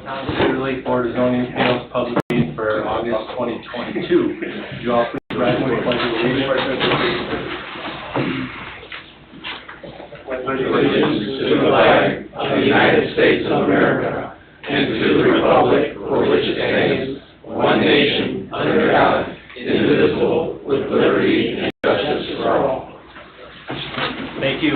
Town of Cedar Lake Board of Zoning Appeals public meeting for August 2022. Would you all please rise for the pledge of allegiance? Allegiance to the flag of the United States of America and to the republic for which it stands, one nation, under God, indivisible, with liberty and justice for all. Thank you.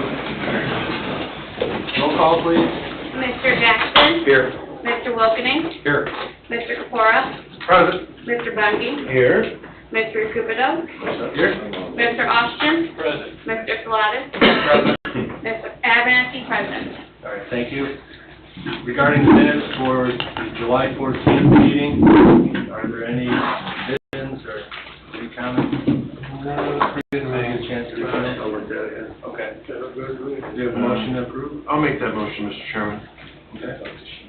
Roll call, please. Mr. Jackson. Here. Mr. Wilkening. Here. Mr. Kapora. Present. Mr. Bungie. Here. Mr. Cupido. Here. Mr. Austin. Present. Mr. Pilatus. Present. Mr. Abernathy, present. All right, thank you. Regarding the minutes for the July 14th meeting, are there any additions or any comments? No. Didn't get a chance to review it? I'll look at it, yeah. Okay. Do you have a motion to approve? I'll make that motion, Mr. Chairman. Okay.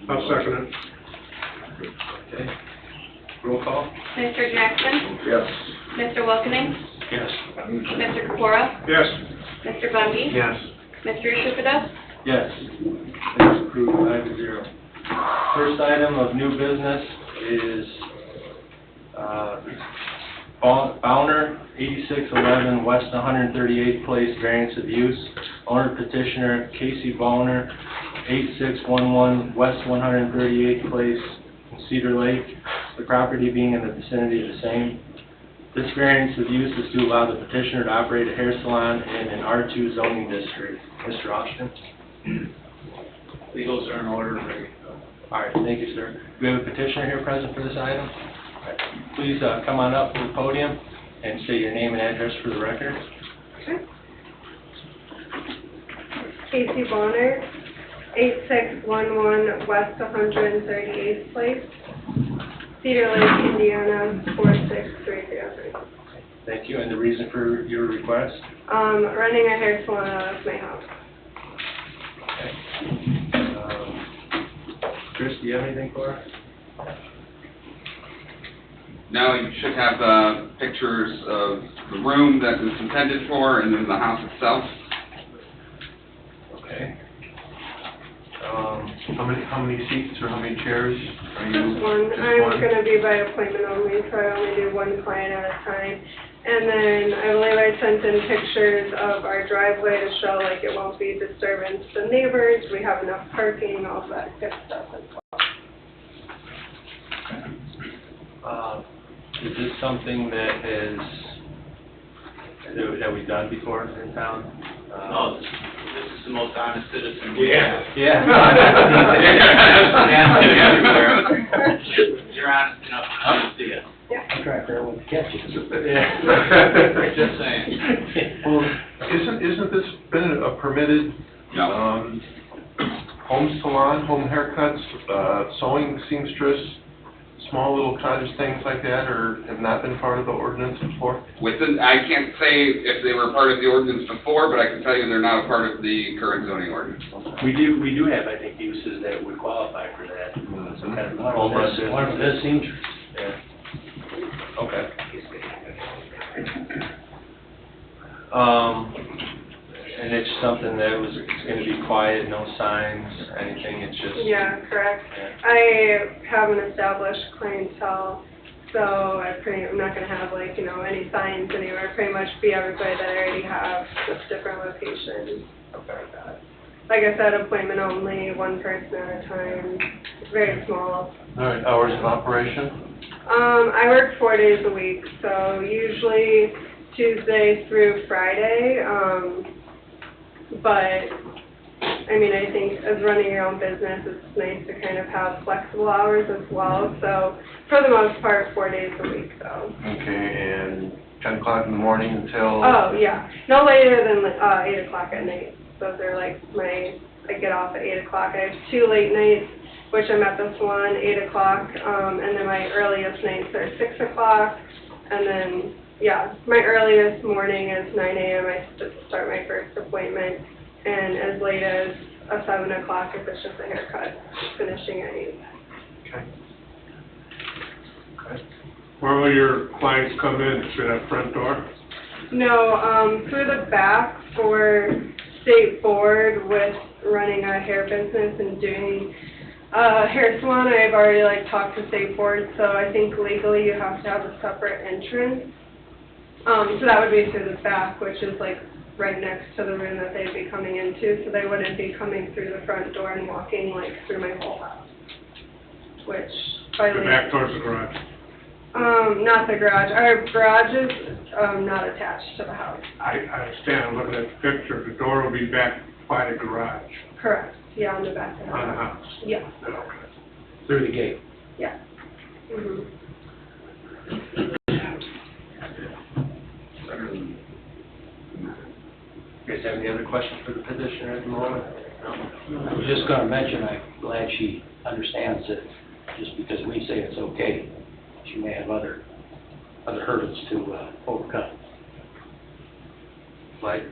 I'll second it. Okay. Roll call? Mr. Jackson. Yes. Mr. Wilkening. Yes. Mr. Kapora. Yes. Mr. Bungie. Yes. Mr. Cupido. Yes. It's approved 5-0. First item of new business is Bowner, 8611 West 138th Place, variance of use. Owner petitioner Casey Bowner, 8611 West 138th Place, Cedar Lake. The property being in the vicinity of the same. This variance of use is to allow the petitioner to operate a hair salon in an R2 zoning district. Mr. Austin? Legals are in order, ready to go. All right, thank you, sir. Do we have a petitioner here present for this item? All right. Please come on up to the podium and state your name and address for the record. Okay. Casey Bonner, 8611 West 138th Place, Cedar Lake, Indiana, 46303. Thank you. And the reason for your request? Running a hair salon out of my house. Okay. Chris, do you have anything for us? Now you should have pictures of the room that it's intended for and then the house itself. Okay. How many seats or how many chairs are you? Just one. I'm going to be by appointment only, so I only do one client at a time. And then I believe I sent in pictures of our driveway to show like it won't be disturbance to neighbors. We have enough parking, all that good stuff as well. Is this something that we've done before in town? No, this is the most honest citizen. Yeah. You're honest enough to see it. Yeah. Just saying. Well, isn't this been a permitted No. home salon, home haircuts, sewing seamstress, small little cottage things like that, or have not been part of the ordinance before? I can't say if they were part of the ordinance before, but I can tell you they're not a part of the current zoning ordinance. We do have, I think, uses that would qualify for that. Some kind of home business. One of this seems. Yeah. Okay. And it's something that it's going to be quiet, no signs, anything. It's just. Yeah, correct. Yeah. I have an established clientele, so I'm not going to have any signs anywhere. Pretty much be everybody that I already have, just different locations, stuff like that. Like I said, appointment only, one person at a time. It's very small. All right, hours of operation? I work 4 days a week, so usually Tuesday through Friday. But I mean, I think as running your own business, it's nice to kind of have flexible hours as well. So for the most part, 4 days a week, though. Okay, and 10 o'clock in the morning until? Oh, yeah. No later than 8 o'clock at night. Those are like I get off at 8 o'clock. I have 2 late nights, which I'm at the salon 8 o'clock, and then my earliest nights are 6 o'clock, and then, yeah, my earliest morning is 9 a.m. I start my first appointment, and as late as 7 o'clock if it's just a haircut, finishing at 8. Okay. Okay. Where will your clients come in? Through that front door? No, through the back for state board with running a hair business and doing Hair salon, I've already like talked to state board, so I think legally you have to have a separate entrance. So that would be through the back, which is like right next to the room that they'd be coming into, so they wouldn't be coming through the front door and walking like through my whole house. Which, by The back towards the garage. not the garage. Our garage is, not attached to the house. I understand, I'm looking at the picture, the door will be back by the garage, Correct, yeah, on the back of the on the house. house. Yeah, Okay. Through the gate. yeah. Mhm. You guys have any other questions for the petitioner at the moment? No? I was just gonna mention, I'm glad she understands that just because we say it's okay, she may have other hurdles to overcome. Like,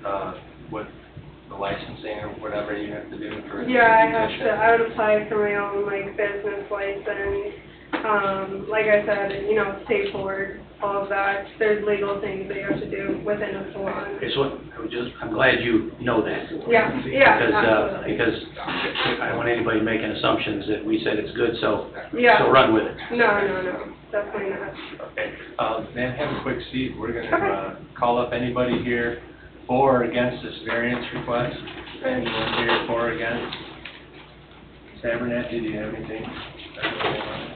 what, the licensing or whatever you have to do for a Yeah, I have to, petition? I would apply for my own, like, business license. Like I said, you know, state board, all of that. There's legal things that you have to do within a salon. It's what, I'm glad you know that. Yeah, absolutely. Because I don't want anybody making assumptions that we said it's good, so Yeah. run with it. No, definitely not. Okay, ma'am, have a quick seat. We're gonna, Okay. call up anybody here for or against this variance request. Anyone here for or against? Abernathy, do you have anything?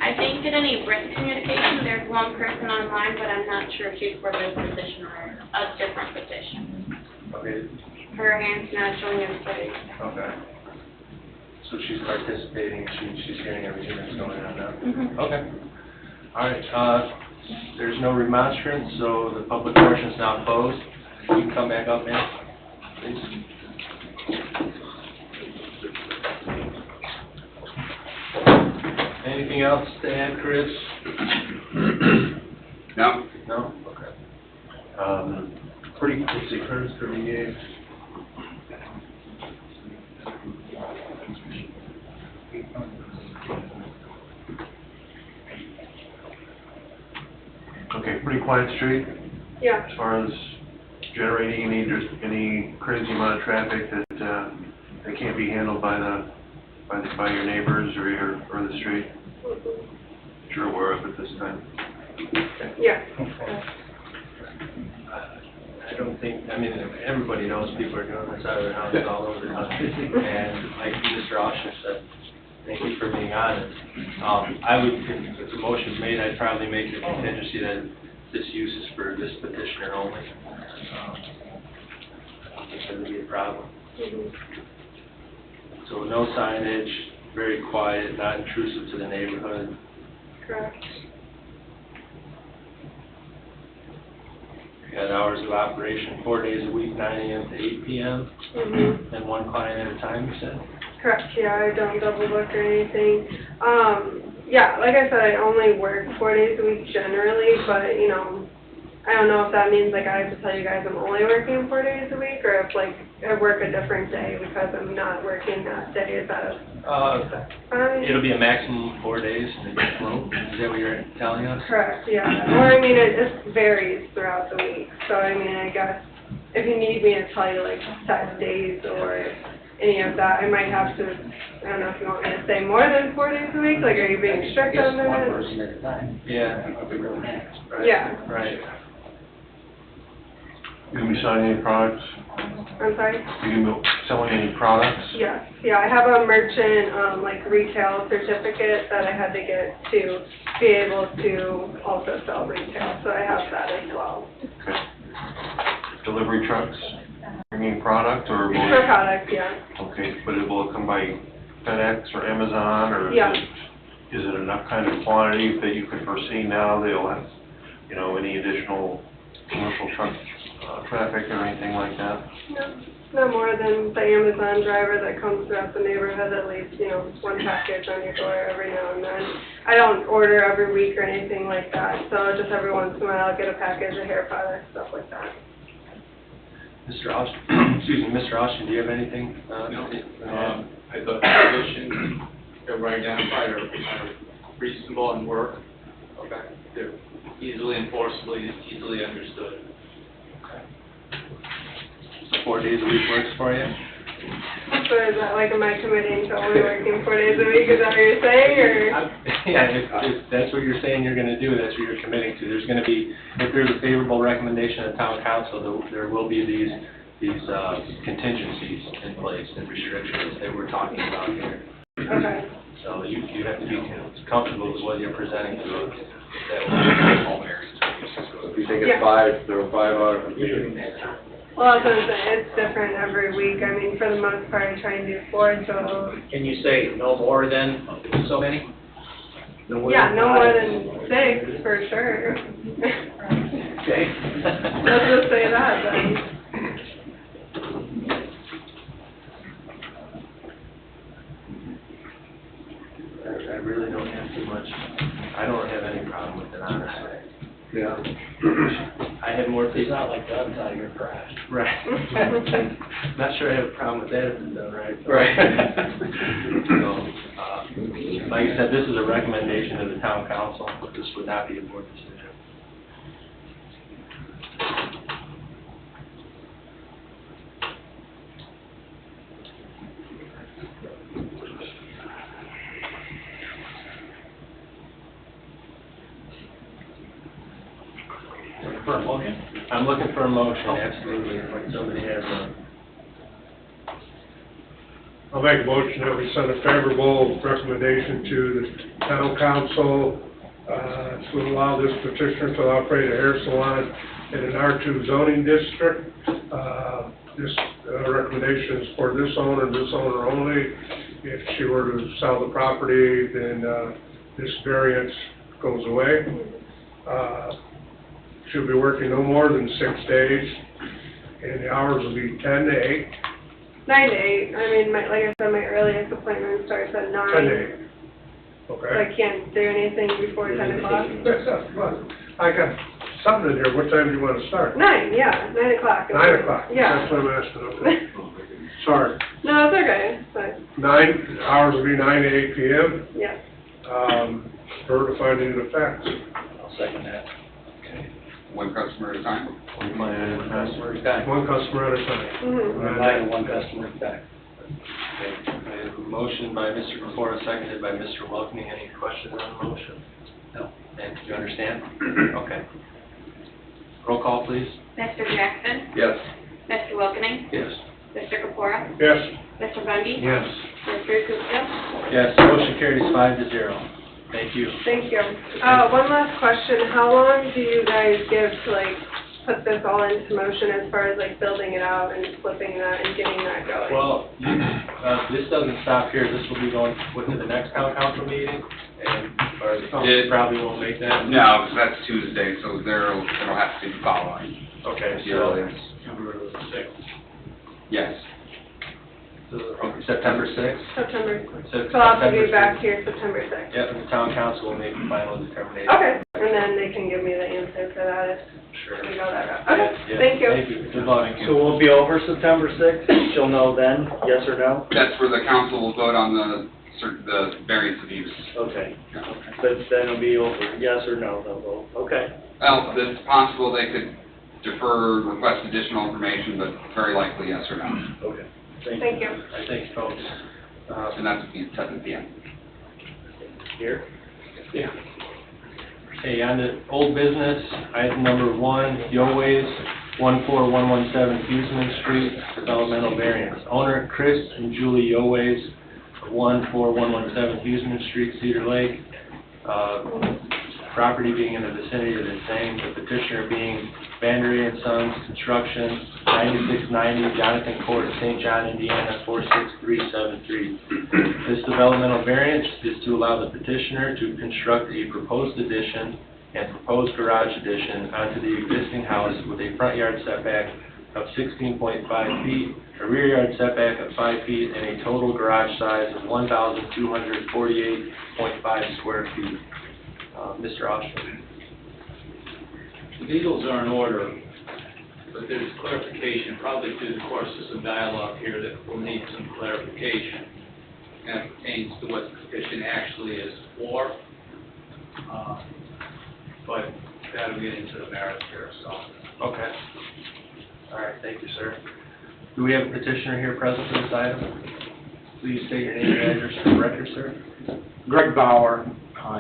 I didn't get any written communication. There's one person online, but I'm not sure if she's for this petition or a different petition. Okay, Her hand's not showing in place. okay. So she's participating, she's hearing everything that's going on now? Mhm. Okay. All right, there's no remonstrance, so the public portion is now closed. You can come back up, ma'am, please. Anything else to add, Chris? No? No? Okay. Pretty, let's see, Curtis, 38. Okay, pretty quiet street Yeah. as far as generating any crazy amount of traffic that, that can't be handled by your neighbors or the street. Mhm. You're aware of it this time. Yeah. I don't think, I mean, everybody knows people are doing this out of their houses all over the country. And like Mr. Oshner said, thank you for being honest. I would, if the motion's made, I'd probably make the contingency that this use is for this petitioner only. I don't think that would be a problem. Mhm. So no signage, very quiet, not intrusive to the neighborhood. Correct. We had hours of operation, 4 days a week, 9 AM to 8 PM, Mhm. and one client at a time, you said? Correct, yeah, I don't double book or anything. Yeah, like I said, I only work 4 days a week generally, but, you know, I don't know if that means, like, I have to tell you guys I'm only working 4 days a week, or if, like, I work a different day because I'm not working that day. Is that It'll be a maximum of 4 days, and it gets low. Is that what you're telling us? correct, yeah. Or, I mean, it just varies throughout the week. So, I mean, I guess if you need me to tell you, like, set days or any of that, I might have to, I don't know if you want me to say more than 4 days a week, like, are you being strict on Just one that? person at a time. Yeah. It'd be really nice. Right. Yeah. Right. You gonna be selling any products? I'm sorry? You gonna be selling any products? Yes, yeah, I have a merchant, like, retail certificate that I had to get to be able to also sell retail, so I have that as well. Okay. Delivery trucks, bringing product, or will For it, product, yeah. okay, but will it come by FedEx or Amazon, or Yeah. is it enough kind of quantity that you could foresee now they'll have, you know, any additional commercial truck, traffic or anything like that? No more than the Amazon driver that comes throughout the neighborhood that leaves, you know, one package on your door every now and then. I don't order every week or anything like that, so just every once in a while I'll get a package of hair products, stuff like that. Mr. Austin, excuse me, Mr. Austin, do you have anything? No. I thought the conditions that were identified are reasonable and work. Okay. They're easily enforceable, easily understood. So 4 days a week works for you? So is that like, am I committing to only working 4 days a week, is that what you're saying, or? Yeah, if that's what you're saying you're gonna do, that's what you're committing to. There's gonna be, if there's a favorable recommendation of town council, there will be these contingencies in place and restrictions that we're talking about here. Okay. So you have to be comfortable with what you're presenting to us. If you think Yeah. it's 5, there are 5 hours. Well, I was gonna say, it's different every week. I mean, for the most part, I try and do 4, so, Can you say no more than so many? yeah, no more than 6, for sure. Okay. Let's just say that, then. I really don't have too much, I don't have any problem with it, honestly. Yeah. I have more It's people. not like guns out of your trash. Right. Not sure I have a problem with that if it's done right. Right. So, like I said, this is a recommendation of the town council, but this would not be a board decision. For a motion? I'm looking for a motion, absolutely, if somebody has one. I'll make a motion that we send a favorable recommendation to the town council, to allow this petitioner to operate a hair salon in an R2 zoning district. This recommendation is for this owner only. If she were to sell the property, then, this variance goes away. She'll be working no more than 6 days, and the hours will be 10 to 8. 9 to 8, I mean, like I said, my earliest appointment starts at 9. 10 to 8. So Okay? I can't do anything before 10 o'clock? I got something in here. What time do you want to start? 9, yeah, 9 o'clock. 9 o'clock? Yeah. That's what I'm asking, okay. Sorry. No, it's okay, it's fine, 9, hours will be 9 to 8 p.m. yeah. Certified into effect. I'll second that. One customer at a time. Customer is back. One customer at a time. Mhm. One customer is back. I have a motion by Mr. Pecora, seconded by Mr. Welkning. Any questions on the motion? No. And do you understand? Okay. Roll call, please. Mr. Jackson? Yes. Mr. Wilkening? Yes. Mr. Kapura? Yes. Mr. Bundy? Yes. Mr. Gupta? Yes, motion carries 5-0. Thank you. Thank you. One last question, how long do you guys give to like put this all into motion as far as like building it out and flipping that and getting that going? Well, this doesn't stop here. This will be going to the next town council meeting, and, or It- probably won't make that. No, because that's Tuesday, so it'll have to be following. Okay, The so, earliest. Yes. okay, September 6th? September, So so I'll have to September be back 6th. here September 6th. Yep, and the town council will make the final determination. Okay, and then they can give me the answer for that if Sure. we go that route. Okay, Yeah, thank you. Thank you. Good luck. So we'll be over September 6th? She'll know then, yes or no? That's where the council will vote on the variance of use. Okay. But then it'll be over, yes or no, they'll vote. Okay. Well, it's possible they could defer, request additional information, but very likely yes or no. Okay. Thank you. I think, folks. And that's at 7 p.m. Here? Yeah. Okay, on the old business, item number 1, Yo-Ways, 14117 Huseman Street, developmental variance. Owner Chris and Julie Yo-Ways, 14117 Huseman Street, Cedar Lake. Property being in the vicinity of the same, the petitioner being Vandery and Sons Construction, 9690 Jonathan Court, St. John, Indiana, 46373. This developmental variance is to allow the petitioner to construct a proposed addition and proposed garage addition onto the existing house with a front yard setback of 16.5 feet, a rear yard setback of 5 feet, and a total garage size of 1,248.5 square feet. Mr. Austin. The legals are in order, but there's clarification, probably through the course of some dialogue here that will need some clarification. And it pertains to what the petition actually is for. But that'll get into the merits here, so. Okay. All right, thank you, sir. Do we have a petitioner here present for this item? Please state your name and address for the record, sir. Greg Bauer,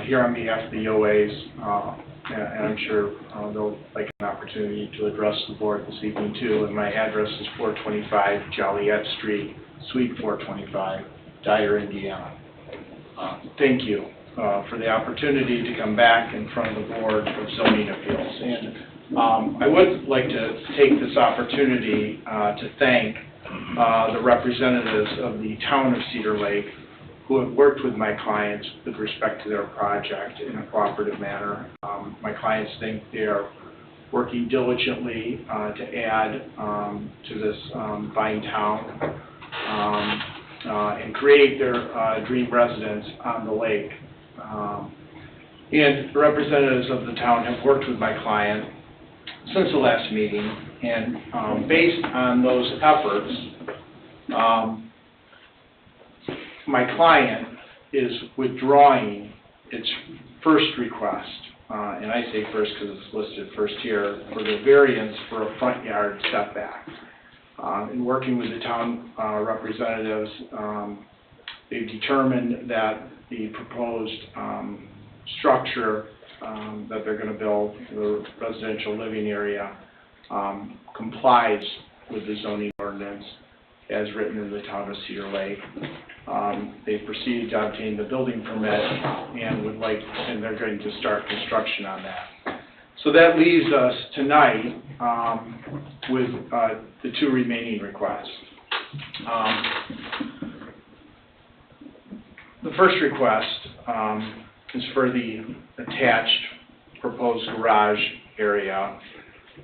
here on behalf of the OAs, and I'm sure they'll like an opportunity to address the board this evening too. And my address is 425 Joliet Street, Suite 425, Dyer, Indiana. Thank you for the opportunity to come back in front of the Board of Zoning Appeals. And I would like to take this opportunity to thank the representatives of the town of Cedar Lake who have worked with my clients with respect to their project in a cooperative manner. My clients think they are working diligently to add to this fine town and create their dream residence on the lake. And the representatives of the town have worked with my client since the last meeting, and based on those efforts, my client is withdrawing its first request, and I say first because it's listed first here, for the variance for a front yard setback. In working with the town representatives, they've determined that the proposed structure that they're going to build, the residential living area, complies with the zoning ordinance as written in the town of Cedar Lake. They proceeded to obtain the building permit and they're going to start construction on that. So that leaves us tonight with the two remaining requests. The first request is for the attached proposed garage area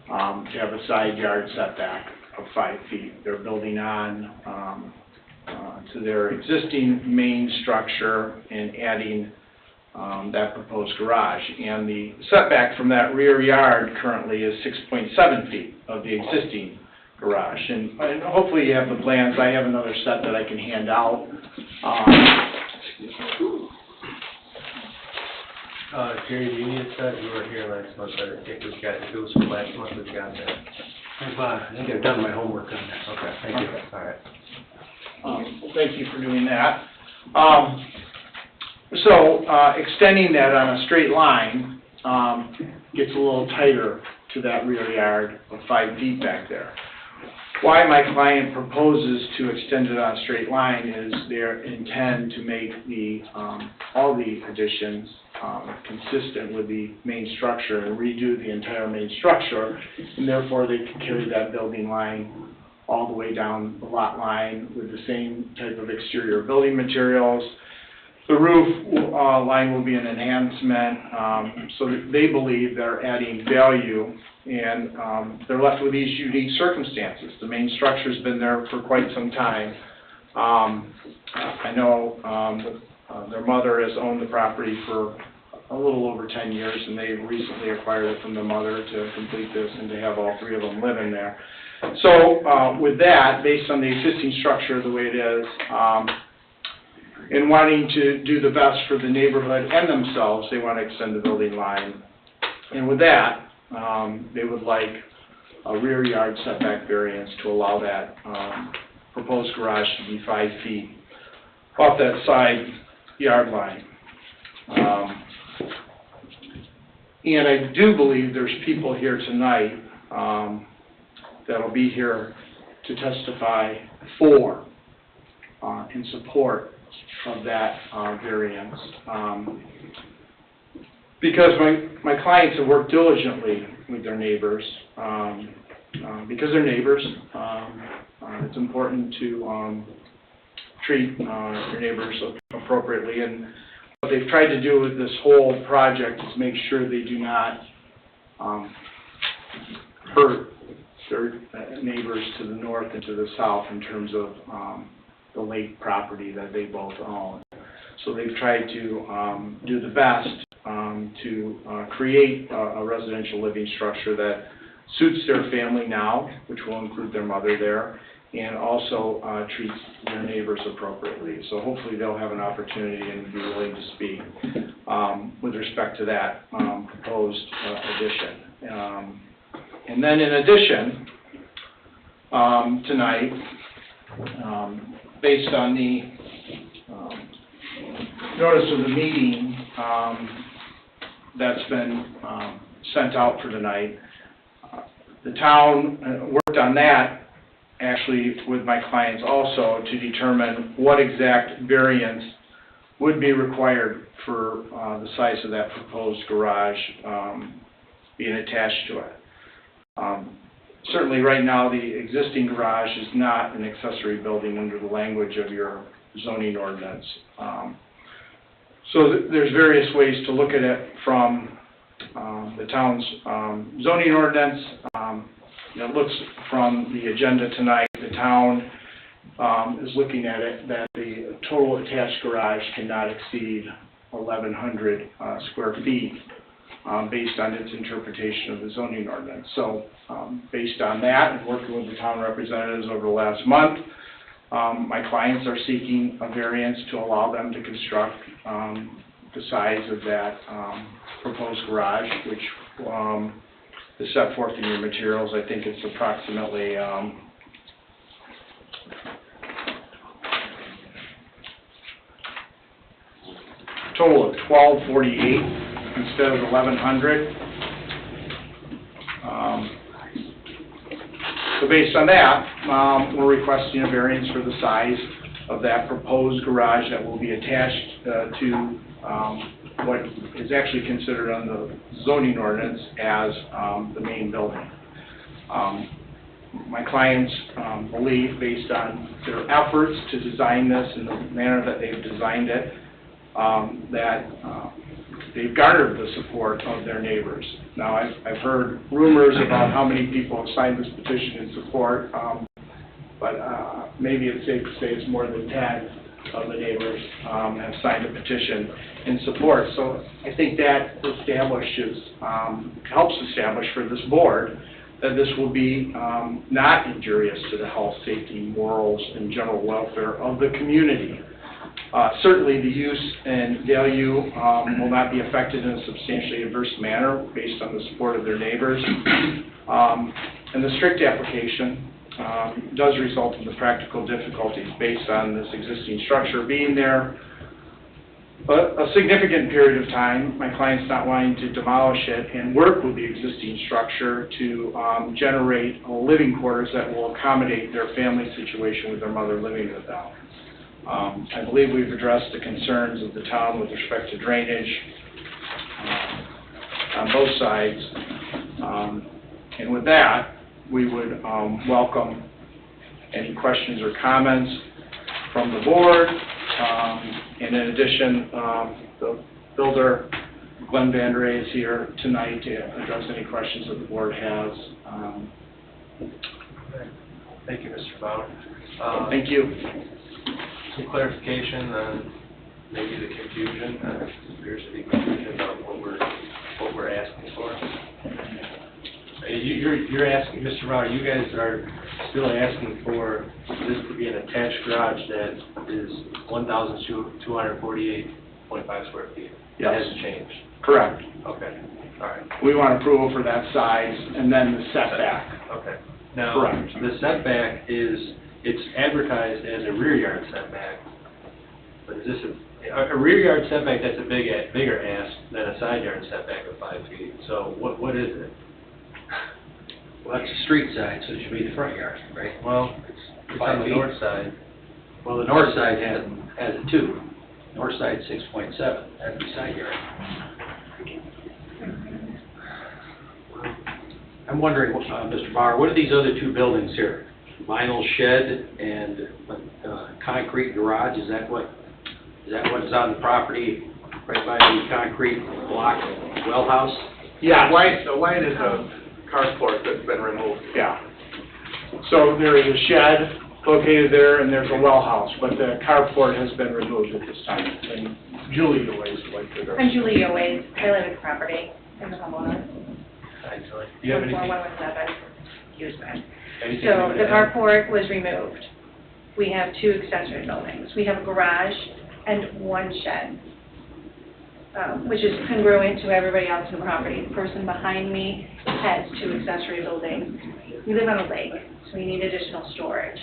to have a side yard setback of 5 feet. They're building on to their existing main structure and adding that proposed garage. And the setback from that rear yard currently is 6.7 feet of the existing garage. And hopefully you have the plans. I have another set that I can hand out. Jerry, do you need a set? You were here last month, but I think we've got, if it was from last month, we've got that. I think I've done my homework on that. Okay, thank you. All right. Thank you for doing that. Extending that on a straight line gets a little tighter to that rear yard of 5 feet back there. Why my client proposes to extend it on a straight line is they intend to make the all the additions consistent with the main structure and redo the entire main structure, and therefore they can carry that building line all the way down the lot line with the same type of exterior building materials. The roof line will be an enhancement, so that they believe they're adding value, and they're left with these unique circumstances. The main structure's been there for quite some time. I know their mother has owned the property for a little over 10 years, and they recently acquired it from the mother to complete this and to have all three of them live in there. So with that, based on the existing structure the way it is, and wanting to do the best for the neighborhood and themselves, they want to extend the building line. And with that, they would like a rear yard setback variance to allow that proposed garage to be 5 feet off that side yard line. And I do believe there's people here tonight that'll be here to testify for in support of that variance. Because my clients have worked diligently with their neighbors, because they're neighbors, it's important to treat your neighbors appropriately. And what they've tried to do with this whole project is make sure they do not hurt their neighbors to the north and to the south in terms of the lake property that they both own. So they've tried to do the best to create a residential living structure that suits their family now, which will include their mother there, and also treats their neighbors appropriately. So hopefully they'll have an opportunity and be willing to speak with respect to that proposed addition. And then in addition, tonight, based on the notice of the meeting that's been sent out for tonight. The town worked on that actually with my clients also to determine what exact variance would be required for the size of that proposed garage being attached to it. Certainly right now the existing garage is not an accessory building under the language of your zoning ordinance. So there's various ways to look at it from the town's zoning ordinance. It looks from the agenda tonight, the town is looking at it that the total attached garage cannot exceed 1,100 square feet based on its interpretation of the zoning ordinance. So based on that and working with the town representatives over the last month, my clients are seeking a variance to allow them to construct the size of that proposed garage, which is set forth in your materials. I think it's approximately total of 1,248 instead of 1,100. So based on that, we're requesting a variance for the size of that proposed garage that will be attached to what is actually considered on the zoning ordinance as the main building. My clients believe, based on their efforts to design this in the manner that they've designed it, that they've garnered the support of their neighbors. Now, I've heard rumors about how many people have signed this petition in support, but maybe it's safe to say it's more than 10 of the neighbors have signed a petition in support. So I think that establishes, helps establish for this board that this will be not injurious to the health, safety, morals, and general welfare of the community. Certainly the use and value will not be affected in a substantially adverse manner based on the support of their neighbors. And the strict application does result in the practical difficulties based on this existing structure being there a significant period of time. My client's not wanting to demolish it and work with the existing structure to generate living quarters that will accommodate their family situation with their mother living with them. I believe we've addressed the concerns of the town with respect to drainage on both sides. And with that, we would welcome any questions or comments from the board. And in addition, the builder, Glenn Vandere, is here tonight to address any questions that the board has. Thank you, Mr. Bauer. Thank you. Some clarification on maybe the confusion, appears to be confusion about what we're asking for. You're asking, Mr. Bauer, you guys are still asking for this to be an attached garage that is 1,248.5 square feet. Yes. It hasn't changed. Correct. Okay. All right. We want approval for that size and then the setback. Okay. Now, Correct. the setback it's advertised as a rear yard setback, but is this a rear yard setback that's a bigger ask than a side yard setback of 5 feet? So what is it? Well, that's the street side, so it should be the front yard, right? Well, it's on 5 the feet. north side. Well, the north side has a 2. North side 6.7, that's the side yard. I'm wondering, Mr. Bauer, what are these other 2 buildings here? Vinyl shed and concrete garage, is that what is on the property right by the concrete block well house? Yeah. The white is a carport that's been removed. Yeah. So there is a shed located there and there's a well house, but the carport has been removed at this time. And Julie always like to address. I'm Julie Owens. I live at the property in the homeowner. Hi, Julie. Do you have anything? 14117, Usman. anything So you would the add? carport was removed. We have 2 accessory buildings. We have a garage and 1 shed, which is congruent to everybody else in the property. The person behind me has 2 accessory buildings. We live on a lake, so we need additional storage.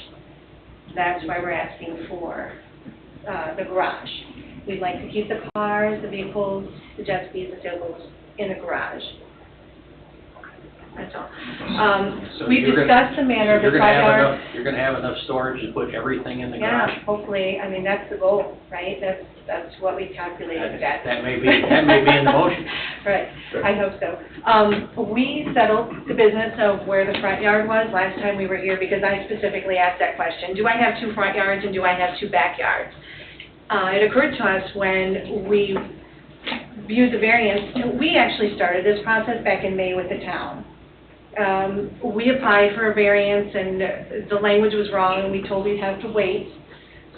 That's why we're asking for the garage. We'd like to keep the cars, the vehicles, the jet skis, the sailboats in the garage. That's all. So We've you're gonna- discussed the manner of the front yard. You're gonna have enough storage to put everything in the garage? Yeah, hopefully, I mean, that's the goal, right? That's what we calculated that. That may be in the motion. Right, I hope so. We settled the business of where the front yard was last time we were here, because I specifically asked that question. Do I have 2 front yards and do I have 2 backyards? It occurred to us when we viewed the variance, and we actually started this process back in May with the town. We applied for a variance, and the language was wrong, and we told we'd have to wait.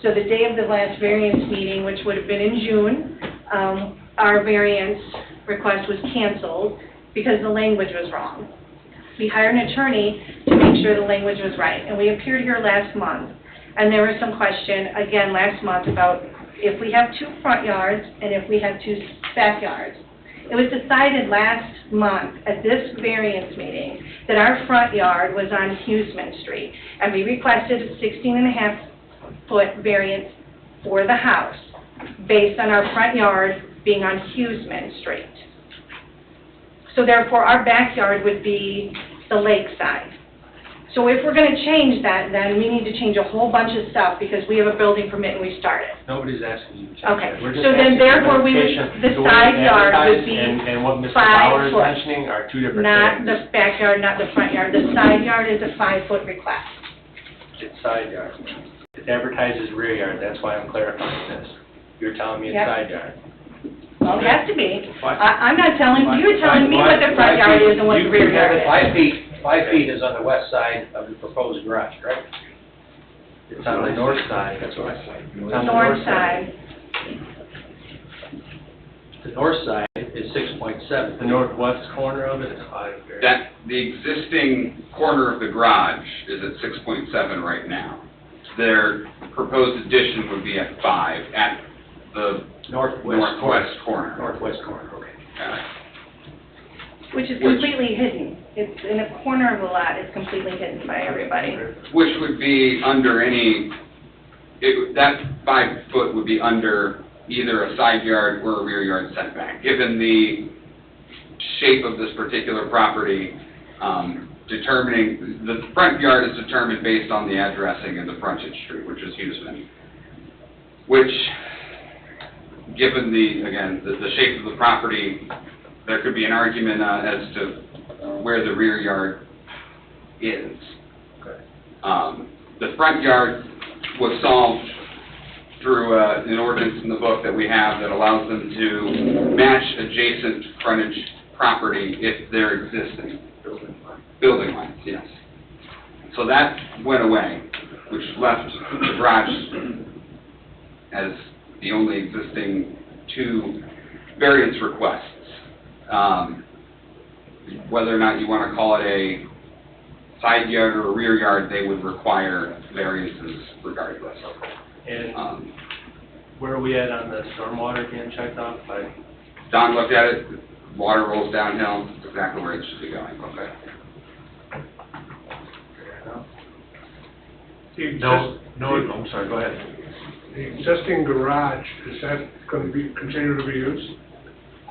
So the day of the last variance meeting, which would have been in June, our variance request was canceled because the language was wrong. We hired an attorney to make sure the language was right, and we appeared here last month, and there was some question, again, last month about if we have 2 front yards and if we have 2 backyards. It was decided last month at this variance meeting that our front yard was on Huseman Street, and we requested a 16.5-foot variance for the house based on our front yard being on Huseman Street. So therefore, our backyard would be the lakeside. So if we're going to change that, then we need to change a whole bunch of stuff because we have a building permit and we started. Nobody's asking you to change Okay, that. We're just so asking then for therefore we would, notification. the The way side it's yard would advertised be and what Mr. 5 Bauer is foot. mentioning are 2 different Not things. the backyard, not the front yard. The side yard is a 5-foot request. It's side yard. It advertises rear yard, that's why I'm clarifying this. You're telling me it's Yep. side yard. Well, it has to be. Fine. I'm not telling, you're telling me what the front yard is and what the rear yard is. 5 feet is on the west side of the proposed garage, correct? It's on the north side, that's what I said. It's on the North side. The north side is 6.7. The northwest corner of it is 5 here. The existing corner of the garage is at 6.7 right now. Their proposed addition would be at 5 at the northwest corner. Northwest corner, okay. Which is completely hidden. It's in a corner of the lot, it's completely hidden by everybody. Which would be under that 5 foot would be under either a side yard or a rear yard setback. Given the shape of this particular property, determining, the front yard is determined based on the addressing and the frontage street, which is Huseman. Which, given the shape of the property, there could be an argument as to where the rear yard is. Okay. The front yard was solved through an ordinance in the book that we have that allows them to match adjacent frontage property if they're existing. Building lines, yes. So that went away, which left the garage as the only existing 2 variance requests. Whether or not you want to call it a side yard or a rear yard, they would require variances regardless. And where are we at on the stormwater being checked off? Don looked at it, water rolls downhill, it's exactly where it should be going. Okay. I'm sorry, go ahead. The existing garage, is that going to continue to be used?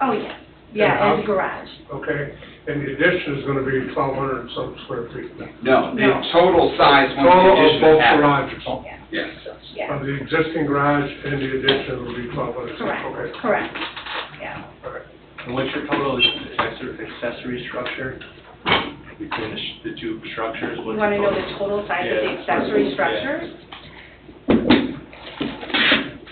Oh, yeah. Yeah, as a garage. Okay, and the addition is going to be 1,200 and some square feet. No, the No. total size once Total the of addition both is added. garages, Yes. Yeah, of the existing garage and the addition will be 1,200. correct, Okay. correct. Yeah. And what's your total accessory structure between the 2 structures? You want to know the total size of the Yeah. accessory structures?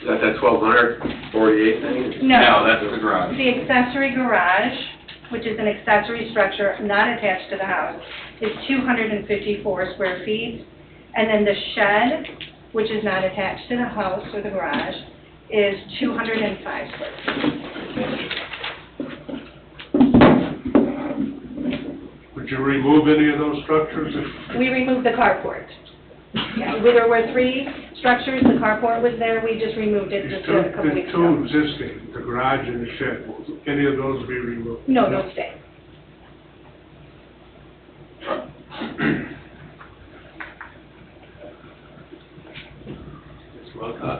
Is that 1,248 thing? No, that's the garage. The accessory garage, which is an accessory structure not attached to the house, is 254 square feet. And then the shed, which is not attached to the house or the garage, is 205 square feet. Would you remove any of those structures? We removed the carport. Yeah, there were 3 structures, the carport was there, we just removed it just a couple weeks The 2 ago. existing, the garage and the shed, will any of those be removed? No, no stay.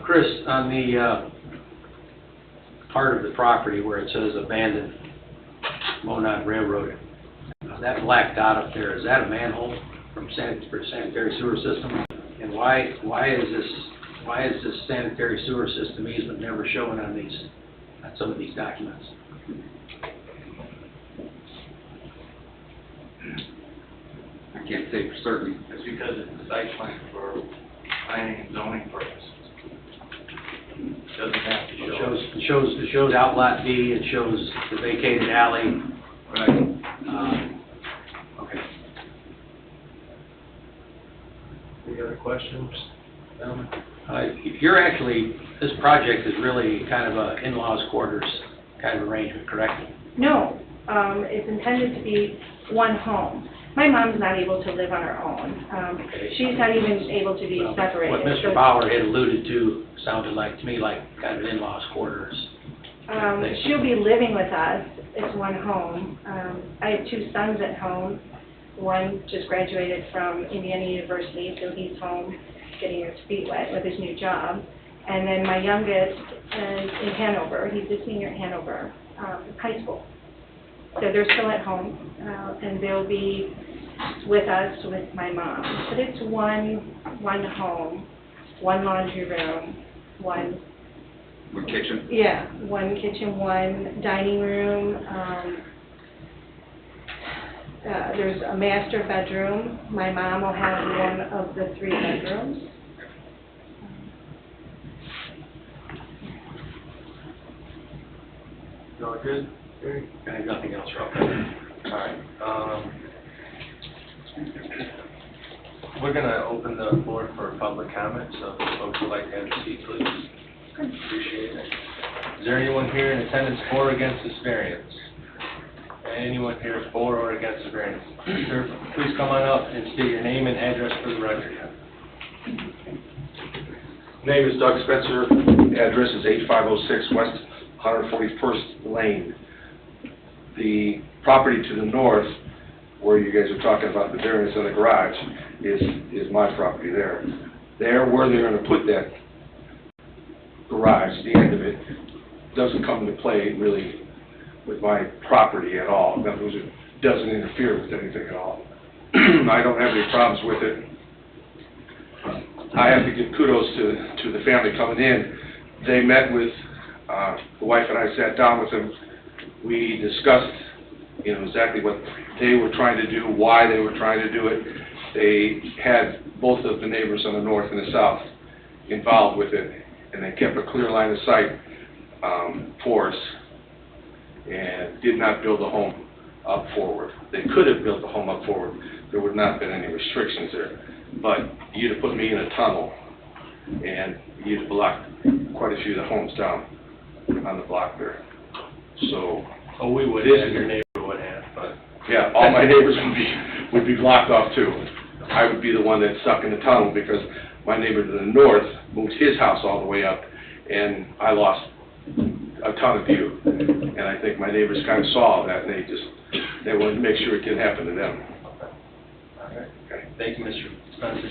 Chris, on the part of the property where it says abandoned Monad Railroad. That black dot up there, is that a manhole for sanitary sewer system? And why is this sanitary sewer system easement never showing on some of these documents? I can't say for certain. It's because it's a site plan for planning and zoning purposes. Doesn't have to show. It shows Outlot B, it shows the vacated alley. Right. Okay. Any other questions? Gentlemen? This project is really kind of a in-laws quarters kind of arrangement, correct? No, it's intended to be one home. My mom's not able to live on her own. She's not even able to be separated. What Mr. So, Bauer had alluded to sounded like, to me, like kind of in-laws quarters. she'll be living with us. It's one home. I have two sons at home. One just graduated from Indiana University, so he's home getting his feet wet with his new job. And then my youngest is in Hanover. He's a senior at Hanover High School. So they're still at home, and they'll be with us, with my mom. But it's one home, one laundry room, one kitchen? Yeah, one kitchen, one dining room. There's a master bedroom. My mom will have one of the 3 bedrooms. You all good? I have nothing else, Rob. All right. We're gonna open the floor for public comment, so if folks would like to have a seat, please. Appreciate it. Is there anyone here in attendance for or against this variance? Anyone here for or against the variance? Sir, please come on up and state your name and address for the record. Name is Doug Spencer, address is 8506 West 141st Lane. The property to the north, where you guys are talking about the variance in the garage, is my property there. Where they're going to put that garage, the end of it, doesn't come into play really with my property at all. In other words, it doesn't interfere with anything at all. I don't have any problems with it. I have to give kudos to the family coming in. They met with, the wife and I sat down with them. We discussed, exactly what they were trying to do, why they were trying to do it. They had both of the neighbors on the north and the south involved with it, and they kept a clear line of sight for us, and did not build a home up forward. They could have built a home up forward. There would not have been any restrictions there. But you'd have put me in a tunnel, and you'd have blocked quite a few of the homes down on the block there. So, we would have, your neighbor would have, but. Yeah, all my neighbors would be blocked off too. I would be the one that's stuck in the tunnel because my neighbor to the north moved his house all the way up, and I lost a ton of view. And I think my neighbors kind of saw that, and they wanted to make sure it didn't happen to them. All right. Okay. Thank you, Mr. Spencer.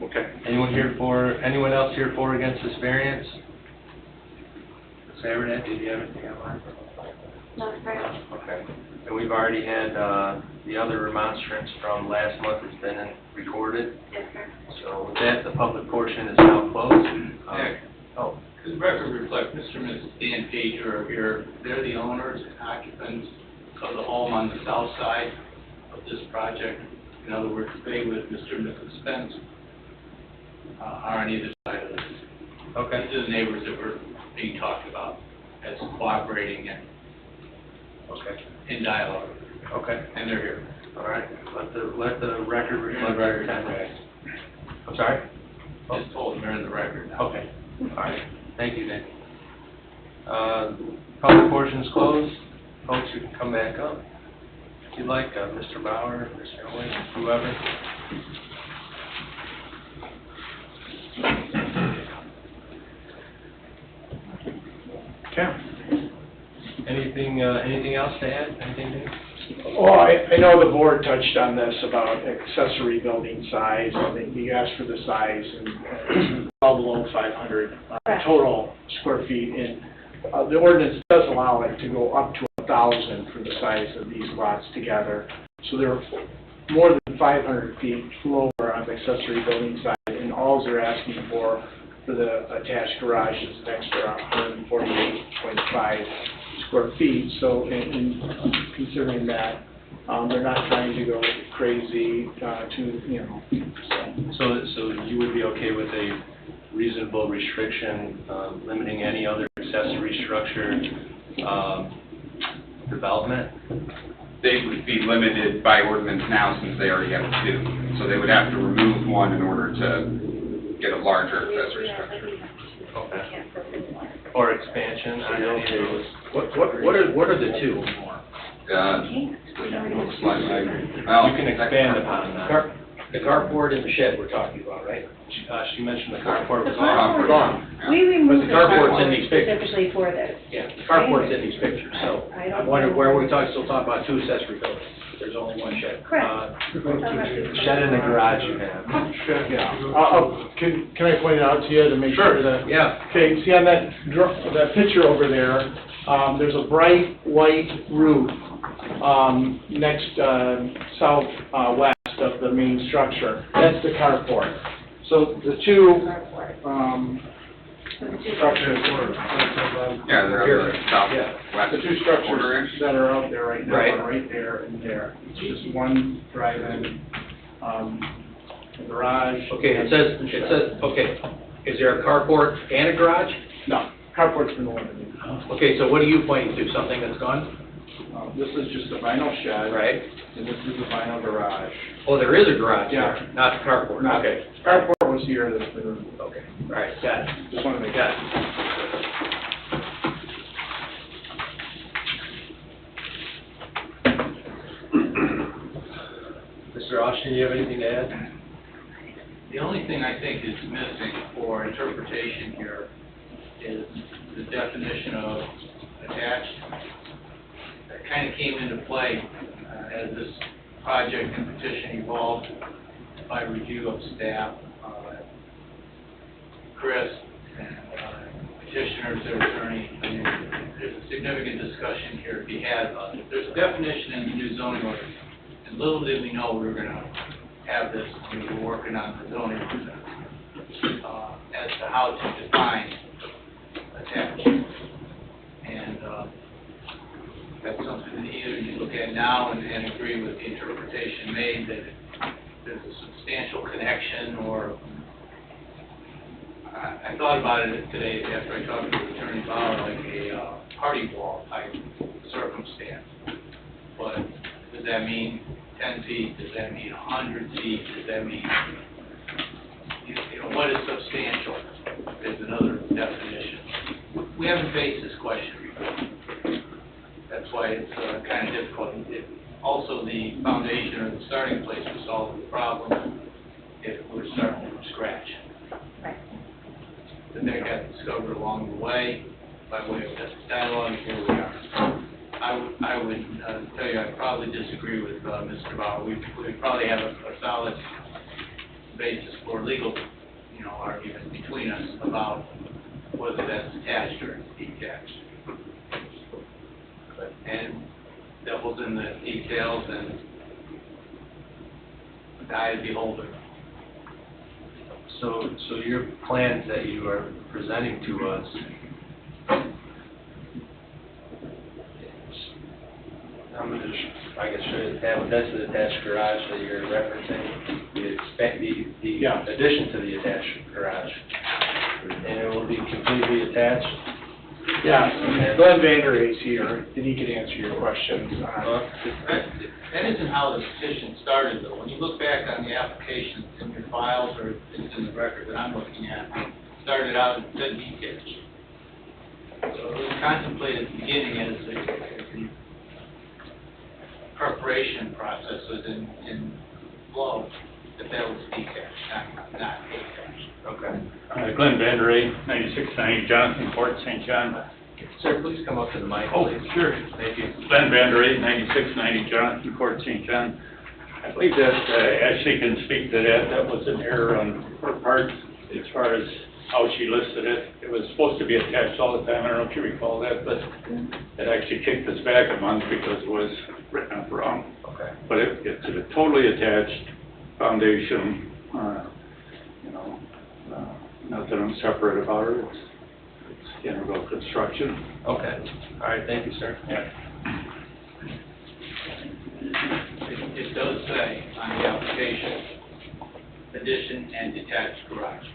Okay. Anyone else here for or against this variance? Ms. Abernathy, did you have anything on mind? No, right. Okay. And we've already had the other remonstrance from last month has been recorded. Yes, sir. So with that, the public portion is now closed. Could the record reflect Mr. and Mrs. Dan Pager are here? They're the owners and occupants of the home on the south side of this project. In other words, they with Mr. and Mrs. Spence are on either side of this. Okay. These are the neighbors that were being talked about as cooperating and in dialogue. Okay. And they're here. All right. Let the record reflect your attendance. I'm sorry? Just told them they're in the record now. Okay. All right. Thank you, Nick. Public portion is closed. Folks, you can come back up if you'd like. Mr. Bauer, Mr. Owen, whoever. Okay. Anything else to add? Anything new? Well, I know the board touched on this about accessory building size, and you asked for the size, and it's well below 500 total square feet. And the ordinance does allow it to go up to 1,000 for the size of these lots together. So they're more than 500 feet lower on the accessory building side, and all they're asking for the attached garage is an extra 148.5 square feet. So in considering that, they're not trying to go crazy So you would be okay with a reasonable restriction, limiting any other accessory structure, development? They would be limited by ordinance now since they already have two. So they would have to remove one in order to get a larger accessory structure. Okay. Or expansion on any of those? What are the two? Looks like, You can expand upon that. The carport and the shed we're talking about, right? She mentioned the carport was The carport- gone. We removed the carport's in these carport pictures. specifically for this. Yeah, the carport's in these pictures, so I don't I'm wondering know. where we're still talking about two accessory buildings. There's only one shed. Correct. Shed in the garage you have. Yeah. Can I point it out to you to make sure that? Yeah. Okay, see on that picture over there, there's a bright white roof, next, southwest of the main structure. That's the carport. So the two, structures, yeah, they're on the southwest the two quarter structures inch. that are out there right now Right. are right there and there. It's just one drive-in, a garage. Okay, it says, okay, is there a carport and a garage? No, carport's been eliminated. Okay, so what are you pointing to, something that's gone? This is just a vinyl shed. Right? And this is a vinyl garage. Oh, there is a garage Yeah. there, not the carport, Not- okay. Carport was here, that's been removed. Okay, all right, got it. Just want to make Got that. it. Mr. Austin, do you have anything to add? The only thing I think is missing for interpretation here is the definition of attached. That kind of came into play as this project and petition evolved by review of staff, Chris, and petitioners, their attorney. I mean, there's a significant discussion here to be had. There's a definition in the new zoning ordinance, and little did we know we were going to have this when we were working on the zoning ordinance, as to how to define attached. And that's something that either you look at now and agree with the interpretation made that there's a substantial connection, or I thought about it today after I talked to Attorney Bauer, like a party wall type circumstance. But does that mean 10 feet? Does that mean 100 feet? Does that mean, what is substantial? Is another definition. We haven't faced this question before. That's why it's kind of difficult. Also, the foundation or the starting place to solve the problem if we're starting from scratch. Right. Then that got discovered along the way by way of this dialogue. Here we are. I would tell you, I probably disagree with Mr. Bauer. We probably have a solid basis for legal, argument between us about whether that's attached or detached. And devil's in the details, and the eye of the beholder. So your plans that you are presenting to us, I'm gonna just, I guess, show you that's the attached garage that you're referencing, the addition to the attached garage. And it will be completely attached? Yeah, Glenn Vanderay's here, and he can answer your questions. That isn't how the petition started, though. When you look back on the application in your files, or it's in the record that I'm looking at, it started out and said detached. So it was contemplated at the beginning as the preparation process was in flow, that was detached, not attached. Okay. Glenn Vanderay, 9690 Johnson Court, St. John. Sir, please come up to the mic, Oh, please. sure. Thank you. Glenn Vanderay, 9690 Johnson Court, St. John. I believe that Ashley can speak to that. That was an error on her part as far as how she listed it. It was supposed to be attached all the time, I don't know if you recall that, but it actually kicked us back a month because it was written up wrong. Okay. But it's a totally attached foundation, you know, nothing separate about it. It's integral construction. Okay. All right, thank you, sir. Yeah. It does say on the application, addition and detached garage.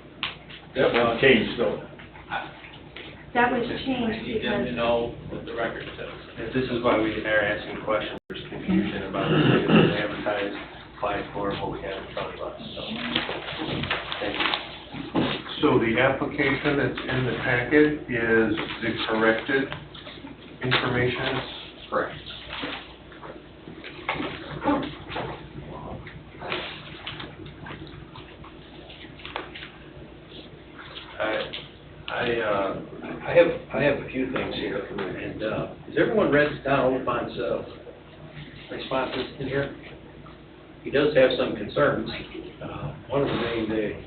That was changed though. That was I changed need them to because, know what the record says. If this is why we are asking questions, there's confusion about the things that advertised, applied for, and what we have in front of us, so, thank you. So the application that's in the packet is the corrected information? Correct. I have a few things here, and, has everyone read Don Oliphant's, responses in here? He does have some concerns, one of them being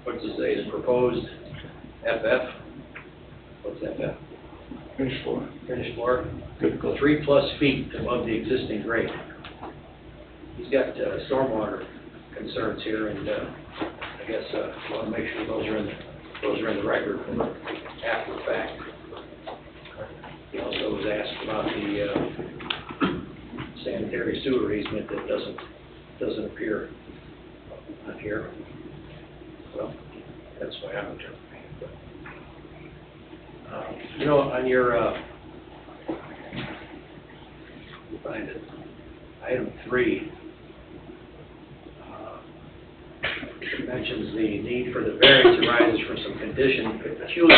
what does it say, the proposed FF, what's FF? Finished floor. Finished floor, could go 3+ feet above the existing grade. He's got, stormwater concerns here, and, I guess, I want to make sure those are in the record after the fact. He also was asked about the sanitary sewer easement that doesn't appear on here. Well, that's why I'm interpreting it. You know, on your, find it, item 3, it mentions the need for the variance arises from some condition peculiar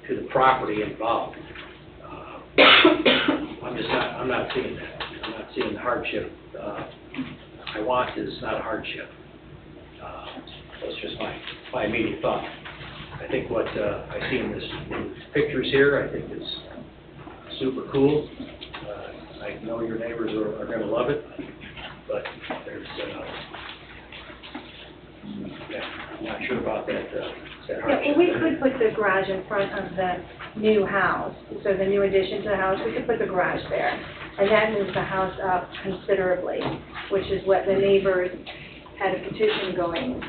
to the property involved. I'm not seeing that. I'm not seeing the hardship. I want is not a hardship. That's just my immediate thought. I think what I see in these pictures here, I think is super cool. I know your neighbors are going to love it, but there's, I'm not sure about that hardship. well, we could put the garage in front of the new house, so the new addition to the house, we could put the garage there. And that moves the house up considerably, which is what the neighbors had a petition going.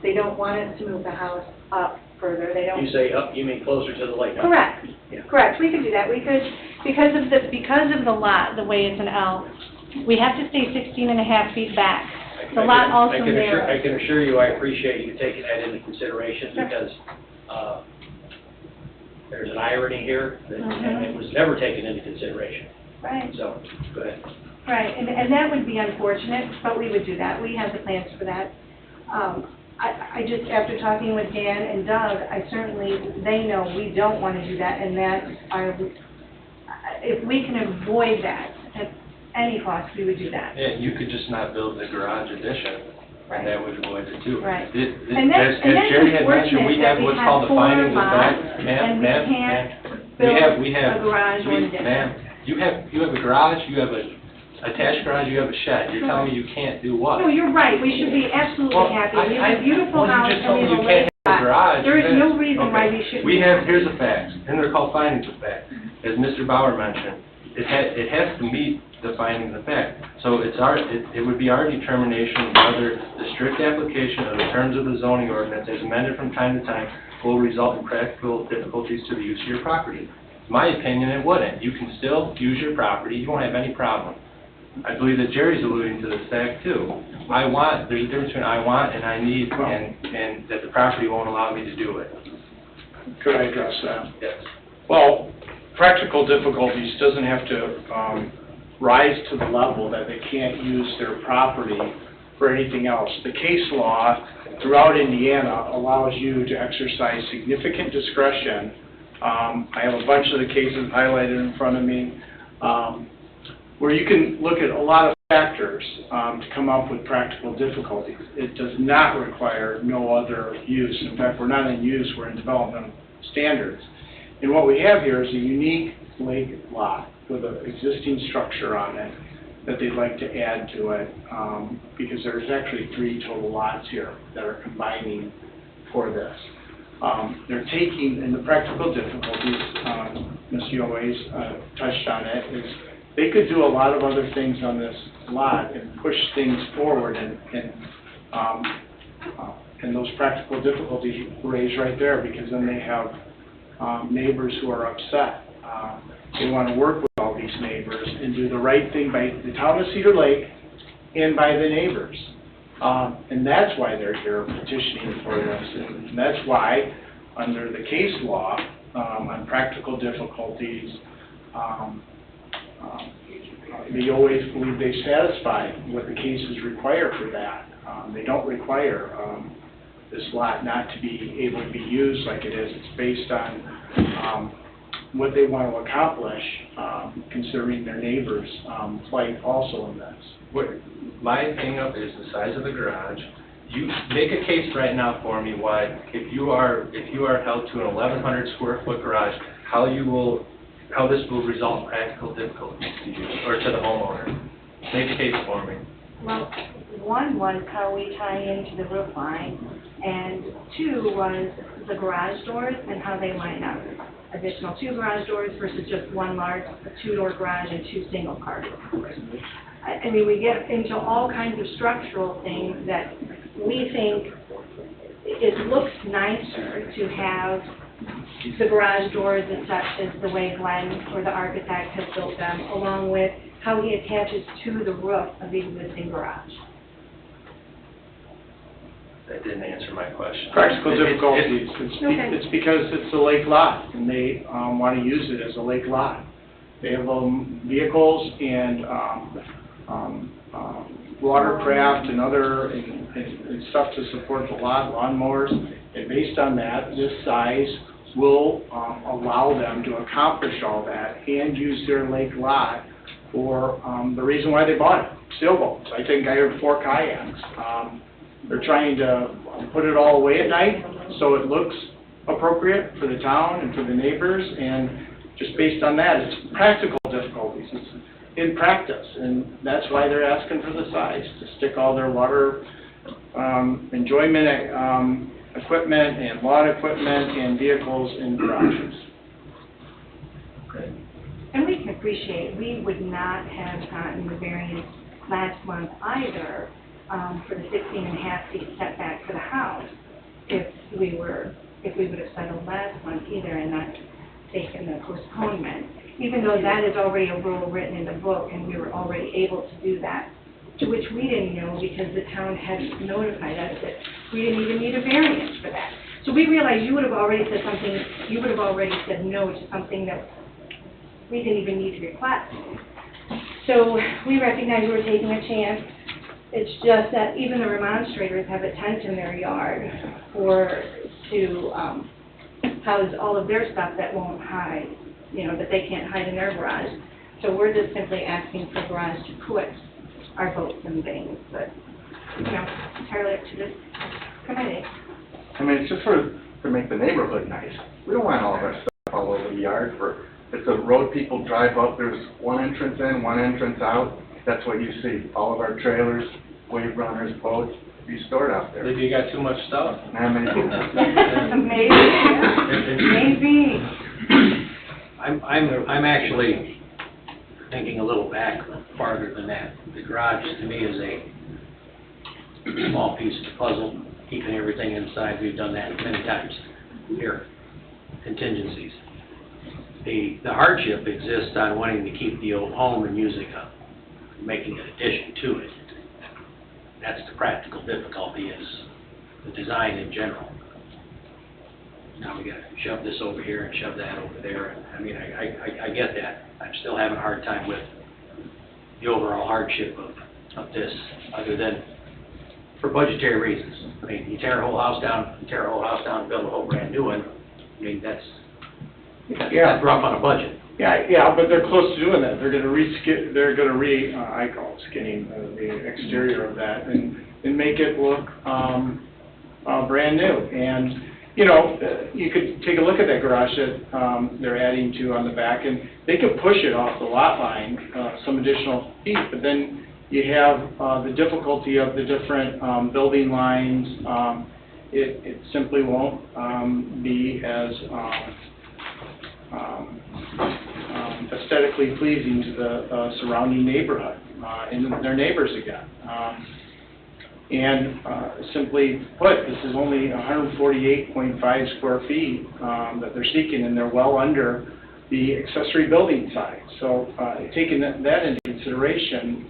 They don't want us to move the house up further, they don't. You say up, you mean closer to the lake? Correct, Yeah. correct, we could do that, we could, because of the lot, the way it's an L, we have to stay 16.5 feet back. The lot also narrows. I can assure you, I appreciate you taking that into consideration, Sure. because there's an irony here, that Mhm. it was never taken into consideration. Right, So, go ahead. right, and that would be unfortunate, but we would do that, we have the plans for that. I just, after talking with Dan and Doug, they know we don't want to do that, and if we can avoid that at any cost, we would do that. Yeah, you could just not build the garage addition, Right. and that would avoid it too. Right. And that's Jerry had mentioned, we unfortunate have that we what's have called the 4 findings of lots, fact. and we can't We build a garage or an addition. Ma'am, you have a garage, you have a attached garage, you have a shed. You're telling me you can't do what? No, you're right, we should be absolutely Well, happy. We have a beautiful house, Well, you just and told we me have you a lake can't have a garage. There is Then- no reason why okay. we shouldn't. Here's the facts, and they're called findings of fact. As Mr. Bauer mentioned, it has to meet the findings of fact. So it would be our determination whether the strict application of the terms of the zoning ordinance as amended from time to time will result in practical difficulties to the use of your property. In my opinion, it wouldn't. You can still use your property, you won't have any problem. I believe that Jerry's alluding to this fact too. There's a difference between I want and I need, and that the property won't allow me to do it. Could I address that? Yes. Well, practical difficulties doesn't have to rise to the level that they can't use their property for anything else. The case law throughout Indiana allows you to exercise significant discretion. I have a bunch of the cases highlighted in front of me, where you can look at a lot of factors to come up with practical difficulties. It does not require no other use. In fact, we're not in use, we're in development standards. And what we have here is a unique lake lot with an existing structure on it that they'd like to add to it, because there's actually 3 total lots here that are combining for this. They're taking, and the practical difficulties, Ms. Yoes touched on it, is they could do a lot of other things on this lot and push things forward, and those practical difficulties raise right there, because then they have neighbors who are upset. They want to work with all these neighbors and do the right thing by the town of Cedar Lake and by the neighbors. And that's why they're here petitioning for this, and that's why, under the case law, on practical difficulties, they always believe they satisfy what the cases require for that. They don't require this lot not to be able to be used like it is. It's based on what they want to accomplish, considering their neighbors' plight also in this. My hang up is the size of the garage. You make a case right now for me why, if you are held to an 1,100 square foot garage, how this will result in practical difficulties to you or to the homeowner. Make a case for me. Well, one was how we tie into the roof line, and 2 was the garage doors and how they line up. Additional 2 garage doors versus just 1 large 2-door garage and 2 single car doors. I mean, we get into all kinds of structural things that we think it looks nicer to have the garage doors and such as the way Glenn or the architect has built them, along with how he attaches to the roof of the existing garage. That didn't answer my question. Practical difficulties, Okay. it's because it's a lake lot, and they want to use it as a lake lot. They have vehicles and watercraft and other and stuff to support the lot, lawnmowers, and based on that, this size will allow them to accomplish all that and use their lake lot for the reason why they bought it, sailboats. I think I have 4 kayaks. They're trying to put it all away at night so it looks appropriate for the town and for the neighbors, and just based on that, it's practical difficulties. It's in practice, and that's why they're asking for the size, to stick all their water enjoyment equipment and lawn equipment and vehicles in garages. Okay. And we can appreciate, we would not have gotten the variance last month either for the 16.5 feet setback for the house if we would have settled last month either and not taken the postponement, even though that is already a rule written in the book and we were already able to do that, to which we didn't know because the town had notified us that we didn't even need a variance for that. So we realized you would have already said something, you would have already said no to something that we didn't even need to request. So we recognized we were taking a chance. It's just that even the remonstrators have a tent in their yard to house all of their stuff that won't hide, that they can't hide in their garage. So we're just simply asking for garage to put our boats and things, but, entirely up to this committee. I mean, it's just to make the neighborhood nice. We don't want all of our stuff all over the yard. It's a road people drive up, there's one entrance in, one entrance out. That's what you see. All of our trailers, wave runners, boats, be stored out there. Maybe you got too much stuff. Maybe. I'm actually thinking a little back farther than that. The garage to me is a small piece of the puzzle, keeping everything inside. We've done that many times here. Contingencies. The hardship exists on wanting to keep the old home and making an addition to it. That's the practical difficulty, is the design in general. Now we got to shove this over here and shove that over there. I mean, I get that. I'm still having a hard time with the overall hardship of this, other than for budgetary reasons. I mean, you tear a whole house down, and build a whole brand new one. I mean, that's rough on a budget. Yeah, but they're close to doing that. They're going to I call it skinning the exterior of that and make it look brand new. And you know, you could take a look at that garage that they're adding to on the back, and they could push it off the lot line, some additional feet, but then you have the difficulty of the different building lines. It simply won't be as aesthetically pleasing to the surrounding neighborhood and their neighbors again. And simply put, this is only 148.5 square feet that they're seeking, and they're well under the accessory building size. So taking that into consideration,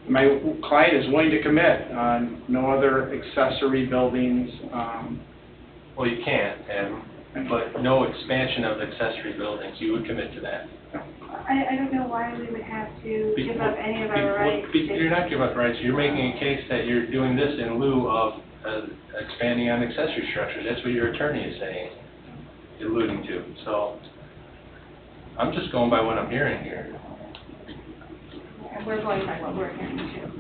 my client is willing to commit on no other accessory buildings. Well, you can't, but no expansion of accessory buildings, you would commit to that. I don't know why we would have to give up any of our rights. You're not giving up rights, you're making a case that you're doing this in lieu of expanding on accessory structures. That's what your attorney is saying, alluding to. So, I'm just going by what I'm hearing here. And we're going by what we're hearing too.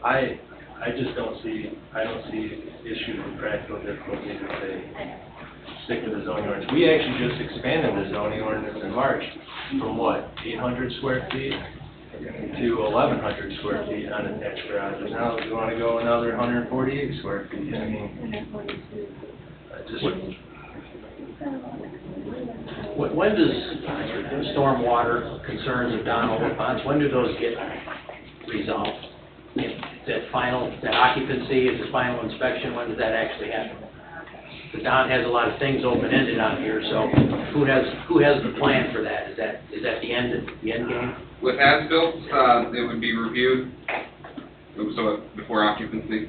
I just don't see issues with practical difficulties if they stick with the zoning ordinance. We actually just expanded the zoning ordinance in March from what, 800 square feet to 1,100 square feet on attached garages. Now we want to go another 148 square feet. I mean, just. When does stormwater concerns of Don ponds, when do those get resolved? That occupancy, is the final inspection, when does that actually happen? The Don has a lot of things open-ended on here, so who has the plan for that? Is that the end game? With as-built, it would be reviewed, so before occupancy,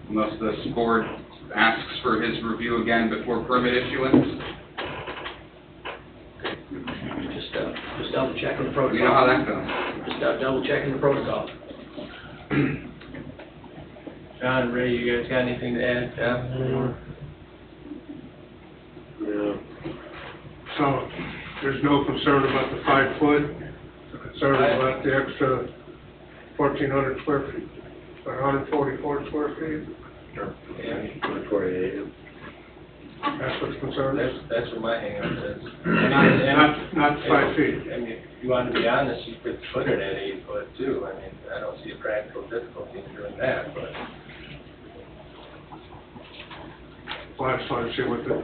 unless the board asks for his review again before permit issuance. Just double checking the protocol. You know how that goes. Just double checking the protocol. John, Ray, you guys got anything to add? Yeah. So, there's no concern about the 5 foot, the concern about the extra 1,400 square feet, or 144 square feet? Sure. Yeah. 148. That's what's concerned? That's what my hang-up is. Not 5 feet. I mean, if you want to be honest, you could put it at 8 foot too. I mean, I don't see a practical difficulty in doing that, but. Well, I just want to see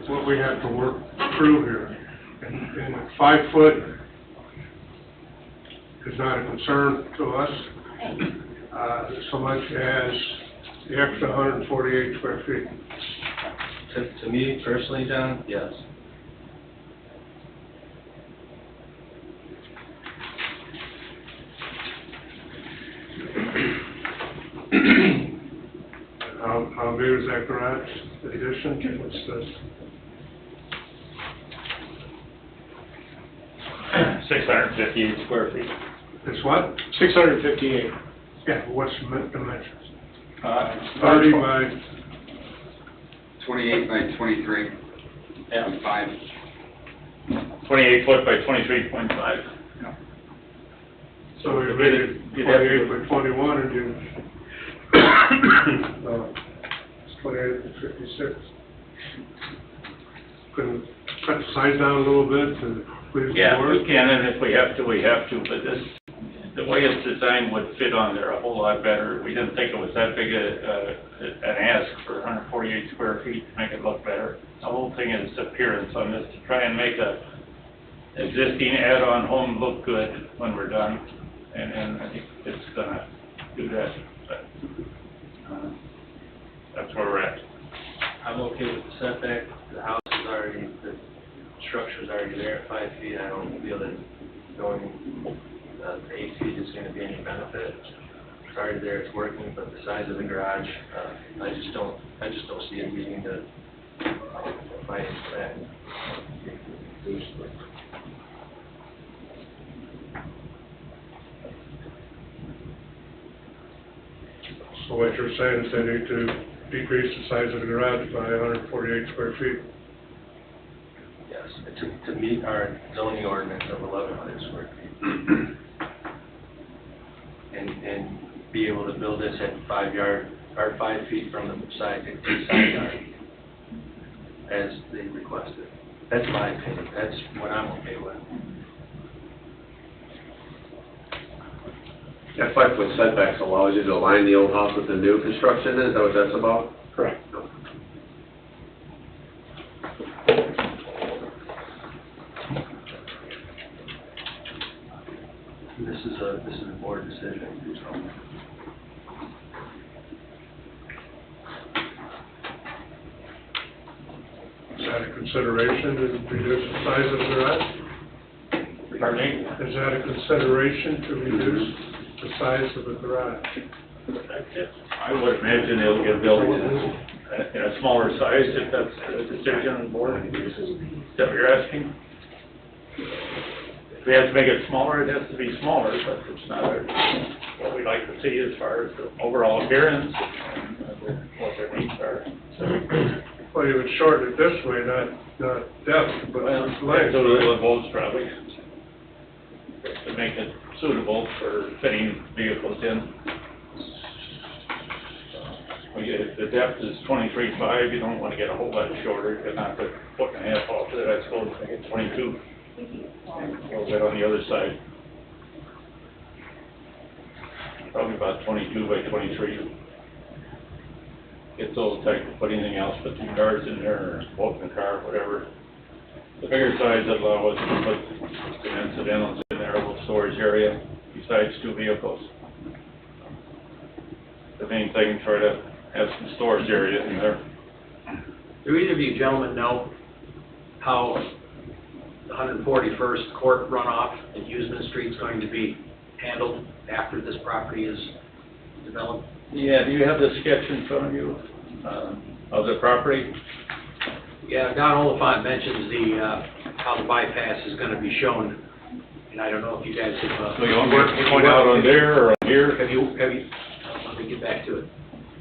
what we have to work through here. And 5 foot is not a concern to us, so much as the extra 148 square feet. To me personally, John, yes. How big is that garage addition? What's this? 658 square feet. It's what? 658. Yeah, what's the dimensions? 30 by 28 by 23. Yeah. 5. 28 foot by 23.5. So we made it You'd have to 28 by 21, and you, it's 28 by 56. Couldn't cut the size down a little bit to please the Yeah, board? we can, and if we have to, we have to, but the way it's designed would fit on there a whole lot better. We didn't think it was that big an ask for 148 square feet to make it look better. The whole thing is appearance on this, to try and make a existing add-on home look good when we're done, and I think it's gonna do that, but, that's where we're at. I'm okay with the setback. The house is already, the structure's already there at 5 feet. I don't feel that going 8 feet is going to be any benefit. It's already there, it's working, but the size of the garage, I just don't see it needing to fight for that. So what you're saying is they need to decrease the size of the garage by 148 square feet? Yes, to meet our zoning ordinance of 1,100 square feet. And be able to build this at 5 yard or 5 feet from the side yard, as they requested. That's my opinion, that's what I'm okay with. That 5-foot setbacks allows you to align the old house with the new construction, is that what that's about? Correct. This is a board decision, so. Is that a consideration to reduce the size of the garage? Pardon me? Is that a consideration to reduce the size of the garage? I would imagine it'll get built in a smaller size if that's the decision on the board. Is that what you're asking? If we have to make it smaller, it has to be smaller, but it's not what we like to see as far as the overall appearance and what their needs are. Well, you would shorten it this way, not depth, but length. So the votes probably to make it suitable for fitting vehicles in. The depth is 23.5, you don't want to get a whole lot shorter, but not the foot and a half off of it, I suppose, make it 22. And a little bit on the other side. Probably about 22 by 23. Gets a little tight to put anything else but 2 cars in there, or a walking car, whatever. The bigger size that allow us to put some incidentals in there, a little storage area, besides 2 vehicles. The main thing, try to have some storage area in there. Do either of you gentlemen know how the 141st Court runoff and Huseman Street is going to be handled after this property is developed? Yeah, do you have the sketch in front of you, of the property? Yeah, Don Oliphant mentions how the bypass is going to be shown, and I don't know if you guys have. So you want me to point out on there or on here? Have you, let me get back to it.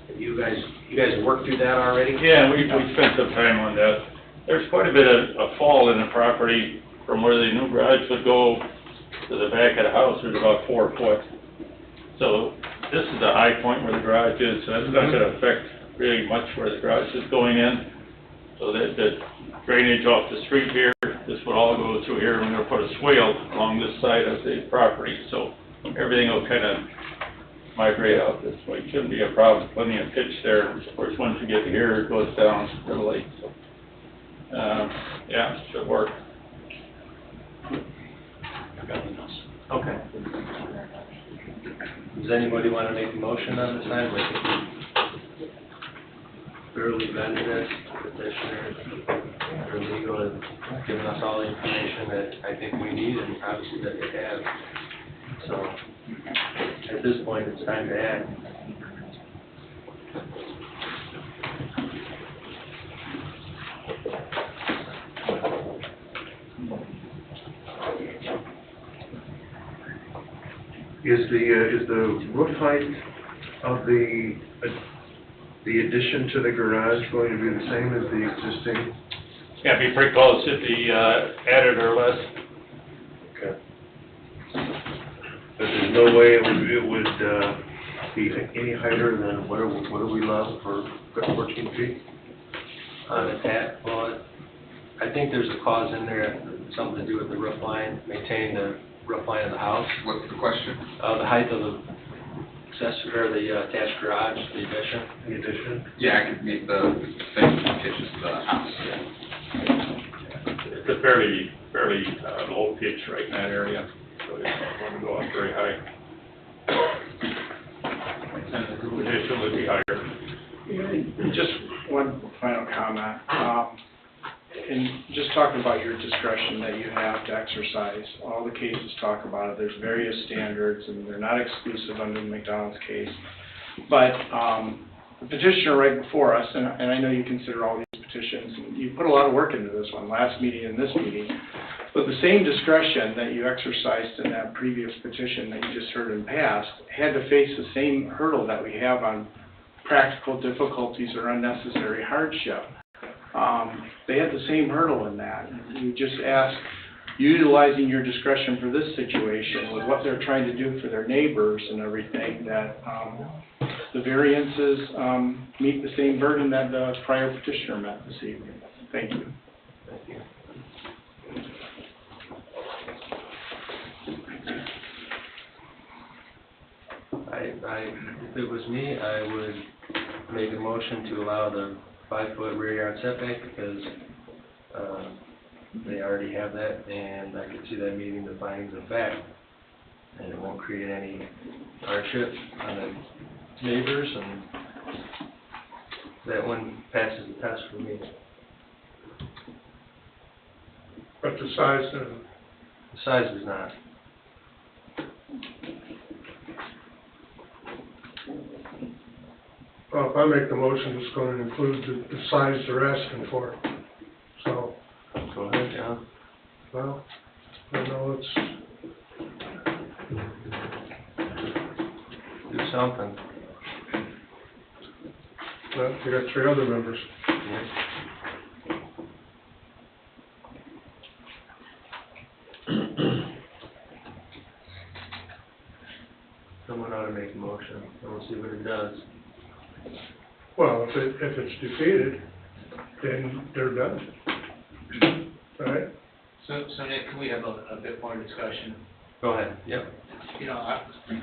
Have you guys worked through that already? Yeah, we spent some time on that. There's quite a bit of a fall in the property from where the new garage would go to the back of the house. There's about 4 foot. So this is the high point where the garage is, so that's not going to affect really much where the garage is going in. So that the drainage off the street here, this would all go through here, and we're going to put a swale along this side of the property. So everything will kind of migrate out this way. Shouldn't be a problem, plenty of pitch there. Of course, once you get here, it goes down to the lake. So, yeah, should work. Okay. Does anybody want to make a motion on this item? I think we thoroughly vetted this, petitioner, or legal, and given us all the information that I think we need, and obviously that they have. So, at this point, it's time to act. Is the roof height of the addition to the garage going to be the same as the existing? Yeah, be pretty close if the added or less. Okay. But there's no way it would be any higher than what do we allow for 14 feet? On the well, I think there's a clause in there, something to do with the roof line, maintaining the roof line of the house. What's the question? The height of the accessory, or the attached garage, the addition. The addition? Yeah, I could meet the same pitches of the house. It's a fairly low pitch right in that area, so it's not going to go up very high. And the addition would be higher. Just one final comment. And just talking about your discretion that you have to exercise, all the cases talk about it. There's various standards, and they're not exclusive under the McDonald's case. But the petitioner right before us, and I know you consider all these petitions, and you put a lot of work into this one, last meeting and this meeting. But the same discretion that you exercised in that previous petition that you just heard in past had to face the same hurdle that we have on practical difficulties or unnecessary hardship. They had the same hurdle in that. You just asked utilizing your discretion for this situation with what they're trying to do for their neighbors and everything, that the variances meet the same burden that the prior petitioner met this evening. Thank you. Thank you. If it was me, I would make a motion to allow the 5-foot rear yard setback because, they already have that, and I could see that meeting the findings of fact. And it won't create any hardship on the neighbors, and that one passes the test for me. But the size of, The size is not. well, if I make the motion, it's going to include the size they're asking for. So, Go ahead, John. well, I know it's, Do something. well, we got 3 other members. Yeah. Someone ought to make a motion, and we'll see what it does. Well, if it's defeated, then they're done. Right? So Nick, can we have a bit more discussion? Go ahead, yep. You know, and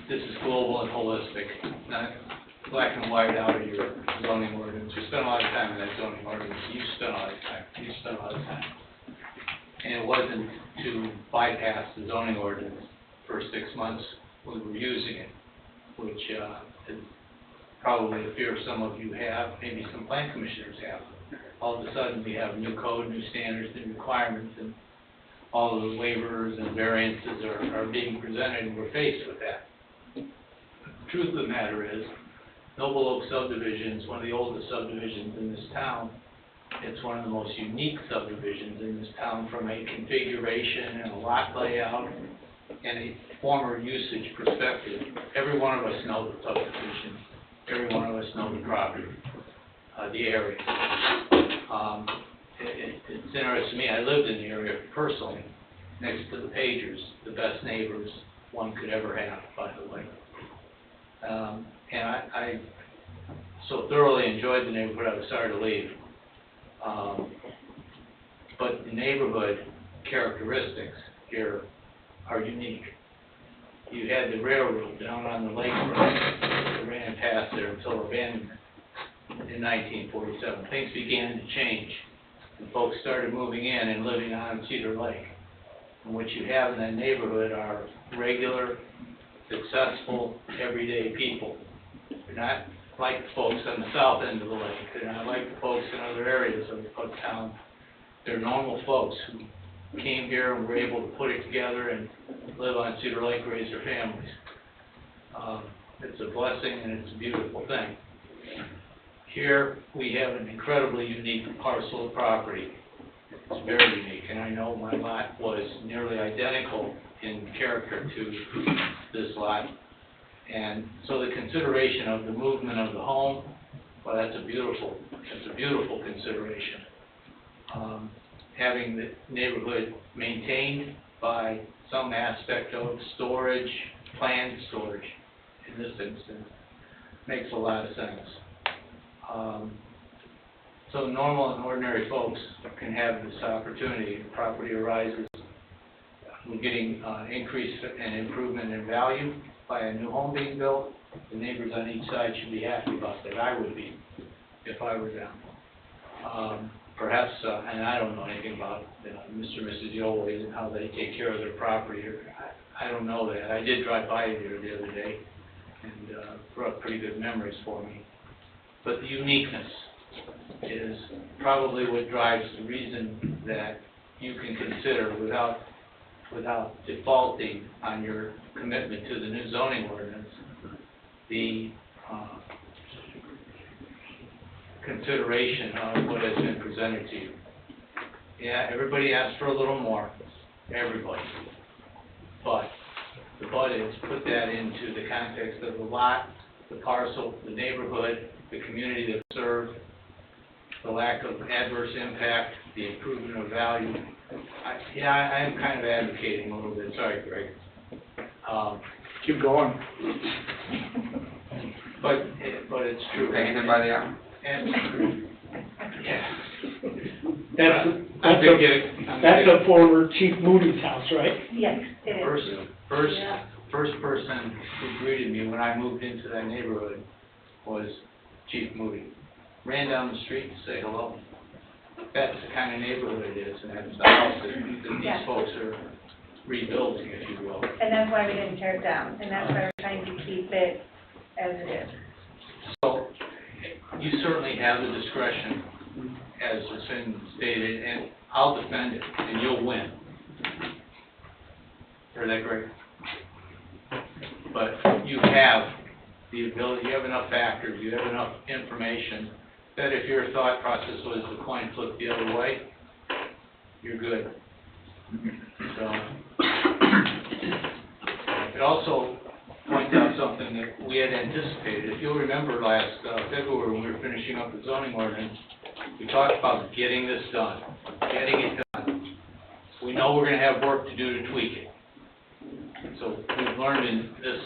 this is global and holistic, not black and white out of your zoning ordinance. You spent a lot of time in that zoning ordinance, you spent a lot of time. And it wasn't to bypass the zoning ordinance for 6 months we were using it, which is probably a fear some of you have, maybe some plan commissioners have. All of a sudden, we have new code, new standards, new requirements, and all of the waivers and variances are being presented, and we're faced with that. The truth of the matter is, Noble Oak subdivision is one of the oldest subdivisions in this town. It's one of the most unique subdivisions in this town from a configuration and a lot layout and a former usage perspective. Every one of us knows the subdivision. Every one of us knows the property, the area. It's interesting to me, I lived in the area personally, next to the Pagers, the best neighbors one could ever have, by the way. And I so thoroughly enjoyed the neighborhood, I was sorry to leave. But the neighborhood characteristics here are unique. You had the railroad down on the lakefront that ran past there until abandonment in 1947. Things began to change, and folks started moving in and living on Cedar Lake. And what you have in that neighborhood are regular, successful, everyday people. They're not like the folks on the south end of the lake. They're not like the folks in other areas of town. They're normal folks who came here and were able to put it together and live on Cedar Lake, raise their families. It's a blessing and it's a beautiful thing. Here we have an incredibly unique parcel of property. It's very unique, and I know my lot was nearly identical in character to this lot. And so the consideration of the movement of the home, well, that's a beautiful consideration. Having the neighborhood maintained by some aspect of storage, planned storage, in this instance, makes a lot of sense. So normal and ordinary folks can have this opportunity. The property arises, we're getting increase and improvement in value by a new home being built. The neighbors on each side should be happy about that. I would be, if I were them. Perhaps, and I don't know anything about Mr. and Mrs. Yoley and how they take care of their property. I don't know that. I did drive by there the other day and brought pretty good memories for me. But the uniqueness is probably what drives the reason that you can consider without defaulting on your commitment to the new zoning ordinance, the consideration of what has been presented to you. Yeah, everybody asked for a little more, everybody. But the but is put that into the context of the lot, the parcel, the neighborhood, the community that's served. the lack of adverse impact, the improvement of value. I am kind of advocating a little bit, sorry, Greg. Keep going. But it's true. Paying them by the hour? And, yeah. That's a former Chief Moody's house, right? Yes, it is. First person who greeted me when I moved into that neighborhood was Chief Moody. Ran down the street to say hello. That's the kind of neighborhood it is, and that's the house that these folks are rebuilding, if you will. And that's why we didn't tear it down, and that's why we're trying to keep it as it is. So, you certainly have the discretion, as has been stated, and I'll defend it, and you'll win. Heard that, Greg? But you have the ability, you have enough factors, you have enough information, that if your thought process was the coin flip the other way, you're good. So, it also points out something that we had anticipated. If you'll remember last February when we were finishing up the zoning ordinance, we talked about getting this done, getting it done. We know we're going to have work to do to tweak it. So we've learned in this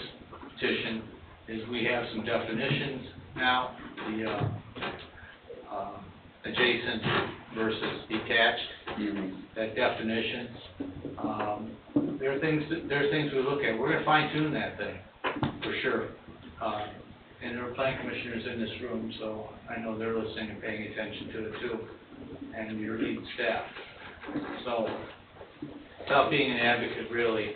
petition is we have some definitions now, the adjacent versus detached, that definition. There are things we look at. We're going to fine tune that thing for sure. And there are planning commissioners in this room, so I know they're listening and paying attention to it too, and your lead staff. So, without being an advocate really,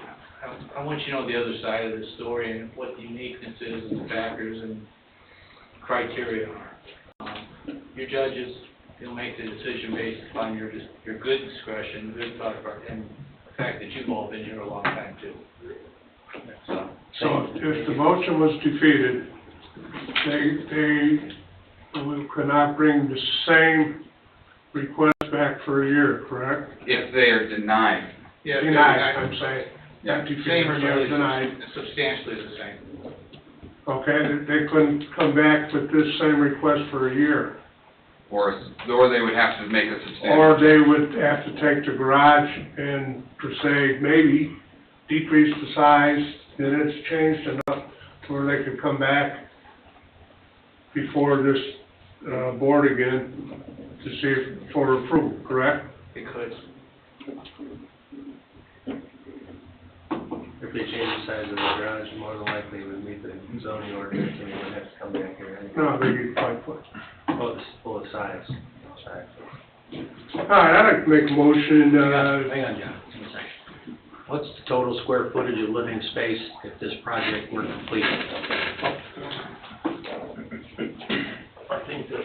I want you to know the other side of the story and what the uniqueness is and the factors and criteria are. Your judges, they'll make the decision based upon your good discretion, good thought, and the fact that you've all been here a long time too. So if the motion was defeated, they could not bring the same request back for a year, correct? If they are denied. Yeah, Denied, I'm saying. Yeah, Not defeated, same or nearly denied. substantially the same. Okay, they couldn't come back with this same request for a year. Or they would have to make a substantial. Or they would have to take the garage and, per se, maybe decrease the size, then it's changed enough to where they could come back before this board again to see if for approval, correct? It could. If they change the size of the garage, more than likely it would meet the zoning ordinance and they wouldn't have to come back here anyway. No, they get 5 foot. Full of size. All right, I'd like to make a motion, Hang on, John, just a second. What's the total square footage of living space if this project were completed? I think that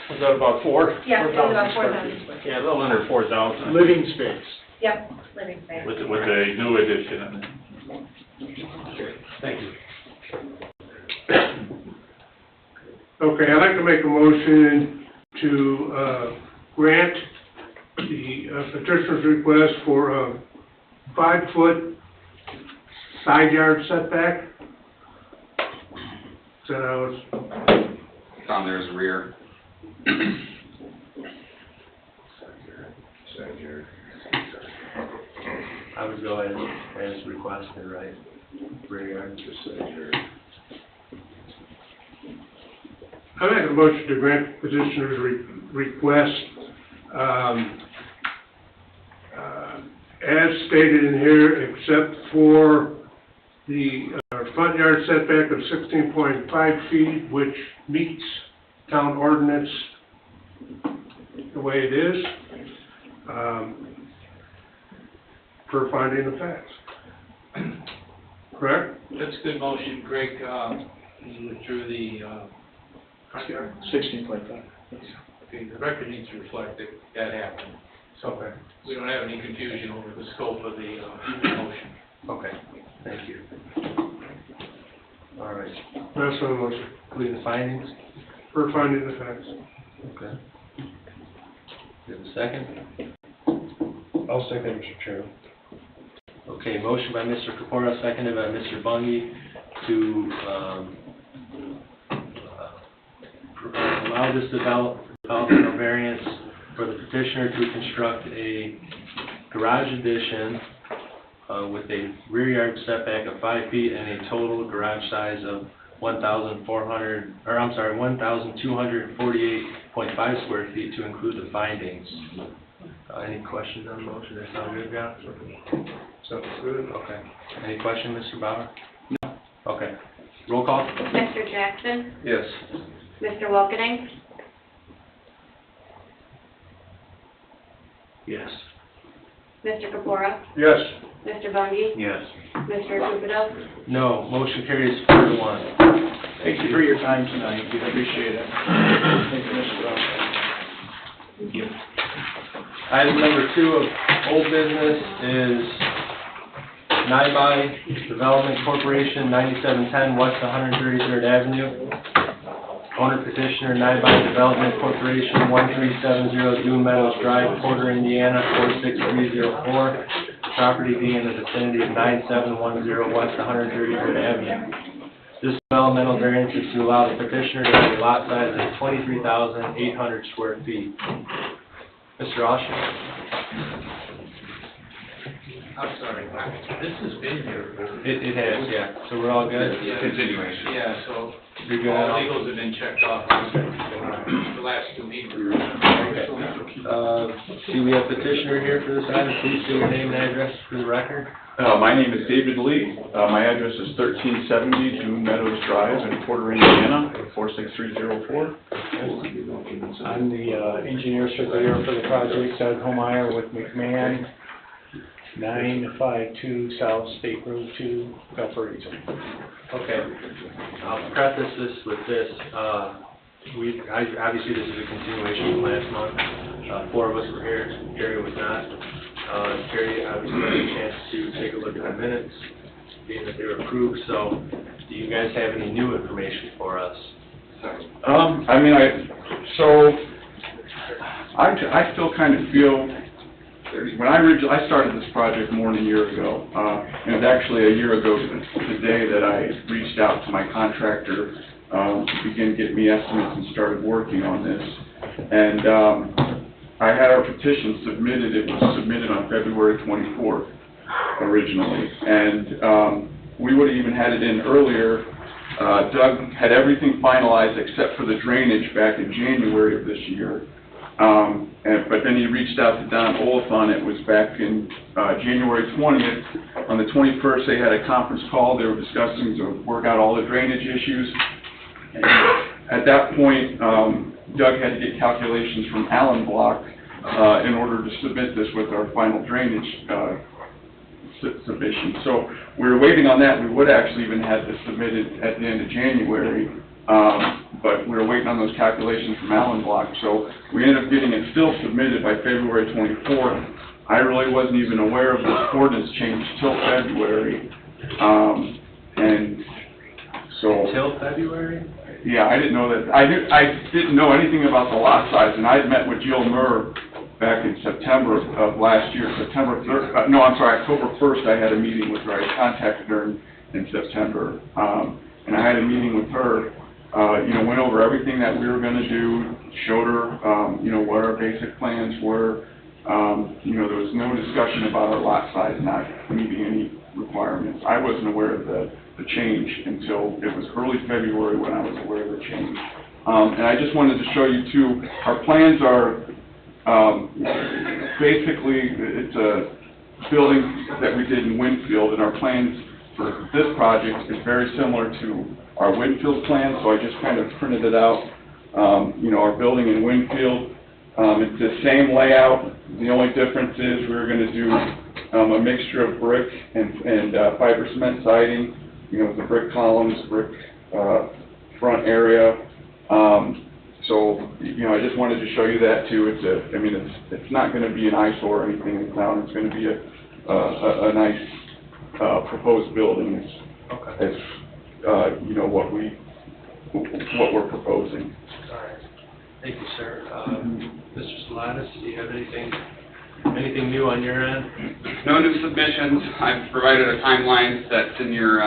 was that about 4? Yeah, it's about 4,000 square feet. Yeah, a little under 4,000. Living space. Yep, living space. With the new addition. Okay, thank you. okay, I'd like to make a motion to grant the petitioner's request for a 5-foot side yard setback. So that was Down there is rear. I would go as requested, right? Rear yard. I make a motion to grant petitioner's request, as stated in here, except for the front yard setback of 16.5 feet, which meets town ordinance the way it is, per finding of facts. Correct? That's a good motion, Greg. You withdrew the front yard. 16.5. Okay, the record needs to reflect that that happened. So we don't have any confusion over the scope of the motion. Okay, thank you. All right, That's my motion, include the findings? per finding of facts. Okay. You have a second? I'll second, Mr. Chairman. Okay, motion by Mr. Corpora, seconded by Mr. Bungie to allow this development developmental variance for the petitioner to construct a garage addition with a rear yard setback of 5 feet and a total garage size of 1,248.5 square feet to include the findings. Any questions on the motion? That sound good, John? Sounds good. Okay. Any question, Mr. Bauer? No. Okay. Roll call? Mr. Jackson? Yes. Mr. Wilkening? Yes. Mr. Kapura? Yes. Mr. Bungie? Yes. Mr. Kupido? No. Motion carries 4-1. Thank you for your time tonight, we appreciate it. Thank you, Mr. Brown. Thank you. Item number 2 of old business is Nyby Development Corporation, 9710 West 133rd Avenue. Owner petitioner, Nyby Development Corporation, 1370 Dune Meadows Drive, Porter, Indiana, 46304. Property being in the vicinity of 9710 West 133rd Avenue. This developmental variance is to allow the petitioner to have a lot size of 23,800 square feet. Mr. Austin? I'm sorry, this has been here. It has, yeah. So we're all good? Continuation. Yeah, so You're good? all legals have been checked off the last 2 meetings. Okay. See, we have petitioner here for this item. Please state your name and address for the record. My name is David Lee. My address is 1370 Dune Meadows Drive in Porter, Indiana, 46304. I'm the engineer surveyor for the project, Doug Homeyer with McMahon, 952 South State Road 2, Gulf Region. Okay. I'll preface this with this. Obviously, this is a continuation from last month. 4 of us were here. Gary was not. Gary obviously had a chance to take a look at the minutes, being that they were approved. So, do you guys have any new information for us? I still kind of feel, when I started this project more than a year ago, and it was actually a year ago today that I reached out to my contractor to begin getting me estimates and started working on this. And I had our petition submitted. It was submitted on February 24th originally, and we would have even had it in earlier. Doug had everything finalized except for the drainage back in January of this year. But then he reached out to Don Oliphant. It was back in January 20th. On the 21st, they had a conference call. They were discussing to work out all the drainage issues. And at that point, Doug had to get calculations from Allen Block in order to submit this with our final drainage submission. So we were waiting on that. We would actually even have this submitted at the end of January. But we were waiting on those calculations from Allen Block, so we ended up getting it still submitted by February 24th. I really wasn't even aware of this ordinance change till February, and so... Till February? Yeah, I didn't know that. I didn't know anything about the lot size, and I had met with Jill Murr back in September of last year. October 1st, I had a meeting with her. I contacted her in September, and I had a meeting with her. Went over everything that we were going to do, showed her, what our basic plans were. There was no discussion about our lot size not meeting any requirements. I wasn't aware of the change until it was early February when I was aware of the change. And I just wanted to show you too, our plans are, basically, it's a building that we did in Winfield, and our plans for this project is very similar to our Winfield plan, so I just kind of printed it out. Our building in Winfield, it's the same layout. The only difference is we're going to do a mixture of brick and fiber cement siding, the brick columns, brick front area. So, I just wanted to show you that too. It's not going to be an eyesore or anything in town. It's going to be a nice proposed building. It's what we're proposing. All right. Thank you, sir. Mr. Salatas, do you have anything new on your end? No new submissions. I've provided a timeline that's in your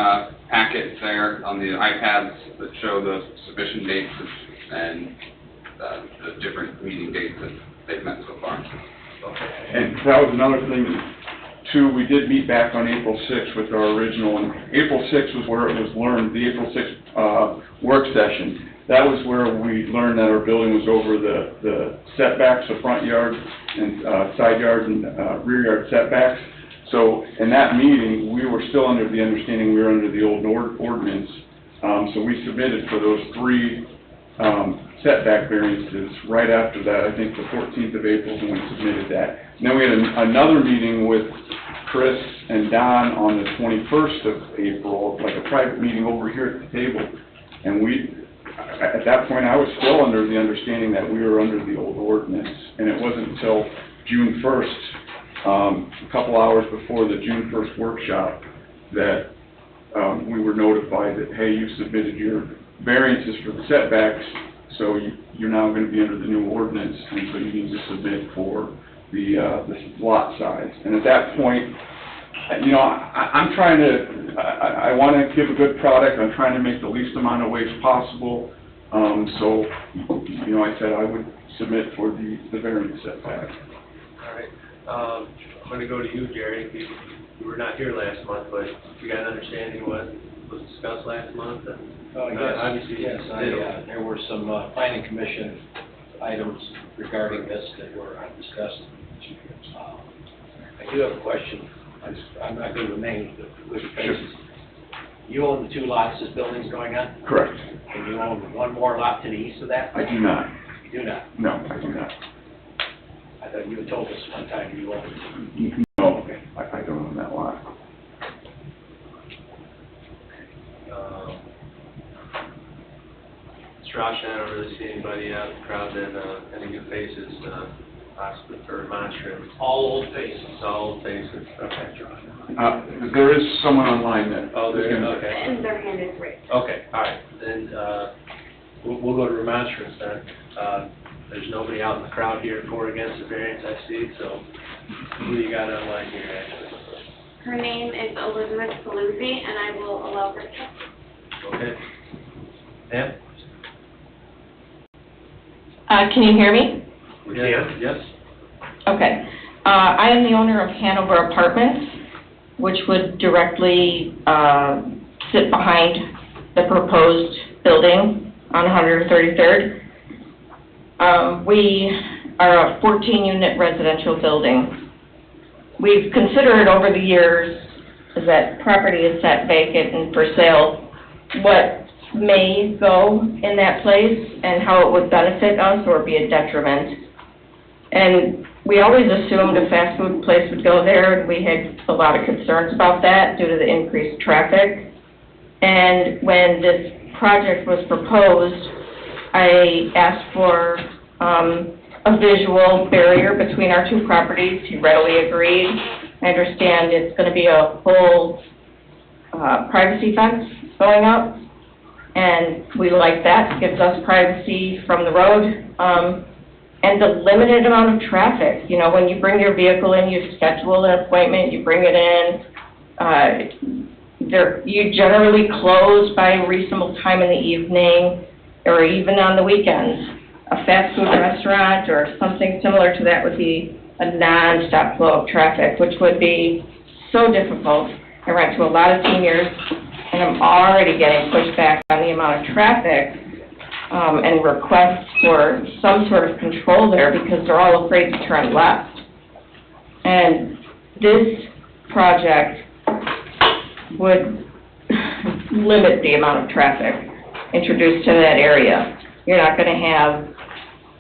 packet there on the iPads that show the submission dates, and the different meeting dates that they've met so far. And that was another thing, too, we did meet back on April 6th with our original, and April 6th was where it was learned, the April 6th work session. That was where we learned that our building was over the setbacks, the front yard and side yard and rear yard setbacks. So in that meeting, we were still under the understanding we were under the old ordinance. So we submitted for those 3 setback variances. Right after that, I think the 14th of April is when we submitted that. And then we had another meeting with Chris and Don on the 21st of April, like a private meeting over here at the table. And at that point, I was still under the understanding that we were under the old ordinance. And it wasn't until June 1st, a couple hours before the June 1st workshop, that we were notified that, hey, you submitted your variances for the setbacks, so you're now going to be under the new ordinance, and so you need to submit for the lot size. And at that point, you know, I'm trying to, I want to give a good product. I'm trying to make the least amount of waste possible. So, you know, I said I would submit for the variance setback. All right. I'm going to go to you, Jerry. You were not here last month, but you got an understanding of what was discussed last month? Yes, Obviously, yes, there were some planning commission items regarding this that were discussed. I do have a question. I'm not going to remain with the faces. You own the 2 lots this building's going on? Correct. And you own one more lot to the east of that? I do not. You do not? No, I do not. I thought you had told us one time you owned. No, I don't own that lot. Mr. Austin, I don't really see anybody out in the crowd that, any new faces, possibly for remonstrance. All old faces? All old faces, okay. There is someone online that... Oh, there is, okay. And their hand is raised. Okay, all right, then, we'll go to remonstrance then. There's nobody out in the crowd here for or against the variance I see, so who do you got online here, actually? Her name is Elizabeth Paluzzi, and I will allow her to. Okay. Pam? Can you hear me? We can. Yes. Okay. I am the owner of Hanover Apartments, which would directly sit behind the proposed building on 133rd. We are a 14-unit residential building. We've considered over the years that property is set vacant and for sale, what may go in that place and how it would benefit us or be a detriment. And we always assumed a fast food place would go there, and we had a lot of concerns about that due to the increased traffic. And when this project was proposed, I asked for a visual barrier between our 2 properties. He readily agreed. I understand it's going to be a full privacy fence going up, and we like that. It gives us privacy from the road. And the limited amount of traffic. You know, when you bring your vehicle in, you schedule an appointment, you bring it in. You generally close by a reasonable time in the evening or even on the weekends. A fast food restaurant or something similar to that would be a non-stop flow of traffic, which would be so difficult. I rent to a lot of seniors, and I'm already getting pushback on the amount of traffic and requests for some sort of control there because they're all afraid to turn left. And this project would limit the amount of traffic introduced to that area. You're not going to have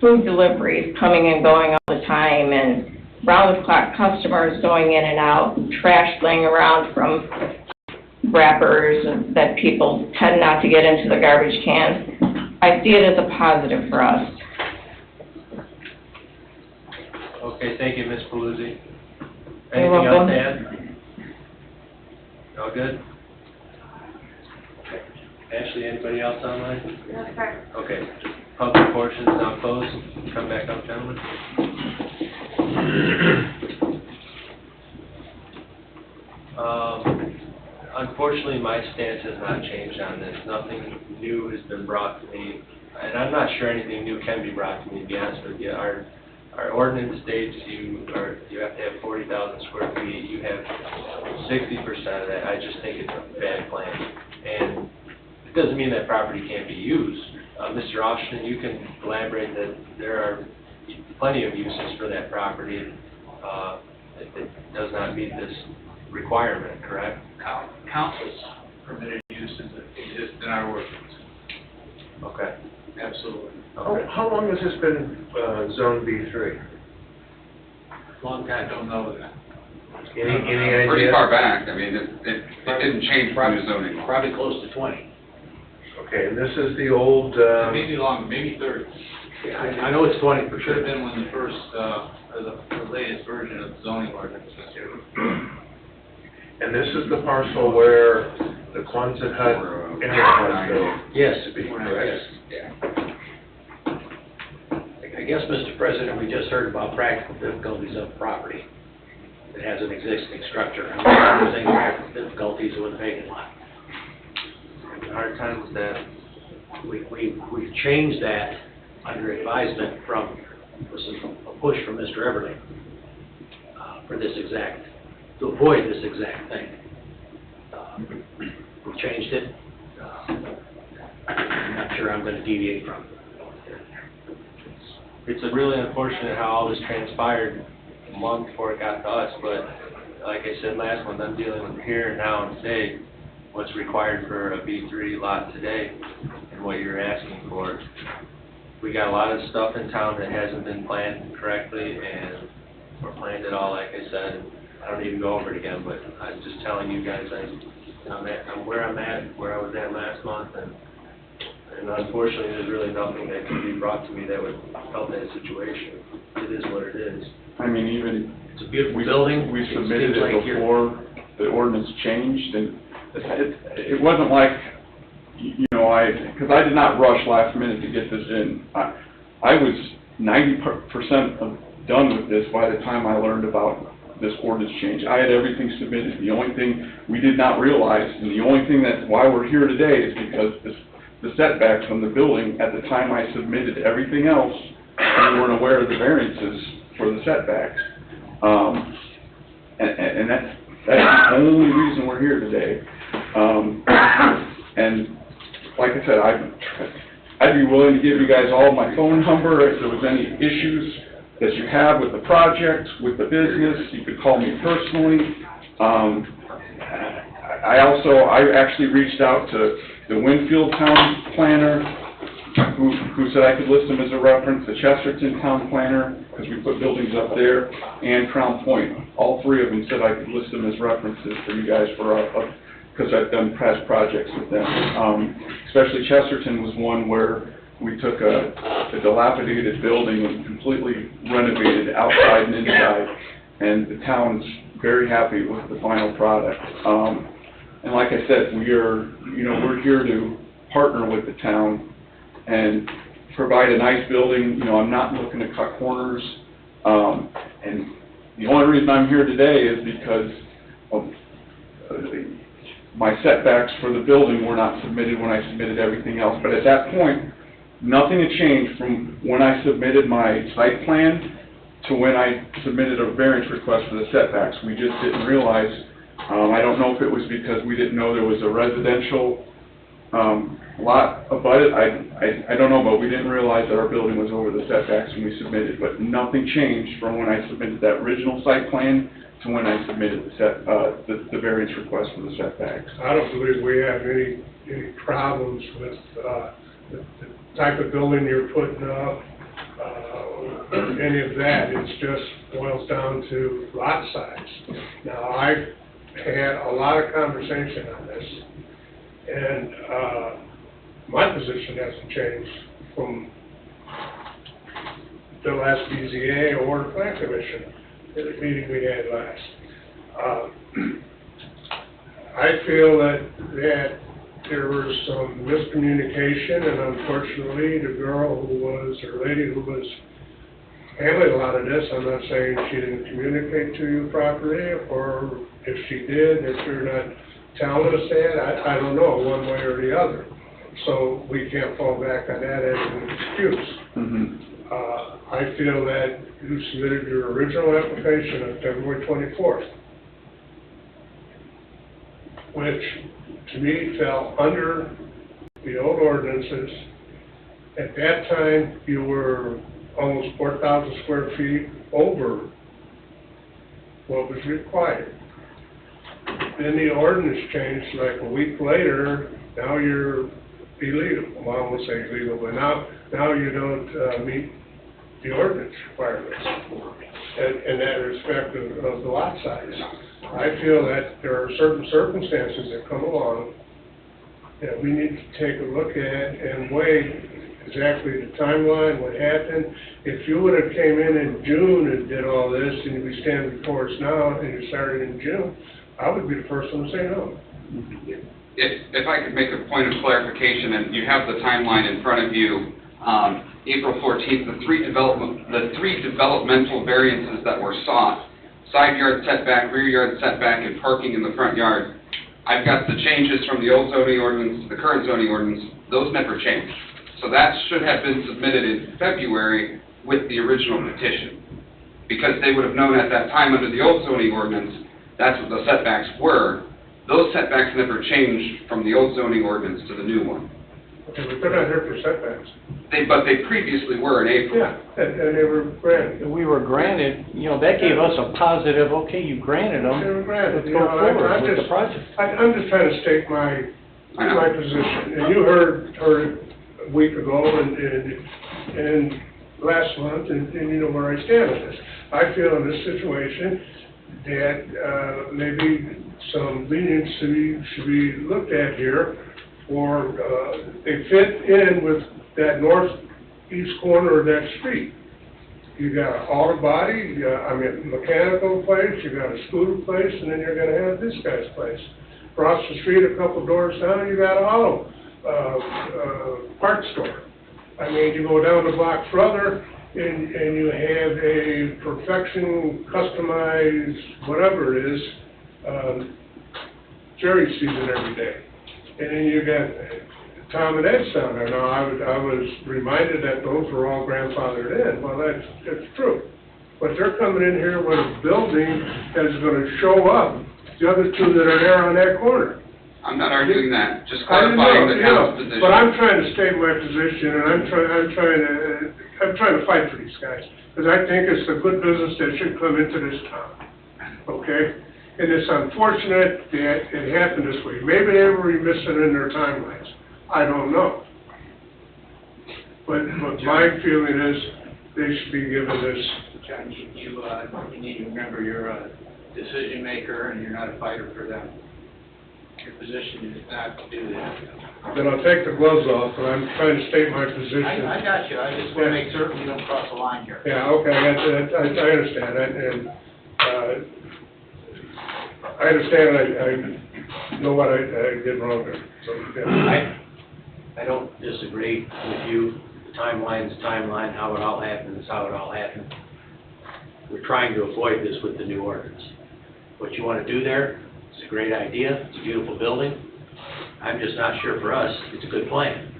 food deliveries coming and going all the time and round-the-clock customers going in and out, and trash laying around from wrappers that people tend not to get into the garbage can. I see it as a positive for us. Okay, thank you, Ms. Paluzzi. You're Anything else welcome. to add? All good? Okay. Ashley, anybody else online? No, sir. Okay, public portion is now closed. Come back up, gentlemen. Unfortunately, my stance has not changed on this. Nothing new has been brought to me. I and I'm not sure anything new can be brought to me, to be honest with you. Our ordinance states you have to have 40,000 square feet, you have 60% of that. I just think it's a bad plan. And it doesn't mean that property can't be used. Mr. Austin, you can elaborate that there are plenty of uses for that property. It does not meet this requirement, correct? Countless permitted uses that exist in our ordinance. Okay. Absolutely. Okay. How long has this been zone B3? Long time, don't know that. Any idea? Pretty far back, I mean, it didn't change from the zoning law. Probably close to 20. Okay, and this is the old, Maybe longer, maybe 30. I know it's 20 for Should sure. have been when the first, the latest version of the zoning ordinance was here. and this is the parcel where the Quonset hut area was Yes. to be, correct? Yes. I guess, Mr. President, we just heard about practical difficulties of property that has an existing structure. And we're using practical difficulties with a vacant lot. And hard times that We've changed that under advisement from, a push from Mr. Everly, for this exact, to avoid this exact thing. We've changed it. I'm not sure I'm gonna deviate from it. it's really unfortunate how all this transpired a month before it got to us, but like I said last month, I'm dealing with here, now, and today, what's required for a B3 lot today, and what you're asking for. We got a lot of stuff in town that hasn't been planned correctly, and or planned it all, like I said. I don't even go over it again, but I'm just telling you guys, I'm where I'm at, where I was at last month, and unfortunately, there's really nothing that can be brought to me that would help that situation. It is what it is. I mean, even. It's a beautiful building. We It submitted seems like it you're- before the ordinance changed, and it wasn't like, you know, because I did not rush last minute to get this in. I was 90% done with this by the time I learned about this ordinance change. I had everything submitted. The only thing we did not realize, and the only thing that's why we're here today, is because the setbacks from the building, at the time I submitted everything else, we weren't aware of the variances for the setbacks. And that's the only reason we're here today. And like I said, I'd be willing to give you guys all my phone number if there was any issues that you have with the project, with the business. You could call me personally. I actually reached out to the Winfield Town Planner, who said I could list them as a reference, the Chesterton Town Planner, because we put buildings up there, and Crown Point. All three of them said I could list them as references for you guys because I've done past projects with them. Especially Chesterton was one where we took a dilapidated building and completely renovated outside and inside, and the town's very happy with the final product. And like I said, we're here to partner with the town and provide a nice building. I'm not looking to cut corners. And the only reason I'm here today is because of my setbacks for the building were not submitted when I submitted everything else. But at that point, nothing had changed from when I submitted my site plan to when I submitted a variance request for the setbacks. We just didn't realize, I don't know if it was because we didn't know there was a residential lot abut it. I don't know, but we didn't realize that our building was over the setbacks when we submitted. But nothing changed from when I submitted that original site plan to when I submitted the variance request for the setbacks. I don't believe we have any problems with the type of building you're putting up, any of that. It's just boils down to lot size. Now, I've had a lot of conversation on this, and my position hasn't changed from the last BZA or the Plan Commission meeting we had last. I feel that there was some miscommunication, and unfortunately, the lady who was handling a lot of this, I'm not saying she didn't communicate to you properly, or if she did, if you're not telling us that, I don't know, one way or the other. so we can't fall back on that as an excuse. I feel that you submitted your original application on February 24th, which to me fell under the old ordinances. At that time, you were almost 4,000 square feet over what was required. Then the ordinance changed like a week later, now you're illegal. Well, I won't say illegal, but now you don't meet the ordinance requirements in that respect of the lot size. I feel that there are certain circumstances that come along that we need to take a look at and weigh exactly the timeline, what happened. If you would have came in June and did all this, and we stand before us now, and you started in June, I would be the first one to say no. If I could make a point of clarification, and you have the timeline in front of you, April 14th, the three developmental variances that were sought, side yard setback, rear yard setback, and parking in the front yard, I've got the changes from the old zoning ordinance to the current zoning ordinance. Those never changed. So that should have been submitted in February with the original petition, because they would have known at that time under the old zoning ordinance, that's what the setbacks were. Those setbacks never changed from the old zoning ordinance to the new one. Okay, but they're not here for setbacks. But they previously were in April. Yeah, and they were granted. We were granted, you know, that gave us a positive, okay, you granted them. They were granted. Let's You go know, forward with the project. I'm just trying to state my position, and you heard it a week ago and last month, and you know where I stand on this. I feel in this situation that maybe some leniency should be looked at here, or they fit in with that northeast corner of that street. You got an auto body, mechanical place, you got a scooter place, and then you're gonna have this guy's place. Across the street, a couple doors down, you got a auto parts store. I mean, you go down the block further, and you have a perfection, customized, whatever it is, cherry season every day. And then you got Tom and Ed's down there. Now, I was reminded that those were all grandfathered in. Well, that's true. But they're coming in here with a building that's gonna show up the other two that are there on that corner. I'm not arguing that, just clarifying the town's position. But I'm trying to state my position, and I'm trying to fight for these guys, because I think it's a good business that should come into this town, okay? And it's unfortunate that it happened this way. Maybe they were remiss in their timelines. I don't know. But my feeling is they should be given this. John, you need to remember you're a decision maker and you're not a fighter for them. Your position is not to do that. Then I'll take the gloves off, and I'm trying to state my position. I got you. I just want to make certain you don't cross the line here. Yeah, okay, I understand that, and I understand, I know what I did wrong there, so, yeah. I don't disagree with you. The timeline's timeline, how it all happened is how it all happened. We're trying to avoid this with the new ordinance. What you want to do there, it's a great idea, it's a beautiful building. I'm just not sure for us, it's a good plan.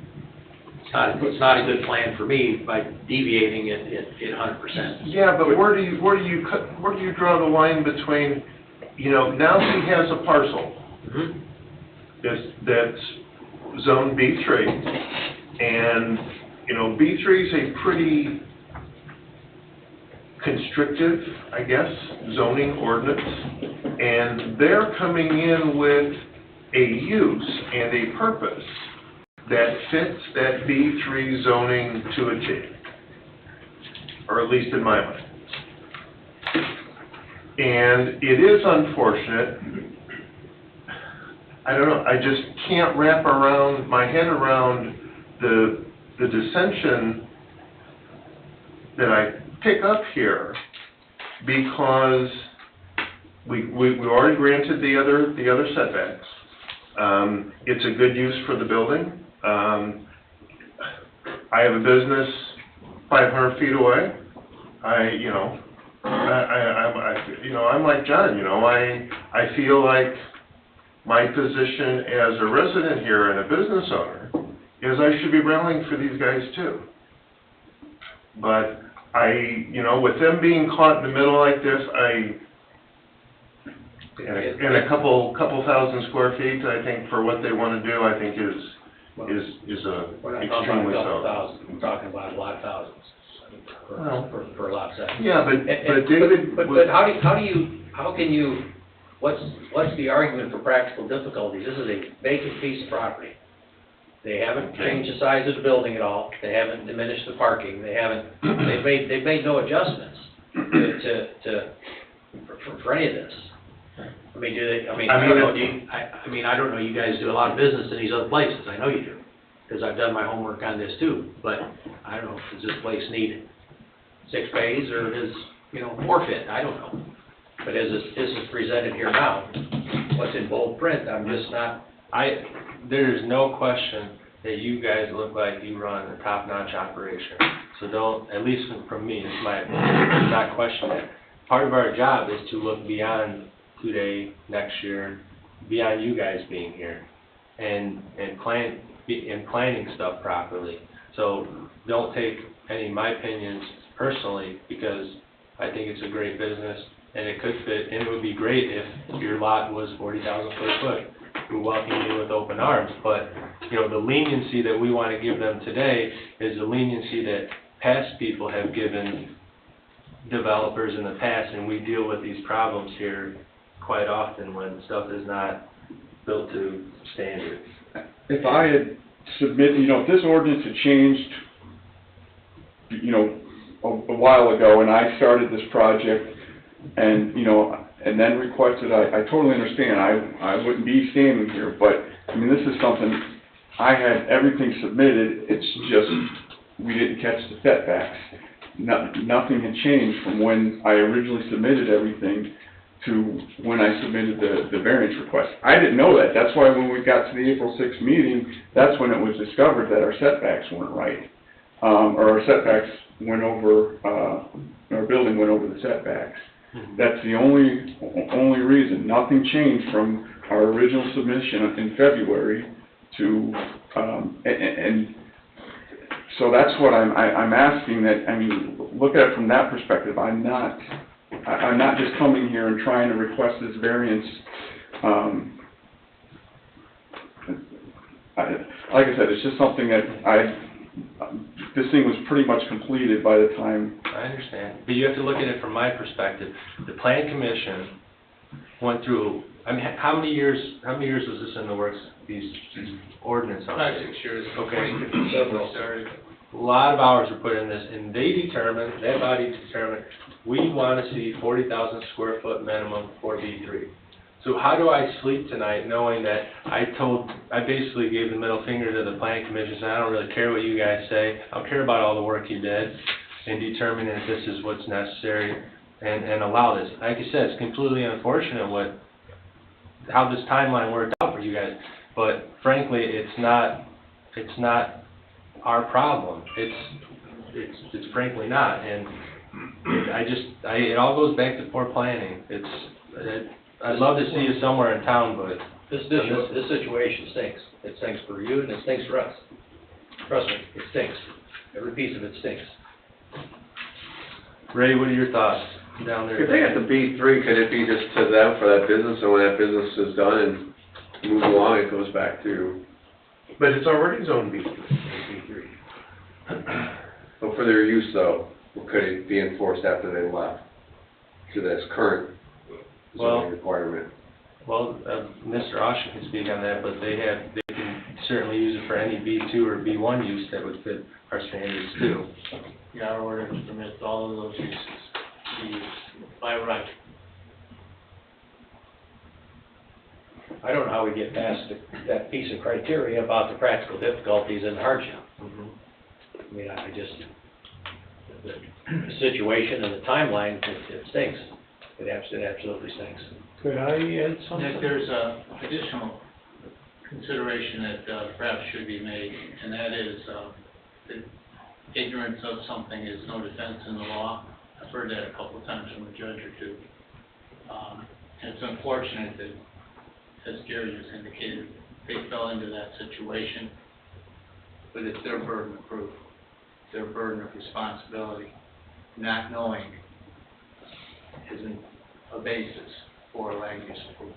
It's not a good plan for me by deviating it 100%. Yeah, but where do you draw the line between, you know, now he has a parcel that's zone B3, and, you know, B3 is a pretty constrictive, I guess, zoning ordinance, and they're coming in with a use and a purpose that fits that B3 zoning to a T, or at least in my mind. And it is unfortunate, I don't know, I just can't wrap my head around the dissension that I pick up here, because we already granted the other setbacks. It's a good use for the building. I have a business 500 feet away. I'm like John, I feel like my position as a resident here and a business owner is I should be rallying for these guys too. But with them being caught in the middle like this, and a couple thousand square feet, I think, for what they want to do, I think is We're not talking about extremely a couple so. thousand, we're talking about a lot of thousands per lot size. Yeah, but David, But how can you, what's the argument for practical difficulties? This is a vacant piece of property. They haven't changed the size of the building at all, they haven't diminished the parking, they've made no adjustments for any of this. I mean, I don't know, you guys do a lot of business in these other places, I know you do, because I've done my homework on this too, but I don't know, does this place need 6 bays, or does, 4 fit, I don't know. But as this is presented here now, what's in bold print, I'm just not. There's no question that you guys look like you run a top-notch operation. So don't, at least from me, it's my opinion, do not question that. Part of our job is to look beyond today, next year, beyond you guys being here, and planning stuff properly. So don't take any of my opinions personally, because I think it's a great business, and it could fit, and it would be great if your lot was 40,000 square foot. We welcome you with open arms, but, the leniency that we want to give them today is the leniency that past people have given developers in the past, and we deal with these problems here quite often when stuff is not built to standard. If I had submitted, if this ordinance had changed, a while ago, and I started this project, and, and then requested, I totally understand, I wouldn't be standing here, but, this is something, I had everything submitted, it's just, we didn't catch the setbacks. Nothing had changed from when I originally submitted everything to when I submitted the variance request. I didn't know that, that's why when we got to the April 6th meeting, that's when it was discovered that our setbacks weren't right. Or our setbacks went over, our building went over the setbacks. That's the only reason. Nothing changed from our original submission in February to, and so that's what I'm asking, that, look at it from that perspective. I'm not just coming here and trying to request this variance. Like I said, it's just something that this thing was pretty much completed by the time. I understand, but you have to look at it from my perspective. The Plan Commission went through, how many years was this in the works, these ordinance updates? 5, 6 years. Okay. Several started. A lot of hours were put in this, and that body determined, we want to see 40,000 square foot minimum for B3. So how do I sleep tonight knowing that I basically gave the middle finger to the Planning Commission, and I don't really care what you guys say, I don't care about all the work you did in determining if this is what's necessary and allow this. Like I said, it's completely unfortunate how this timeline worked out for you guys, but frankly, it's not our problem. It's frankly not, and it all goes back to poor planning. I'd love to see you somewhere in town, but This situation stinks. It stinks for you, and it stinks for us. Trust me, it stinks. Every piece of it stinks. Ray, what are your thoughts down there? If they got the B3, could it be just to them for that business, and when that business is done and moves along, it goes back to? But it's already zone B3. But for their use though, could it be enforced after they left to this current zoning requirement? Well, Mr. Oshie can speak on that, but they can certainly use it for any B2 or B1 use that would fit our standards too. Yeah, our ordinance permits all of those uses to be used by right. I don't know how we get past that piece of criteria about the practical difficulties and hardship. The situation and the timeline, it stinks. It absolutely stinks. Could I add something? Nick, there's a additional consideration that perhaps should be made, and that is that ignorance of something is no defense in the law. I've heard that a couple of times from a judge or two. And it's unfortunate that, as Gary just indicated, they fell into that situation. but it's their burden of proof, their burden of responsibility. Not knowing isn't a basis for land use approval.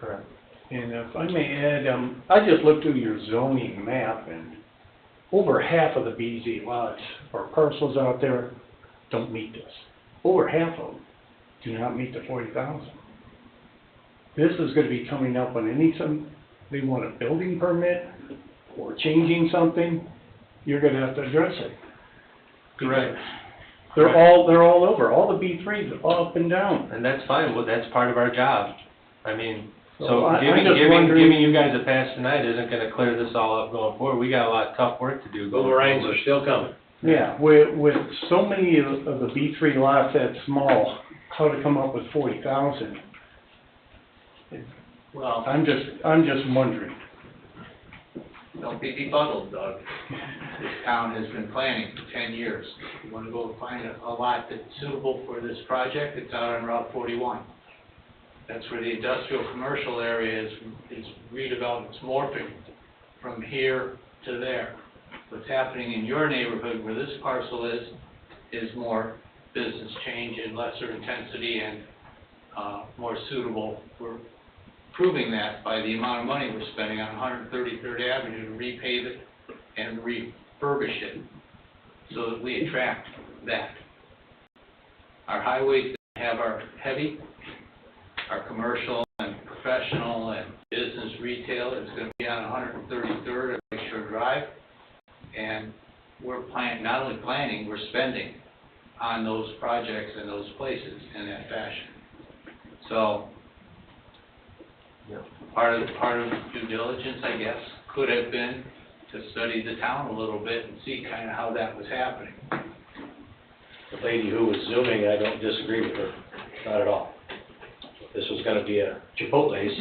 Correct. And if I may add, I just looked through your zoning map, and over half of the BZ lots or parcels out there don't meet this. Over half of them do not meet the 40,000. This is gonna be coming up on they want a building permit or changing something, you're gonna have to address it. Correct. They're all over, all the B3s are up and down. And that's fine, well, that's part of our job. I mean, So so I'm giving just wondering- giving you guys a pass tonight isn't gonna clear this all up going forward. We got a lot of tough work to do going Boomerangs forward. are still coming. Yeah, with so many of the B3 lots that small, how to come up with 40,000? Well, I'm just wondering. don't be befuddled, Doug. This town has been planning for 10 years. You want to go find a lot that's suitable for this project, it's out on Route 41. That's where the industrial commercial area is redeveloped, it's morphing from here to there. What's happening in your neighborhood where this parcel is more business change and lesser intensity and more suitable. We're proving that by the amount of money we're spending on 133rd Avenue to repave it and refurbish it so that we attract that. Our highways have our heavy, our commercial and professional and business retail is going to be on 133rd and Lakeshore Drive. And we're not only planning, we're spending on those projects and those places in that fashion. So, part of due diligence, I guess, could have been to study the town a little bit and see kind of how that was happening. The lady who was Zooming, I don't disagree with her, not at all. If this was gonna be a Chipotle's,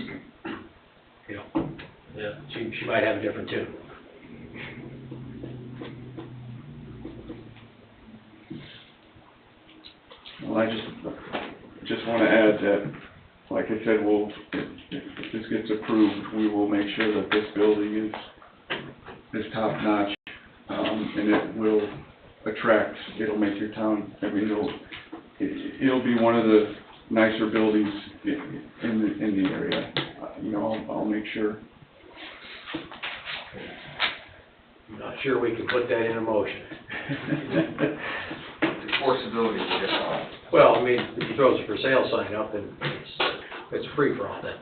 you know, yeah, she might have a different tune. Well, I just want to add that, like I said, if this gets approved, we will make sure that this building is top-notch, and it will attract, it'll make your town, I mean, it'll be one of the nicer buildings in the area. You know, I'll make sure. I'm not sure we can put that in a motion. Enforceability is difficult. Well, I mean, if he throws a for sale sign up, and it's free for all that.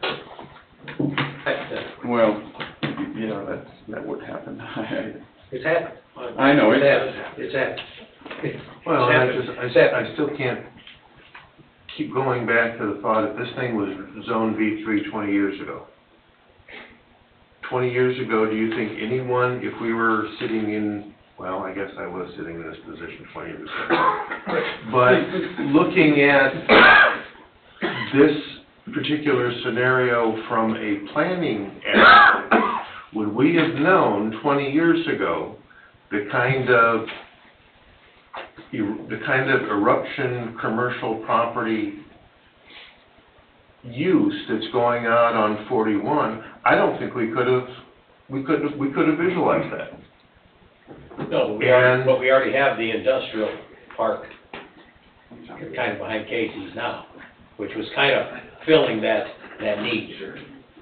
Well, yeah, that would happen. It's happened. I know, It's happened. Well, It's happened. I still can't keep going back to the thought, if this thing was Zone V3 20 years ago. 20 years ago, do you think anyone, if we were sitting in, well, I guess I was sitting in this position 20 years ago. But looking at this particular scenario from a planning aspect, would we have known 20 years ago the kind of eruption commercial property use that's going on 41? I don't think we could have visualized that. No, but we already have the industrial park kind of behind Casey's now, which was kind of filling that need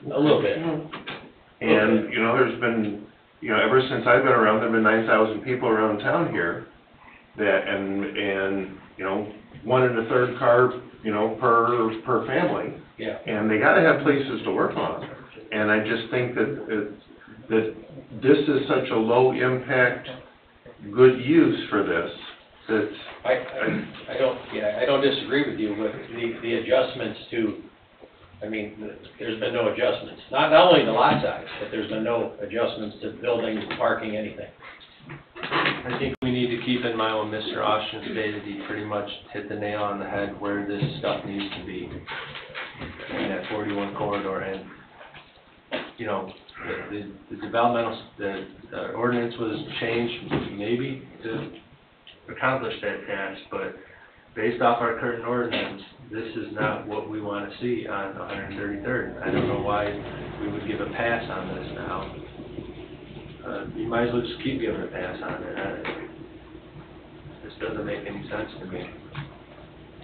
a little bit. And, you know, there's been, you know, ever since I've been around, there've been 9,000 people around town here that, and, you know, 1 1/3 car, you know, per family. Yeah. And they gotta have places to work on. And I just think that this is such a low impact, good use for this, that I don't disagree with you, but the adjustments to, I mean, there's been no adjustments. Not only the lot size, but there's been no adjustments to buildings, parking, anything. I think we need to keep in mind what Mr. Austin stated. He pretty much hit the nail on the head where this stuff needs to be in that 41 corridor. And, you know, the developmental, the ordinance was changed maybe to accomplish that task, but based off our current ordinance, this is not what we want to see on 133rd. I don't know why we would give a pass on this now. you might as well just keep giving a pass on it. This doesn't make any sense to me.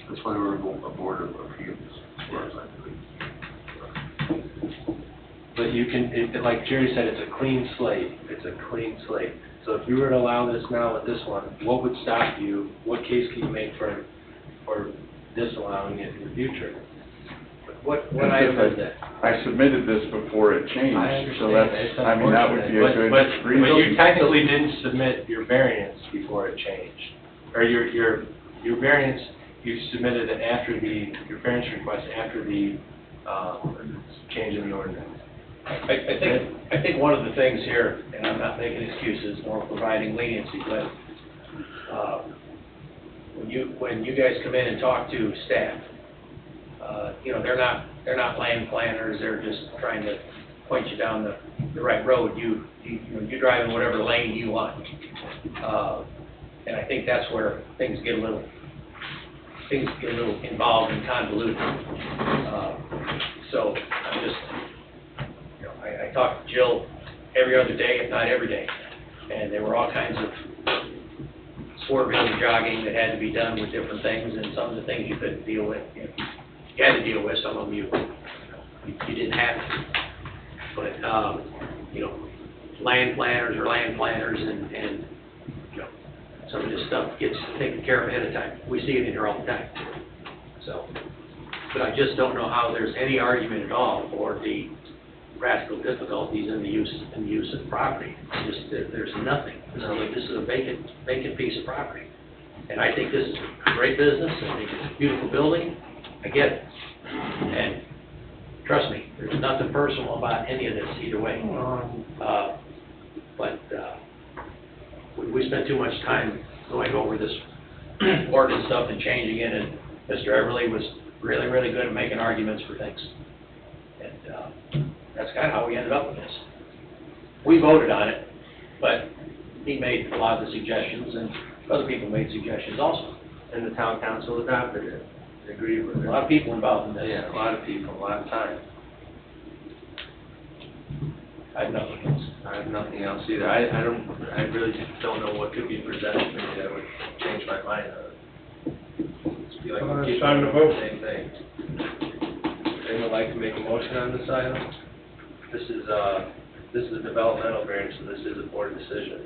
That's why we're a board of appeals, as far as I believe. But you can, like Jerry said, it's a clean slate. It's a clean slate. So if you were to allow this now with this one, what would stop you? What case can you make for disallowing it in the future? What item is that? I submitted this before it changed, I so understand. that's, It's I mean, that would be a good unfortunate. reason. But you technically didn't submit your variance before it changed. Or your variance, you submitted it after your variance request after the, change in the ordinance. I think one of the things here, and I'm not making excuses, nor providing leniency, but, when you guys come in and talk to staff, you know, they're not land planners, they're just trying to point you down the right road. You drive in whatever lane you want. And I think that's where things get a little involved and convoluted. So I'm just, you know, I talk to Jill every other day, if not every day, and there were all kinds of swerving and jogging that had to be done with different things, and some of the things you couldn't deal with, you had to deal with, some of them you didn't have to. But, you know, land planners are land planners, and you know, some of this stuff gets taken care of ahead of time. We see it in here all the time. So, but I just don't know how there's any argument at all for the practical difficulties in the use of property. There's nothing. This is a vacant piece of property. And I think this is a great business. I think it's a beautiful building. I get it. And trust me, there's nothing personal about any of this either way. But we spent too much time going over this ordinance stuff and changing it, and Mr. Everly was really, really good at making arguments for things. And that's kind of how we ended up with this. We voted on it, but he made a lot of the suggestions, and other people made suggestions also. And the town council adopted it. They agreed with it. A lot of people involved in this. Yeah, a lot of people, a lot of time. I have nothing else. I have nothing else either. I really don't know what could be presented to me that would change my mind on it. Just feel like we It's keep time to doing vote. the same thing. Anyone like to make a motion on this item? This is a developmental variance, so this is a board decision.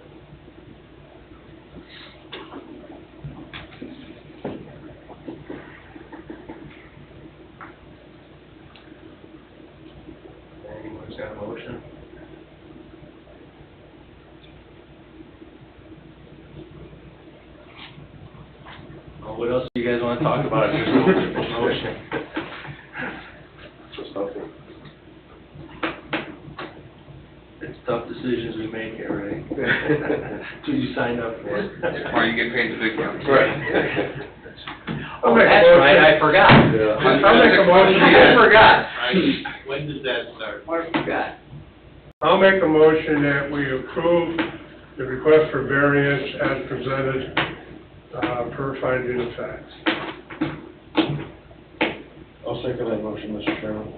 Anyone's got a motion? Well, what else do you guys want to talk about? There's no motion. It's tough decisions we make here, right? That's what you signed up for. That's why you get paid the big bucks. Right. I'll make a That's right, motion. I forgot. I'll make a motion. I forgot. When does that start? I forgot. I'll make a motion that we approve the request for variance as presented, per finding of facts. I'll second that motion, Mr. Chairman.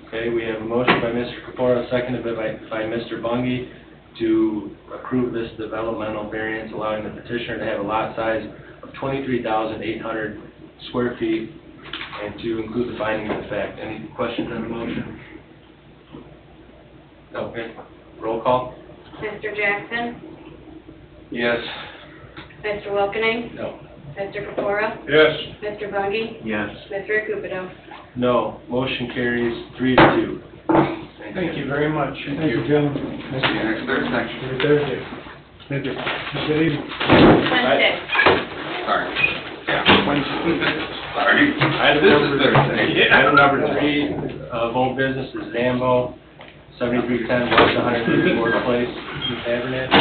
Okay, we have a motion by Mr. Capora, seconded by Mr. Bungie to approve this developmental variance, allowing the petitioner to have a lot size of 23,800 square feet and to include the finding of fact. Any questions on the motion? Okay, roll call? Mr. Jackson? Yes. Mr. Wilkening? No. Mr. Capora? Yes. Mr. Bungie? Yes. Mr. Akupido? No. Motion carries 3-2. Thank you very much. Thank you. gentlemen. See you next Thursday. See you Thursday. Thank you. Good evening. Wednesday. Sorry. Yeah. Sorry. Item This number- is Thursday. Item number 3 of old business is Zambo, 7310 West 134th Place, New Tabernacle.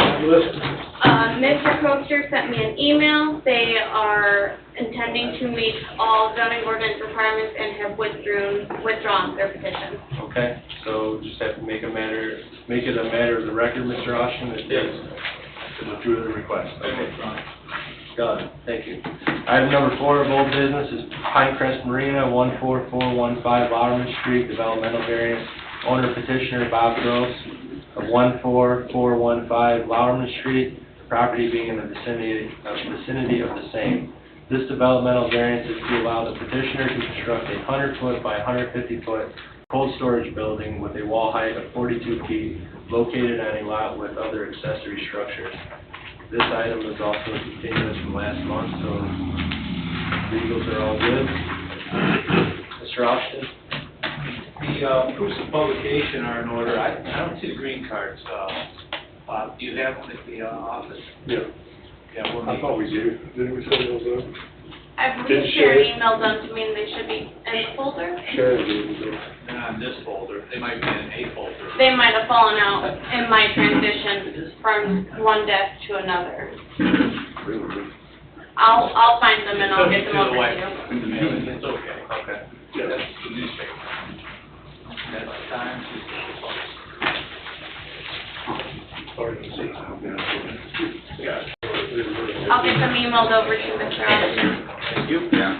Mr. Coaster sent me an email. They are intending to meet all zoning ordinance requirements and have withdrawn their petition. Okay, so just have to make it a matter of the record, Mr. Austin, that they withdrew the request. Okay. Done, thank you. Item number 4 of old business is Pinecrest Marina, 14415 Otterman Street, developmental variance, owner petitioner Bob Gross of 14415 Lowerman Street, the property being in the vicinity of the same. This developmental variance is to allow the petitioner to construct a 100-foot by 150-foot cold storage building with a wall height of 42 feet located on a lot with other accessory structures. This item is also a continuance from last month, so legals are all good. Mr. Austin? The proofs of publication are in order. I don't see the green cards. Bob, do you have them at the office? Yeah, Yeah, we'll I need thought we did. Didn't we send those up? I believe Did Sharon Sharon- emailed them to me and they should be in the folder. Sharon did those. They're not in this folder. They might be in a folder. They might have fallen out in my transition from one desk to another. Really? I'll find them and I'll get them To the over White to you. House, in the mailing. It's okay. Okay. Yeah. That's the newspaper. That's the Times. Hard to see. Yeah. I'll get them emailed over to Mr. Austin. Thank you. Yeah.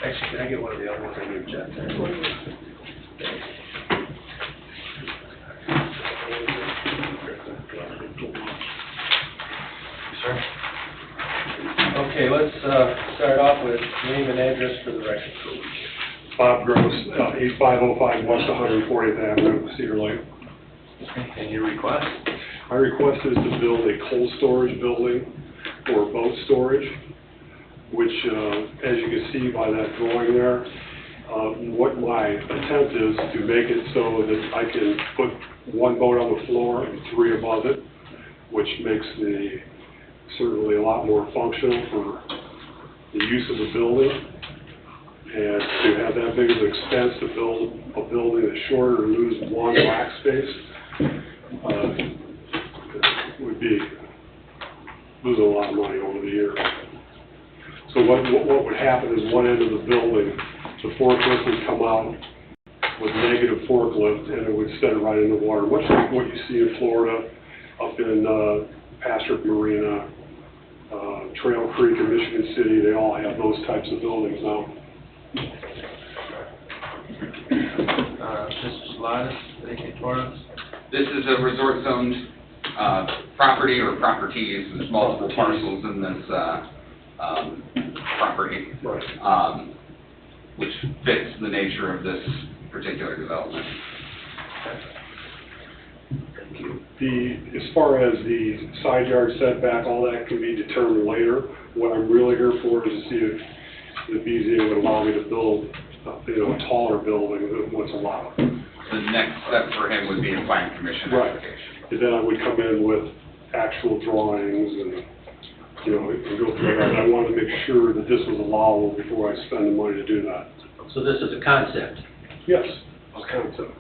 Actually, can I get one of the other ones I gave Jeff there? Sir? Okay, let's start off with name and address for the record. Bob Gross, 8505 West 140th Avenue, Cedar Lake. And your request? My request is to build a cold storage building for boat storage, which, as you can see by that drawing there, what my attempt is to make it so that I can put one boat on the floor and three above it, which makes certainly a lot more functional for the use of the building. And to have that big of an expense to build a building that's shorter and lose one rack space would be losing a lot of money over the year. So what would happen is one end of the building, the forklift would come out with negative forklift and it would set it right in the water, much like what you see in Florida, up in Pastor Marina, Trail Creek in Michigan City. They all have those types of buildings now. Mr. Salatas, anything for us? This is a resort zoned property or properties. There's multiple parcels in this property, Right. which fits the nature of this particular development. As far as the side yard setback, all that can be determined later. What I'm really here for is to see if the BZA would allow me to build, a taller building than what's allowed. The next step for him would be a plan commission Right. application. And then I would come in with actual drawings and, and go through that. I wanted to make sure that this was allowable before I spend the money to do that. So this is a concept? Yes. Concept.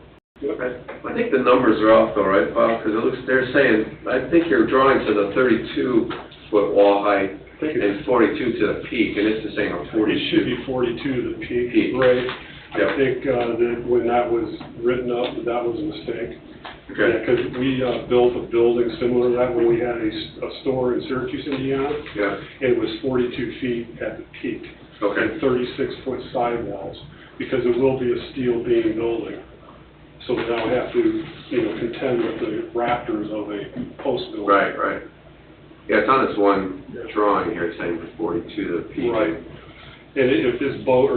I think the numbers are off though, right, Bob? Because it looks, they're saying, I think your drawing says a 32-foot wall height and 42 to the peak, and this is saying a 42. It should be 42 to the peak, Peak. right? Yep. I think that when that was written up, that was a mistake. Okay. Yeah, because we built a building similar to that when we had a store in Syracuse, Indiana. Yeah. And it was 42 feet at the peak. Okay. And 36-foot sidewalls, because it will be a steel beam building. So that I don't have to, contend with the rafters of a post building. Right, right. Yeah, it's on this one drawing here, it's saying 42 to the peak. Right. And if this boat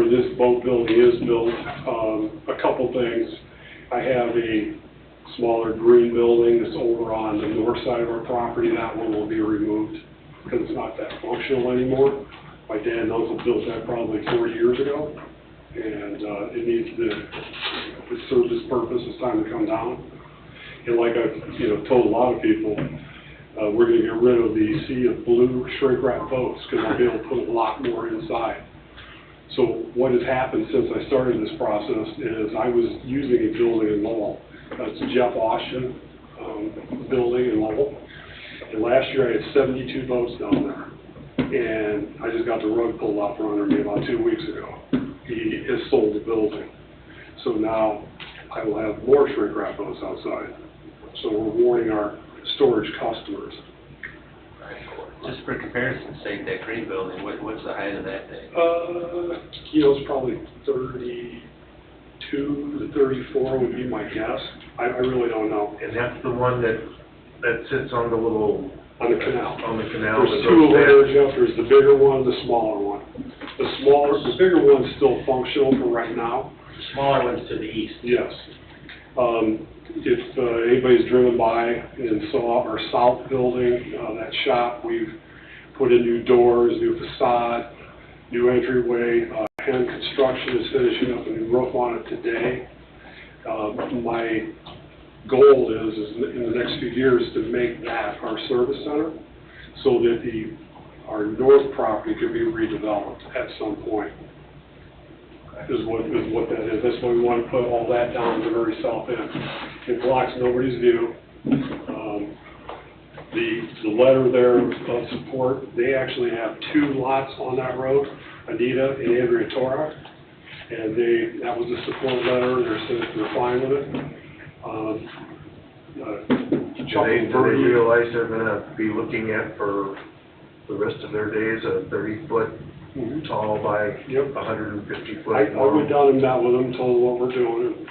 building is built, a couple things. I have a smaller green building that's over on the north side of our property. That one will be removed because it's not that functional anymore. My dad and uncle built that probably 40 years ago, and it needs to serve its purpose. It's time to come down. And like I've told a lot of people, we're going to get rid of the sea of blue shrink wrap boats because I'll be able to put a lot more inside. So what has happened since I started this process is I was using a building in Lowell. It's a Jeff Austin building in Lowell. And last year I had 72 boats down there. And I just got the rug pulled out from under me about 2 weeks ago. he has sold the building. So now I will have more shrink wrap boats outside. So we're warning our storage customers. Just for comparison's sake, that green building, what's the height of that thing? It's probably 32 to 34 would be my guess. I really don't know. And that's the one that sits on the little... On the canal. On the canal. There's two there, Jeff. There's the bigger one, the smaller one. The bigger one's still functional for right now. The smaller one's to the east. Yes. If anybody's driven by and saw our south building, that shop, we've put in new doors, new facade, new entryway. Hen Construction is finishing up a new roof on it today. My goal is in the next few years to make that our service center so that our north property could be redeveloped at some point. Is what that is. That's why we want to put all that down to the very south end. It blocks nobody's view. The letter there of support, they actually have 2 lots on that road, Anita and Andrea Torah, and that was the support letter. They're fine with it. Do they realize they're gonna be looking at for the rest of their days a 30-foot tall by 150-foot? I went down and met with them, told them what we're doing. And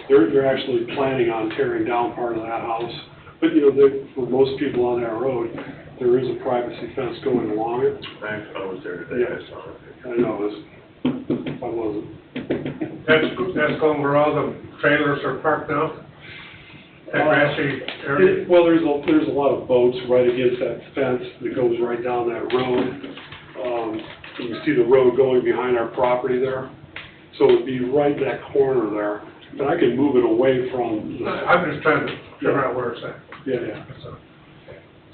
they're actually planning on tearing down part of that house. But for most people on that road, there is a privacy fence going along it. I was there today. Yeah. I know this. I wasn't. That's going where all the trailers are parked now? That grassy area? Well, there's a lot of boats right against that fence that goes right down that road. You can see the road going behind our property there. So it'd be right that corner there. But I can move it away from I'm just trying to figure out where it's at. Yeah.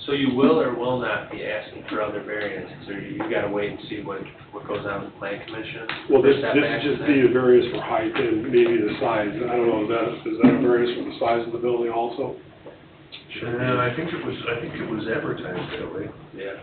So you will or will not be asking for other variances, or you gotta wait and see what goes on with the plan commission? Well, this Setbacks is just and be a variance for height and maybe the size. I don't know, is that a variance for the size of the building also? I think it was advertised that way. Yeah.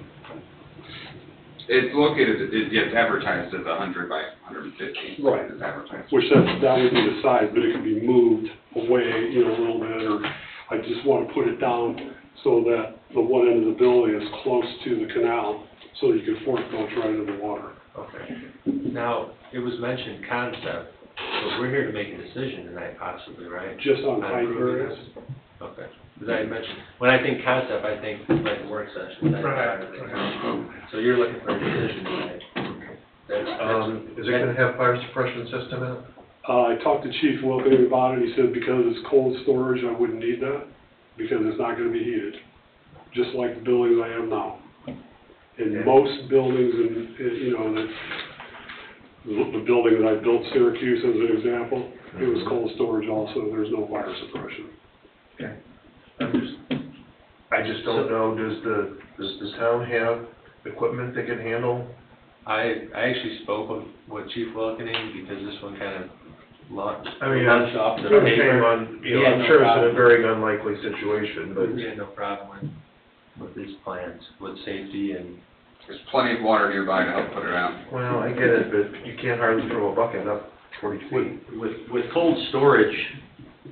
It's located, it's advertised as 100 by 150. Right. It's advertised. Which that would be the size, but it could be moved away, a little bit, or I just want to put it down so that the one end of the building is close to the canal, so you can force boats right into the water. Okay. Now, it was mentioned concept, so we're here to make a decision tonight possibly, right? Just on height approving variance? this? Okay. Because I mentioned, when I think concept, I think like a work session. Right. So you're looking for a decision tonight. Is it gonna have fire suppression system in it? I talked to Chief Wilkening about it. He said because it's cold storage, I wouldn't need that, because it's not going to be heated, just like the buildings I have now. In most buildings, the building that I built, Syracuse as an example, it was cold storage also. There's no fire suppression. Okay. I just don't know, does the town have equipment that can handle? I actually spoke with Chief Wilkening because this one kind of launched I mean, off the I'm paper. I'm sure it's in a very unlikely situation, but. He had no problem with these plans, with safety and. There's plenty of water nearby to help put it out. Well, I get it, but you can't hardly throw a bucket up 40 feet. With cold storage,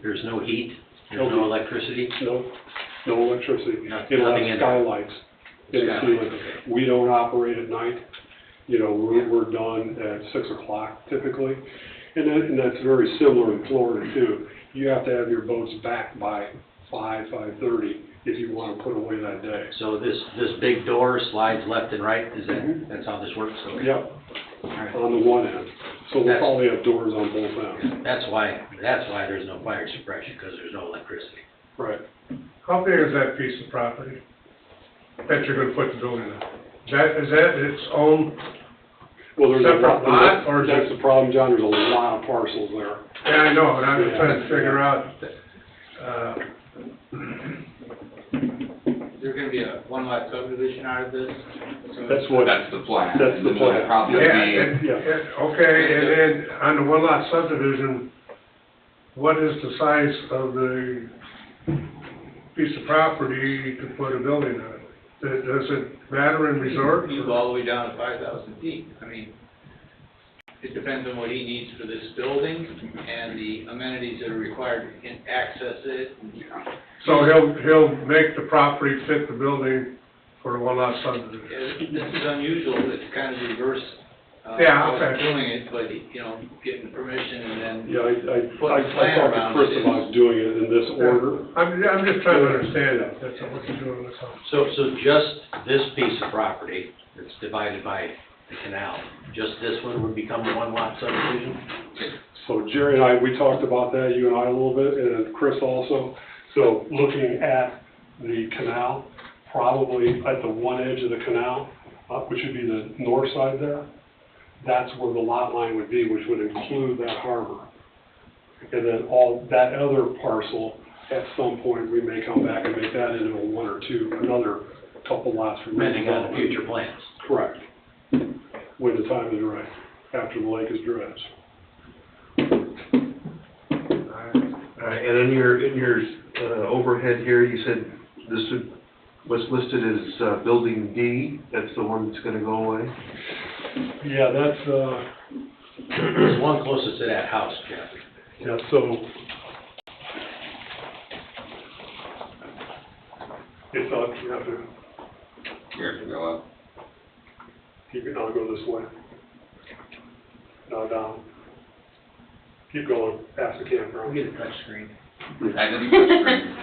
there's no heat, there's no electricity? No electricity. Nothing It'll in have there. skylights in the ceiling. We don't operate at night. We're done at 6 o'clock typically. And that's very similar in Florida too. You have to have your boats back by 5:30 if you want to put away that day. So this big door slides left and right, that's how this works? Okay. Yep, on the one end. So we'll probably have doors on both ends. That's why there's no fire suppression, because there's no electricity. Right. How big is that piece of property that you're gonna put the building on? Is that its own Well, there's separate lot, or is that's it? the problem, John, there's a lot of parcels there. Yeah, I know, and I'm just trying to figure out, Is there gonna be a one-lot subdivision out of this? So- That's what. That's the plan. That's the And then there'll plan. probably be- okay, and then on the one lot subdivision, what is the size of the piece of property to put a building on? Does it matter in resort? You go all the way down to 5,000 feet. I mean, it depends on what he needs for this building and the amenities that are required to access it. So he'll make the property fit the building for the one lot subdivision. This is unusual, it's kind of reverse. Yeah, way of okay. Doing it, but, getting permission and then Yeah, I put a plan talked to around Chris it. about doing it in this order. I'm just trying to understand it, that's all, what you're doing this on. So just this piece of property that's divided by the canal, just this one would become a one lot subdivision? So Jerry and I, we talked about that, you and I a little bit, and Chris also. So looking at the canal, probably at the one edge of the canal, which would be the north side there, that's where the lot line would be, which would include that harbor. And then all, that other parcel, at some point, we may come back and make that into a one or two, another couple lots for Depending on redevelopment. future plans. Correct. When the time is right, after the lake is dredged. All right, and in your overhead here, you said what's listed as Building D, that's the one that's gonna go away? Yeah, that's, There's one closest to that house, Jeff. yeah, so it's up, you have to, Here, to go up. keep it, I'll go this way. Now down. Keep going, past the campground. Get a touch screen. I didn't touch screen.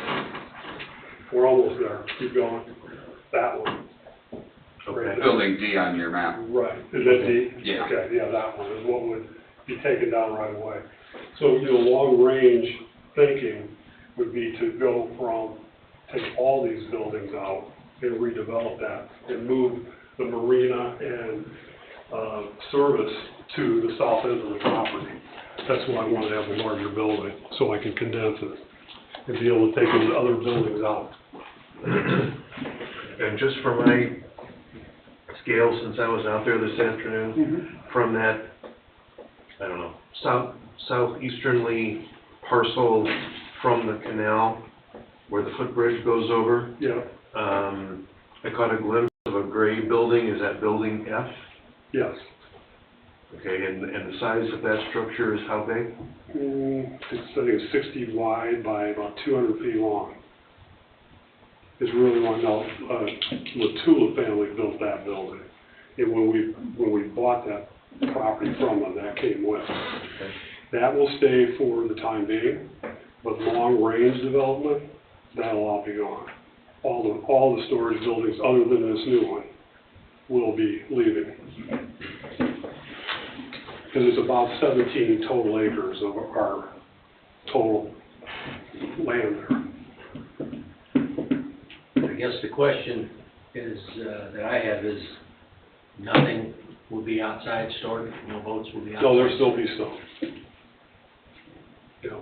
We're almost there, keep going. That one. Right there. Building D on your map. Right, is that D? Yeah. Okay, yeah, that one is what would be taken down right away. So, long-range thinking would be to go from, take all these buildings out and redevelop that and move the marina and, service to the south end of the property. That's why I want to have a larger building, so I can condense it and be able to take those other buildings out. And just for my scale, since I was out there this afternoon, from that, I don't know, southeasternly parcel from the canal where the footbridge goes over, Yeah, I caught a glimpse of a gray building. Is that building F? yes. Okay, and the size of that structure is how big? It's, I think it's 60 wide by about 200 feet long. It's really long. Now, the Tula family built that building. And when we bought that property from them, that came with. That will stay for the time being, but long-range development, that'll all be gone. All the storage buildings, other than this new one, will be leaving. Because it's about 17 total acres of our total land there. I guess the question is, that I have is, nothing will be outside stored, no boats will be outside? No, there'll still be some. Yeah.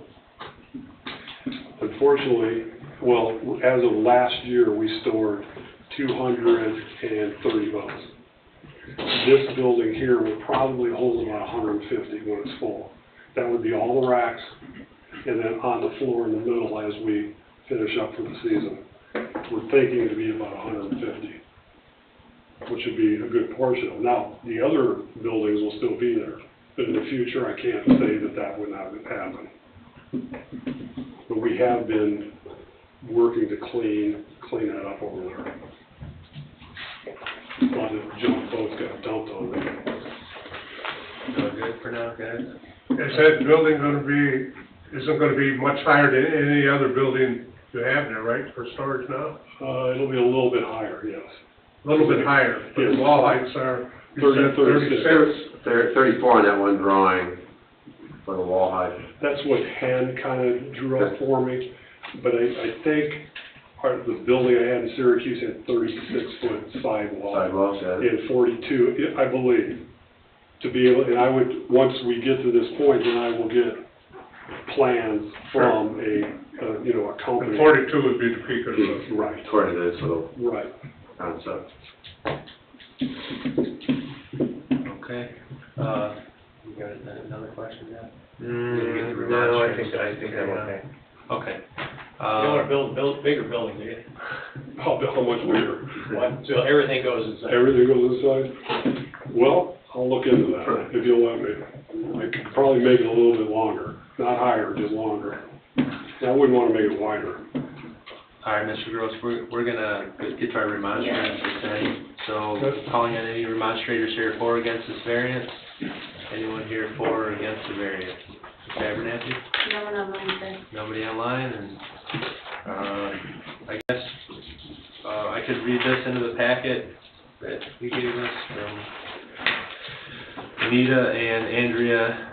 Unfortunately, well, as of last year, we stored 230 boats. This building here will probably hold about 150 when it's full. That would be all the racks, and then on the floor in the middle as we finish up for the season. We're thinking to be about 150, which would be a good portion of. Now, the other buildings will still be there, but in the future, I can't say that that would not happen. But we have been working to clean that up over there. A lot of junk boats got dumped on there. So good for now, guys? Is that building isn't gonna be much higher than any other building you have there, right, for storage now? It'll be a little bit higher, yes. A little bit higher, but the wall heights are, you said 36. 34 on that one drawing for the wall height. That's what Hen kind of drew up for me, but I think part of the building I had in Syracuse had 36-foot sidewall. Sidewalls, yeah. And 42, I believe, to be able, and I would, once we get to this point, then I will get plans from a company. And 42 would be the peak of the... Right. According to this little Right. concept. Okay, you got another question, Jeff? No, I think I'm okay. Okay. You don't wanna build bigger building, do you? How much bigger? So everything goes inside? Everything goes inside? Well, I'll look into that, if you'll let me. I could probably make it a little bit longer, not higher, just longer. I wouldn't wanna make it wider. All right, Mr. Gross, we're gonna get to our remonstrance tonight. So calling on any remonstrators here for or against this variance? Anyone here for or against the variance? Mr. Abernathy? No one online said. Nobody online, and, I guess, I could read this into the packet that we gave us from Anita and Andrea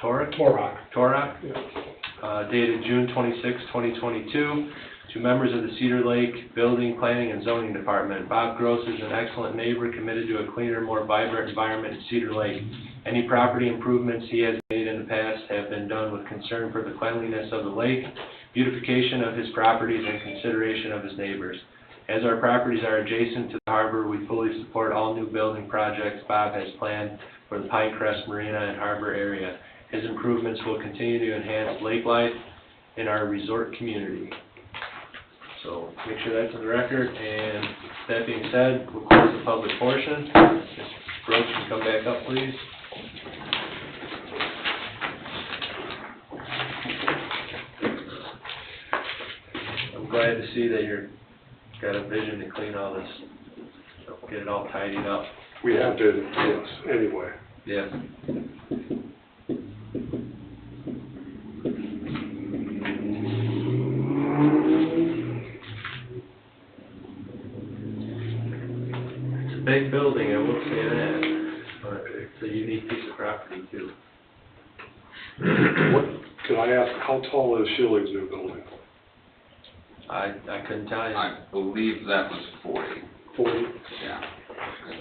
Torak, dated June 26, 2022, to members of the Cedar Lake Building, Planning, and Zoning Department. Bob Gross is an excellent neighbor committed to a cleaner, more vibrant environment in Cedar Lake. Any property improvements he has made in the past have been done with concern for the cleanliness of the lake, beautification of his properties, and consideration of his neighbors. As our properties are adjacent to the harbor, we fully support all new building projects Bob has planned for the Pinecrest Marina and harbor area. His improvements will continue to enhance lake life in our resort community. So make sure that's on the record, and that being said, we'll close the public portion. Ms. Gross, can come back up, please. I'm glad to see that you're got a vision to clean all this, get it all tidied up. We have to, yes, anyway. Yeah. It's a big building, I will say that, but it's a unique piece of property too. Could I ask, how tall is Schilling's new building? I couldn't tell you. I believe that was 40. 40? Yeah.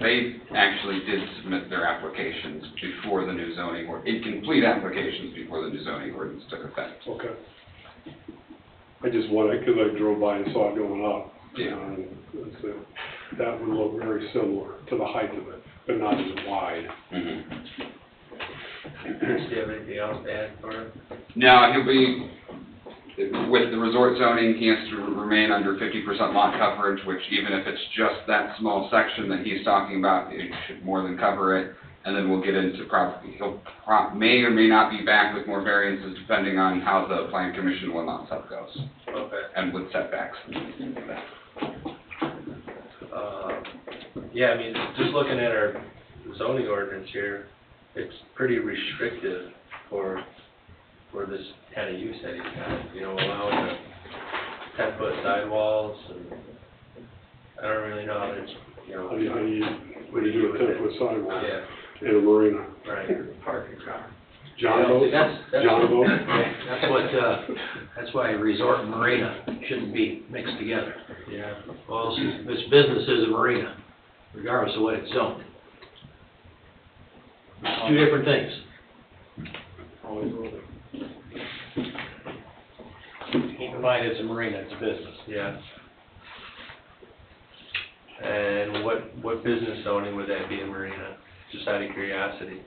They actually did submit their applications before the new zoning, or incomplete applications before the new zoning ordinance took effect. Okay. I just wanted, because I drove by and saw it going up. Yeah. That would look very similar to the height of it, but not as wide. Mm-hmm. Chris, do you have anything else to add for him? No, he'll be, with the resort zoning, he has to remain under 50% lot coverage, which even if it's just that small section that he's talking about, it should more than cover it. And then we'll get into probably, may or may not be back with more variances depending on how the plan commission will not sub goes. Okay. And with setbacks. Yeah, I mean, just looking at our zoning ordinance here, it's pretty restrictive for this kind of use that he's got, you know, allowing the 10-foot sidewalls, and I don't really know how that's, you know. How do you do a 10-foot sidewalk? Yeah. In a marina? Right. Parking car. John boat? John boat? That's why resort and marina shouldn't be mixed together. Yeah. Well, this business is a marina, regardless of what it's zoned. It's two different things. Always will be. Keep in mind, it's a marina, it's a business. Yeah. And what business zoning would that be in marina? Just out of curiosity.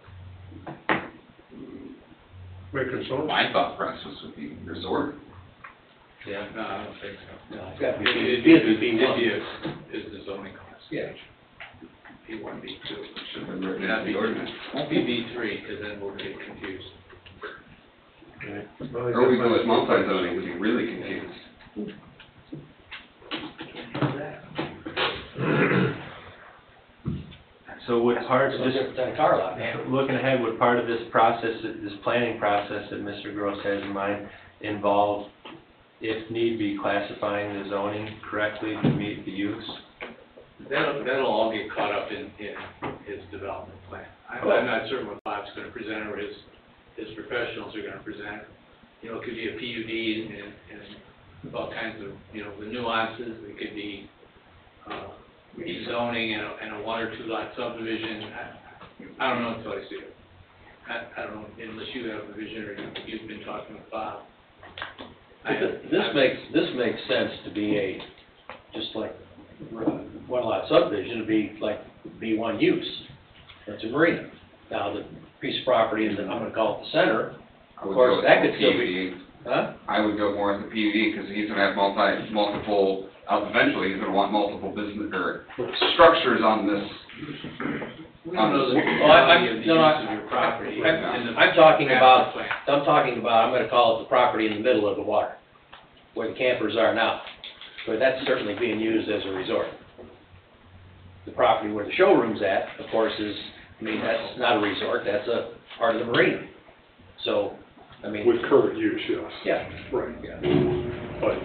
My thought process would be resort. Yeah. No, I don't think so. No, it's got to be It'd B1. is the zoning Yeah. B1, B2. Should have been written Not into the ordinance. Won't be B3, because then we'll get confused. Or we go with multi-zoning, we'd be really confused. So would part, It's no just different than a car lot. looking ahead, would part of this process, this planning process that Mr. Gross has in mind involve, if need be, classifying the zoning correctly to meet the use? That'll all get caught up in his development plan. I'm not certain what Bob's gonna present or his professionals are gonna present. You know, it could be a PUD and all kinds of, you know, the nuances. It could be, rezoning and a 1 or 2 lot subdivision. I don't know until I see it. I don't know, unless you have a vision or you've been talking with Bob. This makes sense to be just like one lot subdivision, to be like B1 use. It's a marina. Now, the piece of property in the, I'm gonna call it the center, of course, that could still be. Huh? I would go more with the PUD, because he's gonna have multiple, eventually he's gonna want multiple business, or structures on this on the. Well, I'm talking about, I'm gonna call it the property in the middle of the water, where the campers are now. But that's certainly being used as a resort. The property where the showroom's at, of course, that's not a resort, that's a part of the marina. So, With current use, yes. Yeah. Right. But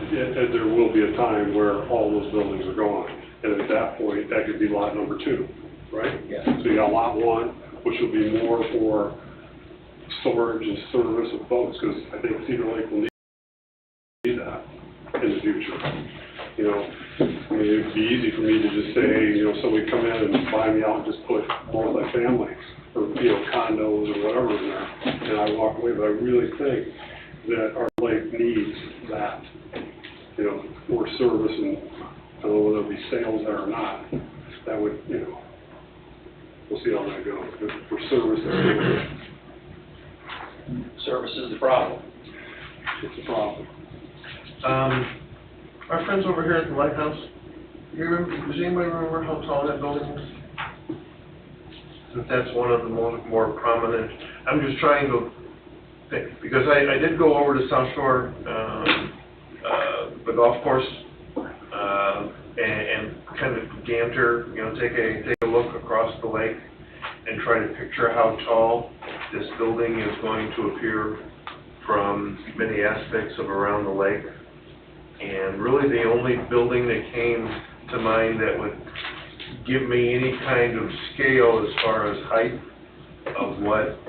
there will be a time where all those buildings are gone, and at that point, that could be lot number 2, right? Yeah. So you got lot 1, which will be more for storage and service of boats, because I think Cedar Lake will need that in the future. You know, it'd be easy for me to just say, somebody come in and buy me out and just put multi-family or, condos or whatever in there, and I walk away, but I really think that our lake needs that, for service, and I don't know whether it'll be sales there or not. That would, we'll see how that goes, but for service, Service is the problem. it's a problem. Our friends over here at the lighthouse, does anybody remember how tall that building is? Since that's one of the more prominent, I'm just trying to think, because I did go over to South Shore, the golf course, and kind of canter, take a look across the lake and try to picture how tall this building is going to appear from many aspects of around the lake. And really the only building that came to mind that would give me any kind of scale as far as height of what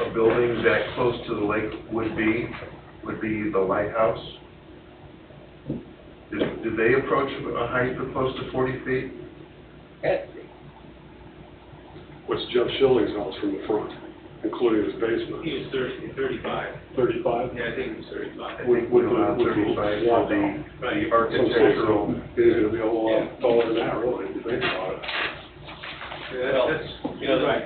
a building that close to the lake would be the lighthouse. Did they approach a height of close to 40 feet? What's Jeff Schilling's house from the front, including his basement? He was 35. 35? Yeah, I think he was 35. Would allow 35 for the architectural. It's gonna be a whole lot taller than that, really, if you think about it.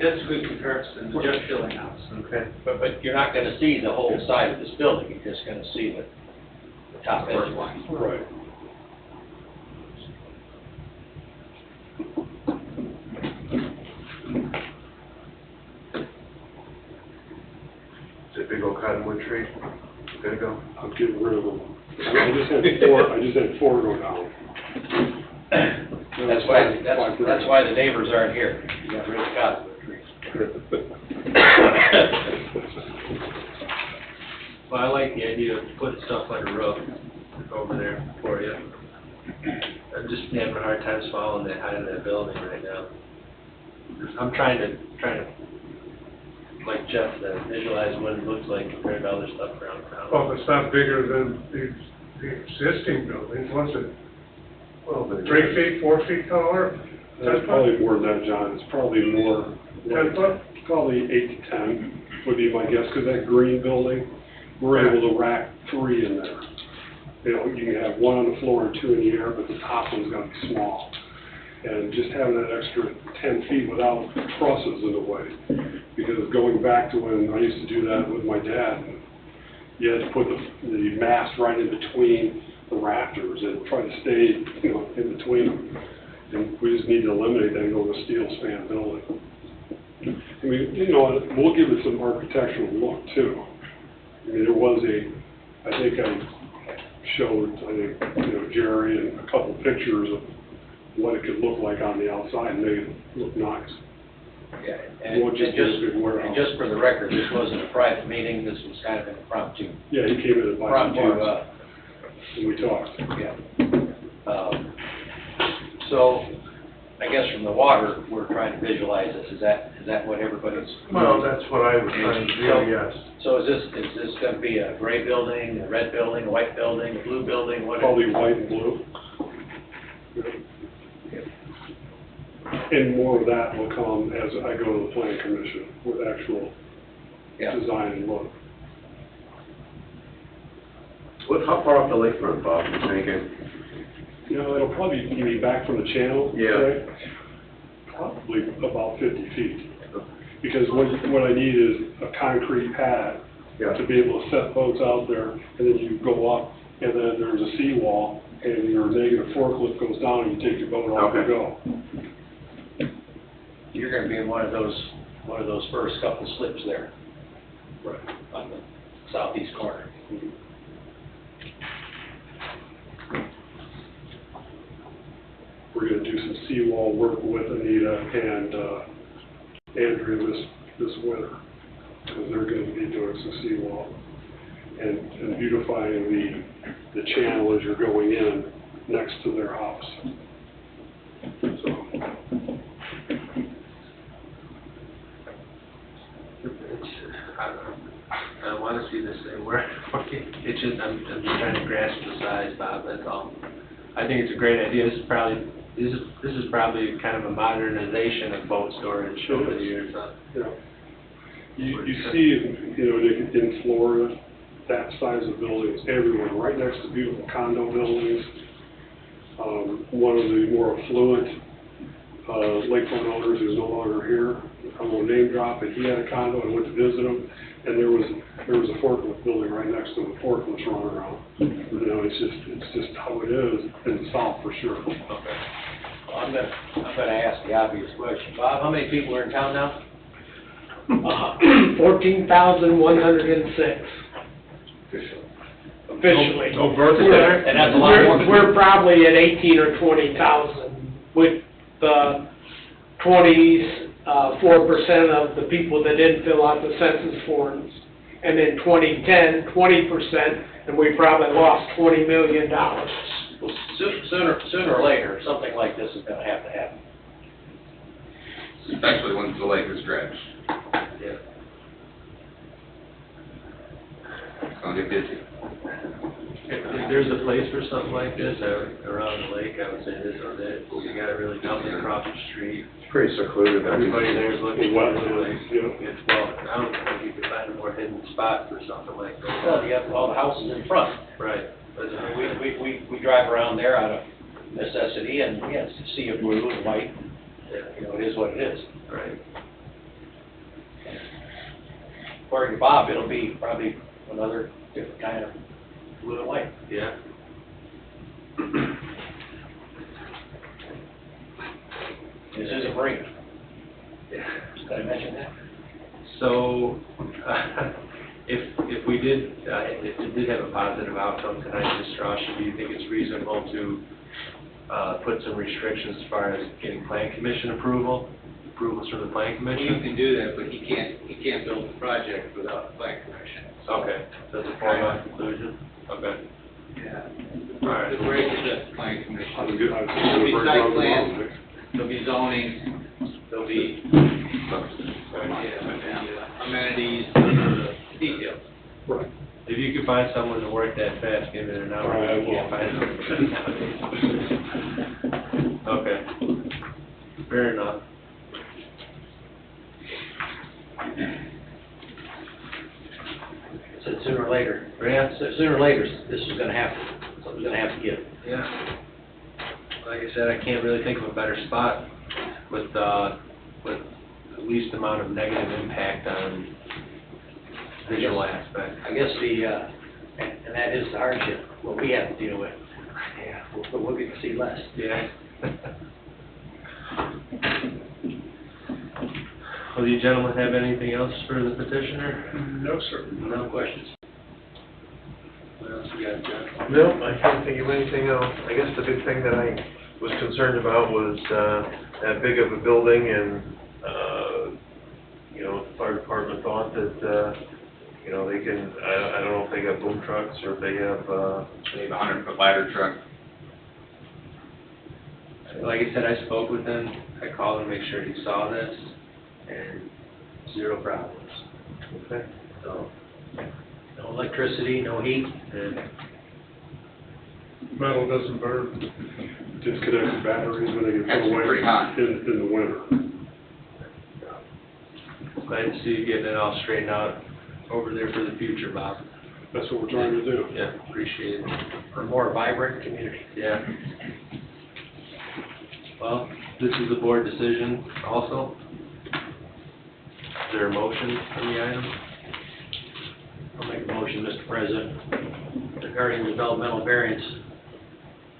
That's a good comparison, the Jeff Schilling house. Okay. But you're not gonna see the whole side of this building, you're just gonna see the top edge. Right. Is it a big old cottonwood tree? Gotta go. I'm getting rid of them. I just had 4 go down. That's why the neighbors aren't here. You got rid of cottonwood trees. Well, I like the idea of putting stuff like a roof over there for you. I'm just having a hard time swallowing the height of that building right now. I'm trying to, like Jeff said, visualize what it looks like compared to other stuff around town. Well, it's not bigger than the existing buildings, was it? Well, but 3 feet, 4 feet taller? 10 It's foot? probably more than that, John, it's probably more. 10 foot? Probably 8 to 10 would be my guess, because that green building, we're able to rack 3 in there. You can have 1 on the floor and 2 in the air, but the top one's gonna be small. And just having that extra 10 feet without trusses in the way. Because going back to when I used to do that with my dad, you had to put the mast right in between the rafters and try to stay, in between them. And we just need to eliminate that and go with a steel span building. I mean, we'll give it some architectural look too. I mean, there was I think I showed, Jerry and a couple pictures of what it could look like on the outside and make it look nice. Yeah, It won't just be a big warehouse. and just for the record, this wasn't a private meeting, this was kind of an impromptu. Yeah, he came in and bought some Impromptu, parts, and we talked. yeah. So, I guess from the water, we're trying to visualize this, is that what everybody's? Well, that's what I was trying to do, yes. So is this gonna be a gray building, a red building, a white building, a blue building, what? Probably white and blue. And more of that will come as I go to the planning commission with actual design and look. How far off the lakefront, Bob, you thinking? It'll probably, you mean back from the channel? Yeah. Right? Probably about 50 feet. Because what I need is a concrete pad to be able to set boats out there, and then you go up, and then there's a seawall, and your negative forklift goes down, and you take your boat off and go. you're gonna be in one of those first couple slips there. Right. On the southeast corner. We're gonna do some seawall work with Anita and, Andrea this winter, because they're gonna be doing some seawall and beautifying the channel as you're going in next to their house. So, I want to see this thing work. It's just, I'm just trying to grasp the size, Bob, that's all. I think it's a great idea. This is probably kind of a modernization of boat storage over the years, huh? yeah. You see, in Florida, that size of buildings everywhere, right next to beautiful condo buildings. One of the more affluent lakefront owners who's no longer here, I won't name drop, but he had a condo, and went to visit him, and there was a forklift building right next to the forklifts running around. It's just how it is in the South for sure. Okay. Well, I'm gonna ask the obvious question. Bob, how many people are in town now? 14,106. Officially. No birth center? And that's a lot more. We're probably at 18 or 20,000, with the 4% of the people that didn't fill out the census forms. And in 2010, 20%, and we probably lost $20 million. Well, sooner or later, something like this is gonna have to happen. Especially when the lake is dredged. Yeah. It's gonna get busy. If there's a place for something like this around the lake, I would say this is it. You got really nothing across the street. It's pretty secluded. Everybody there's looking for the lake. Yeah. Well, I don't think you could find a more hidden spot for something like that. Well, you have all the houses in front. Right. But, We drive around there out of necessity, and yes, sea of blue and white, it is what it is. Right. According to Bob, it'll be probably another different kind of blue and white. Yeah. This is a marina. Yeah. Did I mention that? So, if we did, if it did have a positive outcome tonight, Mr. Oshie, do you think it's reasonable to put some restrictions as far as getting plan commission approvals from the plan Well, you commission? can do that, but he can't build the project without the plan commission. Okay, that's a foregone conclusion? Okay. Yeah. All right. The break is at the plan commission. I was good. There'll be site plans, there'll be zoning, there'll be, amenities, the details. Right. If you could find someone to work that fast, give it an hour. All right, I You can't find them. Okay. Fair enough. Said sooner or later. Yeah. Sooner or later, this is gonna happen. Something's gonna have to give. Yeah. Like I said, I can't really think of a better spot with the least amount of negative impact on visual aspect. I guess and that is the hardship, what we have to deal with. Yeah. But we'll get to see less. Yeah. Well, do you gentlemen have anything else for the petitioner? No, sir. No questions? What else we got, John? No, I can't think of anything else. I guess the big thing that I was concerned about was, that big of a building and, the fire department thought that, they can, I don't know if they got boom trucks or if they have, They have a 100-foot ladder truck. Like I said, I spoke with him, I called him, to make sure he saw this, and 0 problems. okay. So, No electricity, no heat. and Metal doesn't burn. Disconnected batteries when they get That's put away pretty hot. in the winter. glad to see you getting it all straightened out over there for the future, Bob. That's what we're trying to do. Yeah, appreciate it. For a more vibrant community. Yeah. Well, this is a board decision also. Is there a motion on the item? I'll make a motion, Mr. President, regarding developmental variance.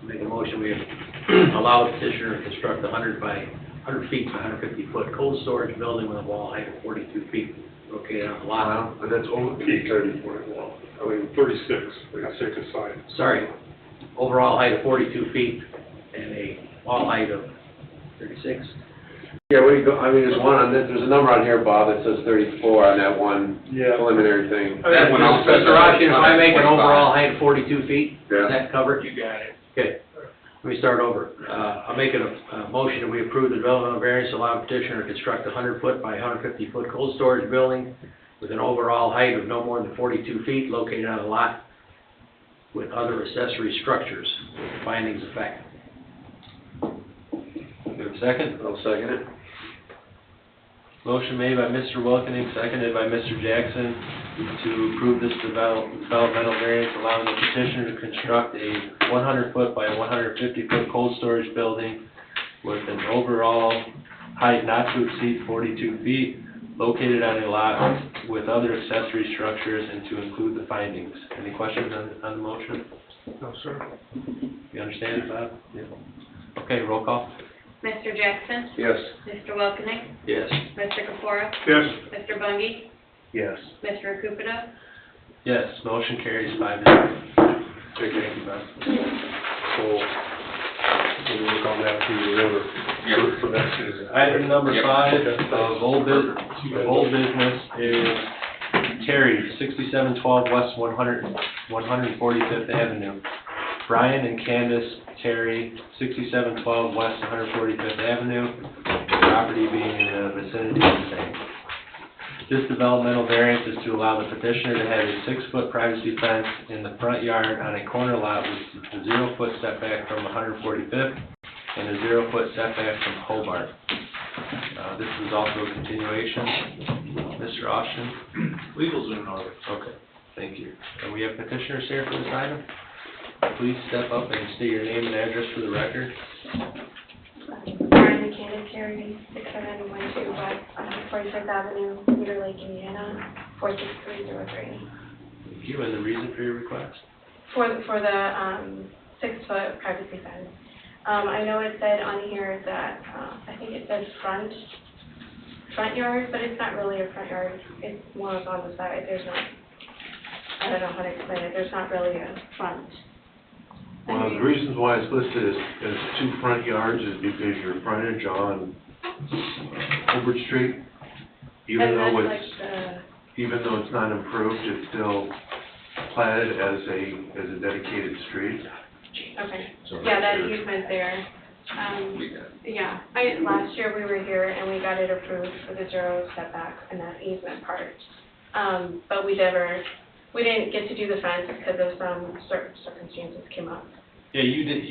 Make a motion, we allow the petitioner to construct a 100 by 100 feet, 150-foot cold storage building with a wall height of 42 feet located on the lot. Wow, but that's over peak 34, well, I mean, 36, like I say, aside. Sorry, overall height of 42 feet and a wall height of 36. Yeah, what do you go, I mean, there's one on this, there's a number on here, Bob, that says 34 on that one preliminary thing. That one also. Mr. Roskin, if I make an overall height of 42 feet, Yeah. is that covered? You got it. Okay, let me start over. I'm making a motion that we approve the developmental variance to allow petitioner to construct a 100-foot by 150-foot cold storage building with an overall height of no more than 42 feet located on a lot with other accessory structures. Findings of fact. Do we have a second? I'll second it. Motion made by Mr. Wilkening, seconded by Mr. Jackson to approve this developmental variance allowing the petitioner to construct a 100-foot by 150-foot cold storage building with an overall height not to exceed 42 feet located on a lot with other accessory structures and to include the findings. Any questions on the motion? No, sir. You understand it, Bob? Yeah. Okay, roll call. Mr. Jackson? Yes. Mr. Wilkening? Yes. Mr. Kapura? Yes. Mr. Bungie? Yes. Mr. Okupido? Yes, motion carries 5-0. Thank you, Bob. So, we'll work on that through the order for next season. Item number 5 of old business is Terry, 6712 West 145th Avenue. Brian and Candace Terry, 6712 West 145th Avenue, property being in the vicinity of the same. This developmental variance is to allow the petitioner to have a 6-foot privacy fence in the front yard on a corner lot with a 0-foot setback from 145th and a 0-foot setback from Hobart. This is also a continuation. Mr. Austin? Legals are in order. Okay, thank you. And we have petitioners here for this item? Please step up and state your name and address for the record. Brian McKinnon, Terry, 6712 West 45th Avenue, Cedar Lake, Indiana, 46303. Thank you, and the reason for your request? For the 6-foot privacy fence. I know it said on here that, I think it says front yard, but it's not really a front yard. It's more of on the side. There's not, I don't know how to explain it. There's not really a front. One of the reasons why it's listed as 2 front yards is because your frontage on Hobart Street, even And though that's it's, even though it's not improved, it's still platted as a dedicated street. Okay. So Yeah, that there's- easement there. Yeah, last year we were here and we got it approved for the 0 setback and that easement part. But we didn't get to do the fence because of some certain circumstances came up. Yeah, you did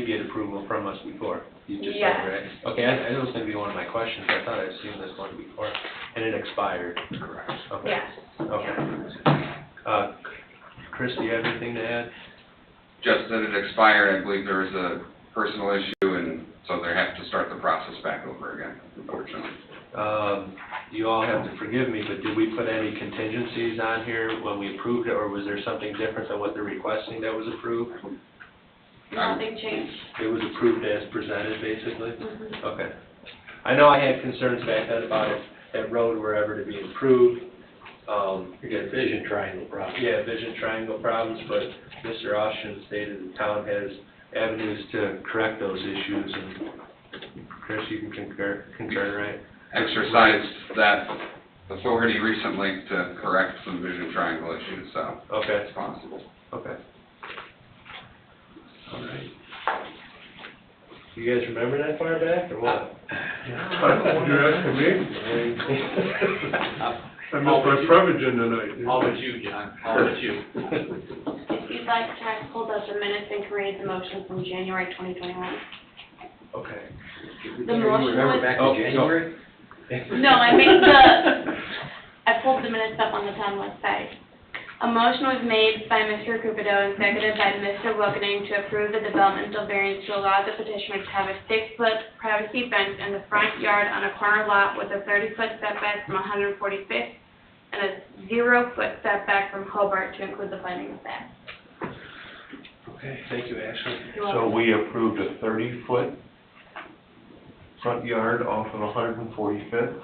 get approval from us before. You just said, Yes. right? Okay, that was gonna be one of my questions. I thought I'd seen this one before, and it expired. Correct. Okay. Yes. Okay. Chris, do you have anything to add? Just that it expired, I believe there was a personal issue, and so they have to start the process back over again, unfortunately. You all have to forgive me, but did we put any contingencies on here when we approved it, or was there something different than what they're requesting that was approved? Nothing changed. It was approved as presented, basically? Mhm. Okay. I know I had concerns back then about if that road were ever to be improved. You got vision triangle problem. Yeah, vision triangle problems, but Mr. Austin stated the town has avenues to correct those issues, and Chris, you can concur, right? Exercised that authority recently to correct some vision triangle issues, so Okay. it's possible. Okay. All right. You guys remember that far back, or what? You're asking me? I missed my Prevagen tonight. All but you, John, all but you. If you'd like to hold up the minutes and create the motion from January 2021. Okay. The motion Remember was, back Oh, in January? no, I pulled the minutes up on the town website. A motion was made by Mr. Cupido and seconded by Mr. Wilkening to approve the developmental variance to allow the petitioner to have a 6-foot privacy fence in the front yard on a corner lot with a 30-foot setback from 145th and a 0-foot setback from Hobart to include the finding of that. Okay, thank you, Ashley. You're So welcome. we approved a 30-foot front yard off of 145th.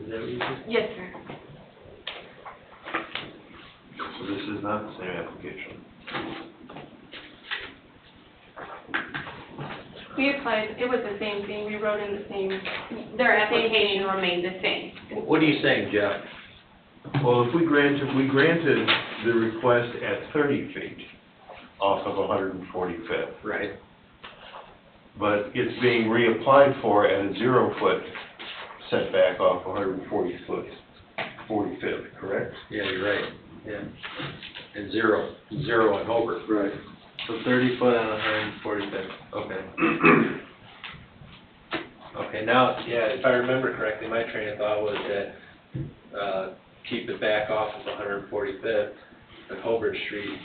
Is that what you said? Yes, sir. So this is not the same application. We applied, it was the same thing, we wrote in the same, Their application remained the same. What are you saying, Jeff? Well, if we granted the request at 30 feet off of 145th, Right. but it's being reapplied for at a 0-foot setback off 45th, correct? Yeah, you're right, yeah. And zero on Hobart. Right. So 30 foot on 145th, okay. Okay, now, yeah, if I remember correctly, my train of thought was that, keep it back off of 145th, and Hobart Street,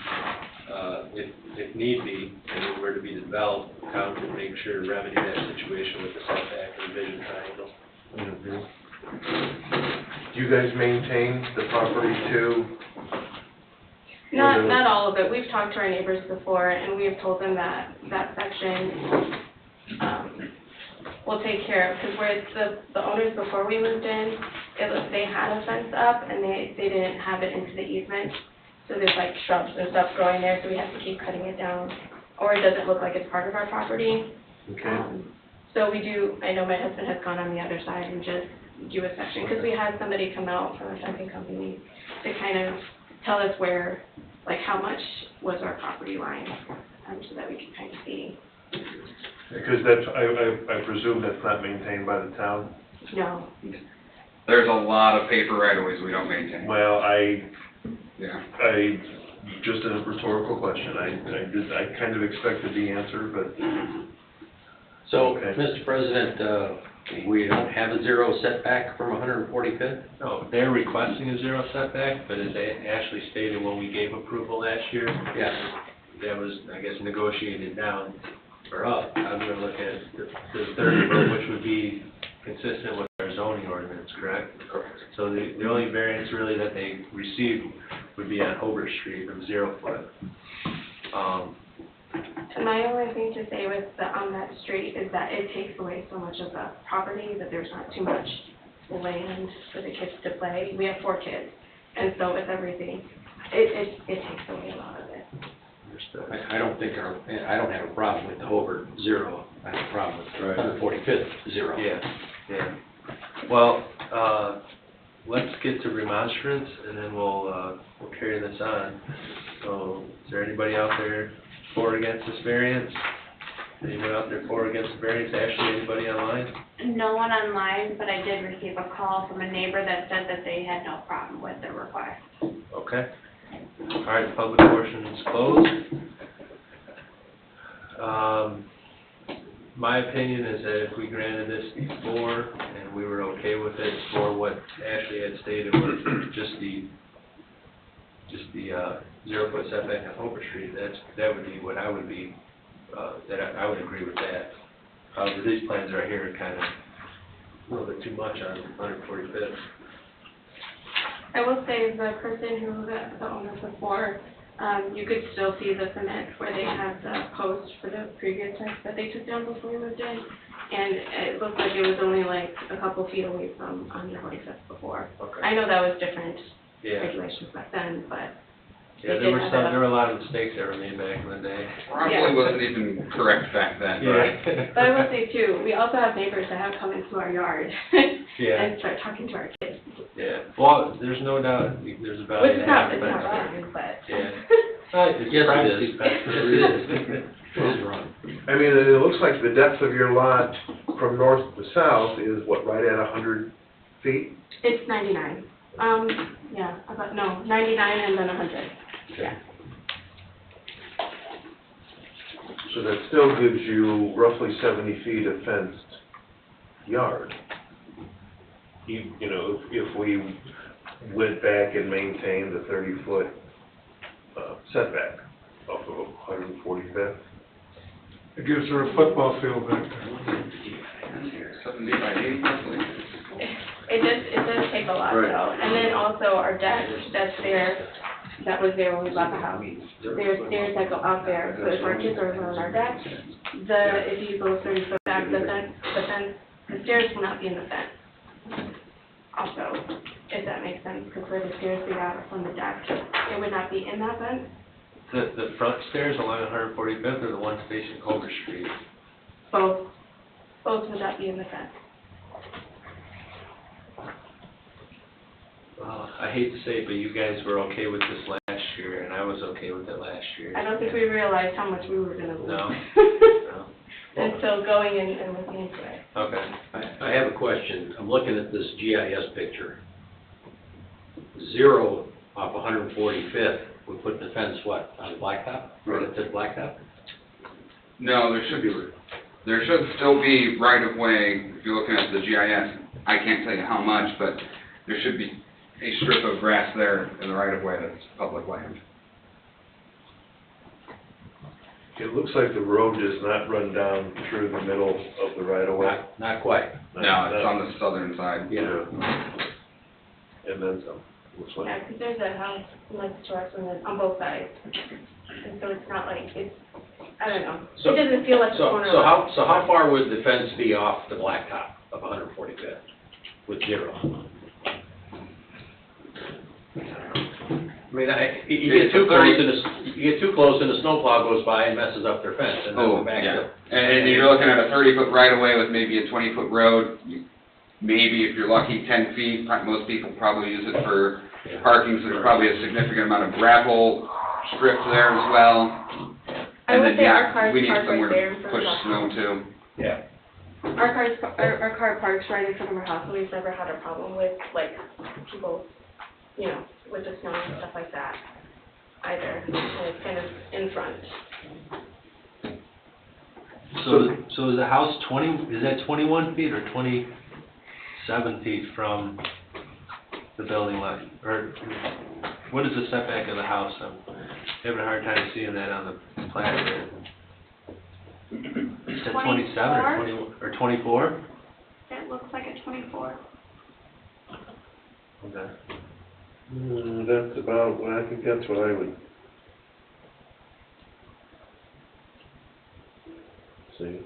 if need be, and it were to be developed, town could make sure to remedy that situation with the setback and vision triangle. Do you guys maintain the property too? Not all of it. We've talked to our neighbors before, and we have told them that that section, we'll take care of, because where the owners before we moved in, they had a fence up, and they didn't have it into the easement, so there's like shrubs and stuff growing there, so we have to keep cutting it down, or it doesn't look like it's part of our property. Okay. So we do, I know my husband has gone on the other side and just do a section, because we had somebody come out from a fencing company to kind of tell us where, like how much was our property line, so that we can kind of see. Because that's, I presume that's not maintained by the town? No. There's a lot of paper right-of-ways we don't maintain. Well, Yeah. just a rhetorical question, I kind of expected the answer, but. So, Okay. Mr. President, we don't have a zero setback from 145th? No, they're requesting a 0 setback, but as they actually stated when we gave approval last year, Yes. that was, I guess, negotiated down or up. I'm gonna look at the 30 foot, which would be consistent with our zoning ordinance, correct? Correct. So the only variance really that they received would be on Hobart Street of 0 foot. And my only thing to say with on that street is that it takes away so much of the property, that there's not too much land for the kids to play. We have 4 kids, and so with everything, it takes away a lot of it. I don't think I don't have a problem with the Hobart 0. I have a problem with 145th 0. Yeah. Well, let's get to remonstrance, and then we'll carry this on. So, is there anybody out there for or against this variance? Anyone out there for or against the variance? Ashley, anybody online? No one online, but I did receive a call from a neighbor that said that they had no problem with the request. Okay. All right, the public portion is closed. My opinion is that if we granted this before and we were okay with it for what Ashley had stated was just the 0 foot setback on Hobart Street, that would be what I would be, I would agree with that. But these plans right here are kind of a little bit too much on 145th. I will say the person who, the owner before, you could still see the cement where they had the post for the previous house that they took down before we moved in. And it looked like it was only like a couple feet away from 145th before. Okay. I know that was different Yeah. regulations back then, but Yeah, there were a lot of mistakes that were made back in the day. Probably wasn't even correct back then, Yeah. right? But I will say too, we also have neighbors that have come into our yard Yeah. and start talking to our kids. Yeah, well, there's no doubt, there's about. Which is not, it's half not fence wrong, but. Yeah. It's Yes, it privacy is. fence. Yes, it is. It is wrong. I mean, it looks like the depth of your lot from north to south is what, right at 100 feet? It's 99. Yeah, 99 and then 100. Yeah. So that still gives you roughly 70 feet of fenced yard. You know, if we went back and maintained the 30-foot setback off of 145th. It gives her a football field back there. 70 by 80, roughly. It does take a lot Right. though. And then also our deck that's there, that was there when we bought the house. There's stairs that go out there, so if our kids are on our deck, if you go 30 foot back, the stairs will not be in the fence. Also, if that makes sense, because where the stairs lead out from the deck, it would not be in that fence. The front stairs along 145th or the one facing Culver Street? Both would not be in the fence. Well, I hate to say it, but you guys were okay with this last year, and I was okay with it last year. I don't think we realized how much we were gonna lose. No? Until going in and looking into it. Okay. I have a question. I'm looking at this GIS picture. 0 off 145th, we put the fence, what, on the blacktop? Right at the blacktop? No, there should still be right-of-way, if you're looking at the GIS, I can't tell you how much, but there should be a strip of grass there in the right-of-way that's public land. It looks like the road does not run down through the middle of the right-of-way. Not quite. No, it's on the southern side. Yeah. And then some, looks like. Yeah, because there's a house next to us on both sides. And so it's not like, I don't know. So- It doesn't feel like a corner. So how far would the fence be off the blacktop of 145th with 0? I mean, you get too close and the snowplow goes by and messes up their fence, and then we're back to. And you're looking at a 30-foot right-of-way with maybe a 20-foot road, maybe if you're lucky, 10 feet. Most people probably use it for parking, so there's probably a significant amount of gravel strips there as well. I And would then, say our cars we need park right somewhere there in to front push of our snow house. too. Yeah. Our car parks right in front of our house, and we've never had a problem with, like, people, with the snow and stuff like that either. And it's kind of in front. So is the house 21 feet or 27 feet from the building line? Or what is the setback of the house? I'm having a hard time seeing that on the plan here. Is it 27 or 21, or 24? It looks like a 24. Okay. That's about, well, I think that's what I would see,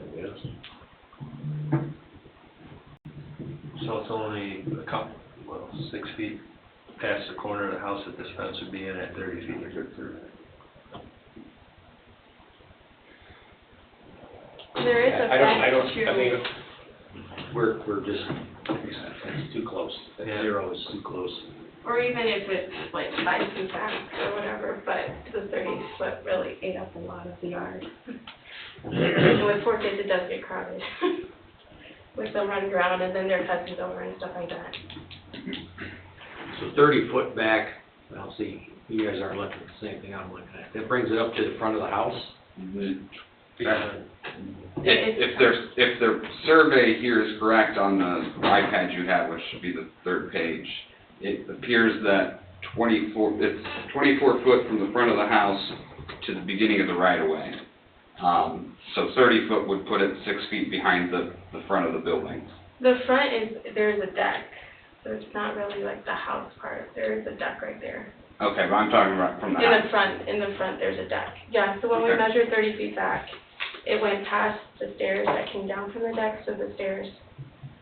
I guess. So it's only a couple, 6 feet past the corner of the house that this fence would be in at 30 feet. There is a fence too. We're just, it's too close. That 0 is too close. Or even if it's like 5 feet back or whatever, but the 30 foot really ate up a lot of the yard. And with 4 kids, it does get crowded. With them running around and then their cousins over and stuff like that. So 30 foot back, well, see, you guys aren't looking at the same thing I'm looking at. That brings it up to the front of the house? If the survey here is correct on the iPad you have, which should be the third page, it appears that it's 24 foot from the front of the house to the beginning of the right-of-way. So 30 foot would put it 6 feet behind the front of the building. The front there's a deck, so it's not really like the house part. There is a deck right there. Okay, but I'm talking about from the house. In the front, there's a deck. Yeah, so when we Okay. measured 30 feet back, it went past the stairs that came down from the deck, so the stairs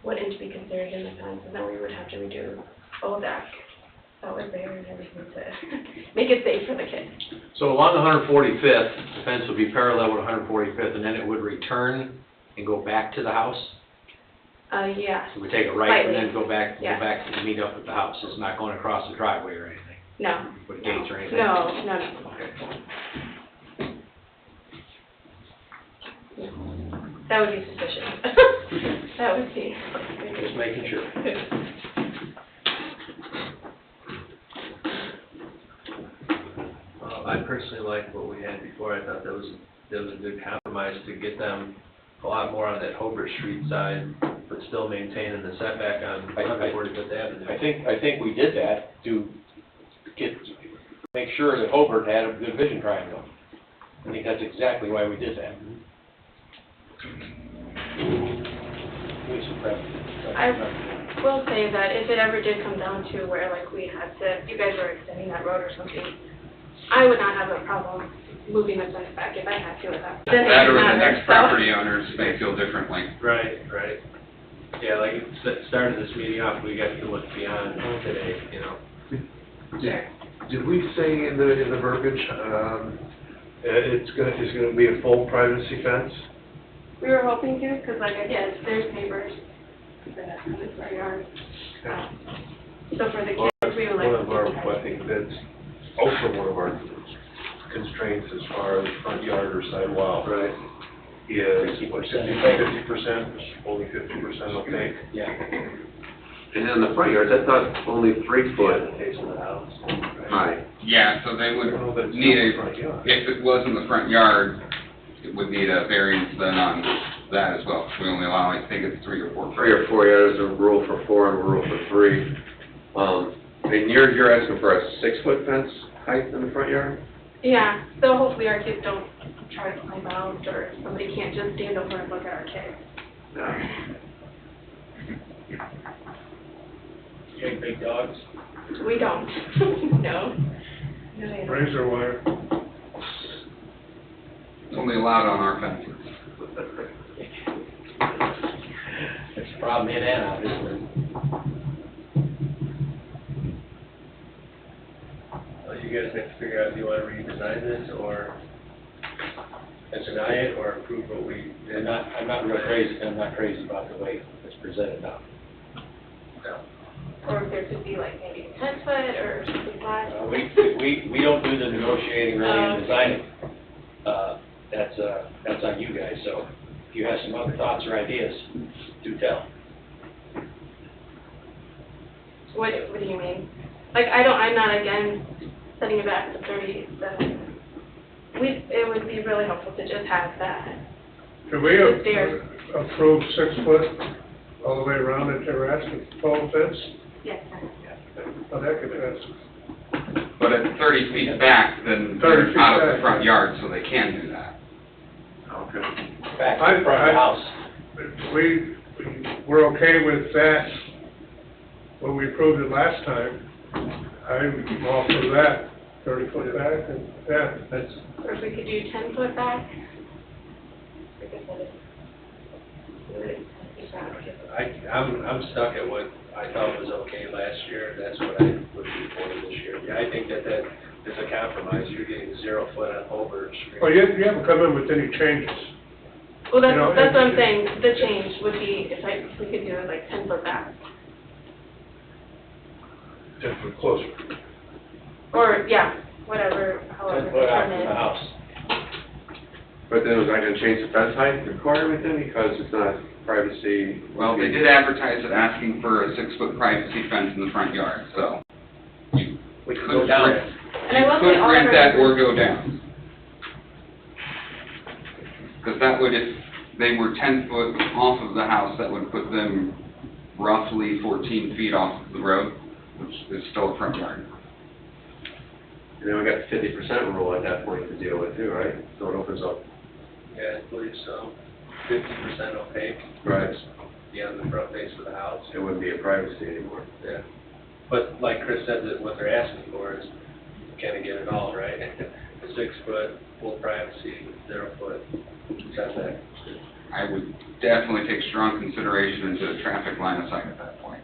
wouldn't be considered in the fence, and then we would have to redo the whole deck that was there and everything to make it safe for the kids. So along 145th, the fence would be parallel with 145th, and then it would return and go back to the house? Yeah. So we take a right and Slightly. then go back Yeah. and meet up at the house? It's not going across the driveway or anything? No. With gates or anything? No. Okay. That would be suspicious. That would be. Just making sure. I personally like what we had before. I thought that was a good compromise to get them a lot more on that Hobart Street side, but still maintaining the setback on 145th Avenue. I think we did that to make sure that Hobart had a good vision triangle. I think that's exactly why we did that. I will say that if it ever did come down to where like we had to, you guys were extending that road or something, I would not have a problem moving the fence back if I had to at that. That or the next property owners may feel differently. Right, right. Yeah, like, starting this meeting off, we got to look beyond today, you know. Sure. Did we say in the verbiage, it's gonna be a full privacy fence? We were hoping to, because like I said, there's neighbors that in the front yard. So for the kids, we would like One of our, to. I think that's also one of our constraints as far as front yard or sidewalk. Right. Is, what, 50%, only 50% opaque? Yeah. And in the front yards, I thought only 3 foot. Face of the house. High. Yeah, so they would Well, but it's need not a, the front yard. if it was in the front yard, it would need a variance then on that as well. We only allow, I think it's 3 or 4. 3 or 4 yards, a rule for 4 and a rule for 3. And you're asking for a 6-foot fence height in the front yard? Yeah, so hopefully our kids don't try to climb out, or somebody can't just stand over and look at our kids. No. You have big dogs? We don't, no. No, they don't. Razor wire. It's only allowed on our fences. There's a problem in and out, isn't there? Well, you guys have to figure out if you want to redesign this or deny it or approve what we did. I'm not crazy about the way it's presented now. Or if there could be like maybe a 10-foot or something like that. We don't do the negotiating really and designing. That's on you guys, so if you have some other thoughts or ideas, do tell. What do you mean? Like, I'm not against setting it back to 37. It would be really helpful to just have that. Can we The stairs. approve 6 foot all the way around that they're asking for full fence? Yes. Oh, that could pass. But at 30 feet back, then 30 they're feet out of the back. front yard, so they can do that. Okay. Back to the front of the house. We're okay with that when we approved it last time. I'm all for that, 30 foot back, and, yeah, that's, Or if we could do 10-foot back. I'm stuck at what I thought was okay last year, that's what I would be for this year. Yeah, I think that is a compromise, you're getting 0 foot on Holbert Street. well, you haven't come in with any changes. Well, You know, that's what I'm and- saying, the change would be if we could do it like 10-foot back. 10 foot closer. Or, yeah, whatever, however. 10 foot out from determined. the house. But then was I gonna change the fence height requirement then, because it's not privacy? Well, they did advertise it asking for a 6-foot privacy fence in the front yard, so you We could could go down it. And I will say all rent of that our- or go down. Because that would, if they were 10 foot off of the house, that would put them roughly 14 feet off of the road, which is still a front yard. And then we got the 50% rule at that point to deal with too, right? So it opens up. Yeah, I believe so. 50% opaque. Right. Beyond the front face of the house. It wouldn't be a privacy anymore. Yeah. But like Chris said, that what they're asking for is kind of get it all, right? A 6 foot, full privacy, 0 foot setback. I would definitely take strong consideration into the traffic line of sight at that point.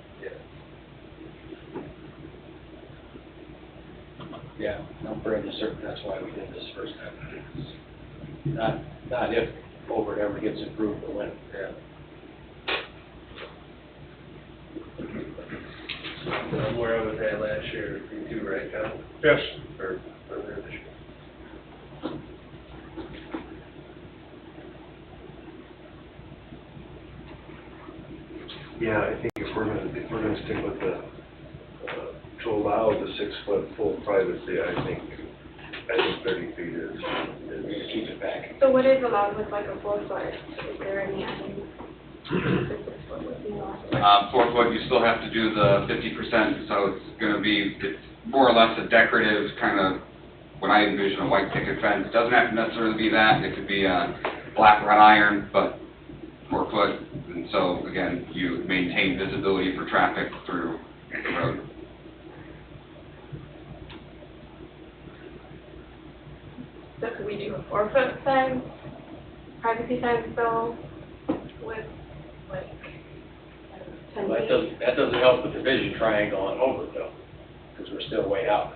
Yeah, I'm fairly certain that's why we did this first time. Not if Holbert ever gets improved, but when. Yeah. So where I was at last year, you do, right, Kyle? Yes. Or earlier this year. Yeah, I think if we're gonna stick with the, to allow the 6 foot full privacy, I think 30 feet is. We're gonna keep it back. So what is allowed with like a 4 foot? Is there any, I mean, the 6 foot would be allowed? 4 foot, you still have to do the 50%, so it's gonna be, it's more or less a decorative kind of, what I envision a white picket fence. Doesn't have to necessarily be that, it could be a black wrought iron, but 4 foot. And so, again, you maintain visibility for traffic through the road. So could we 4-foot fence, privacy fence though, with like 10 Well, feet. that doesn't help with the vision triangle on Hobart though, because we're still way out.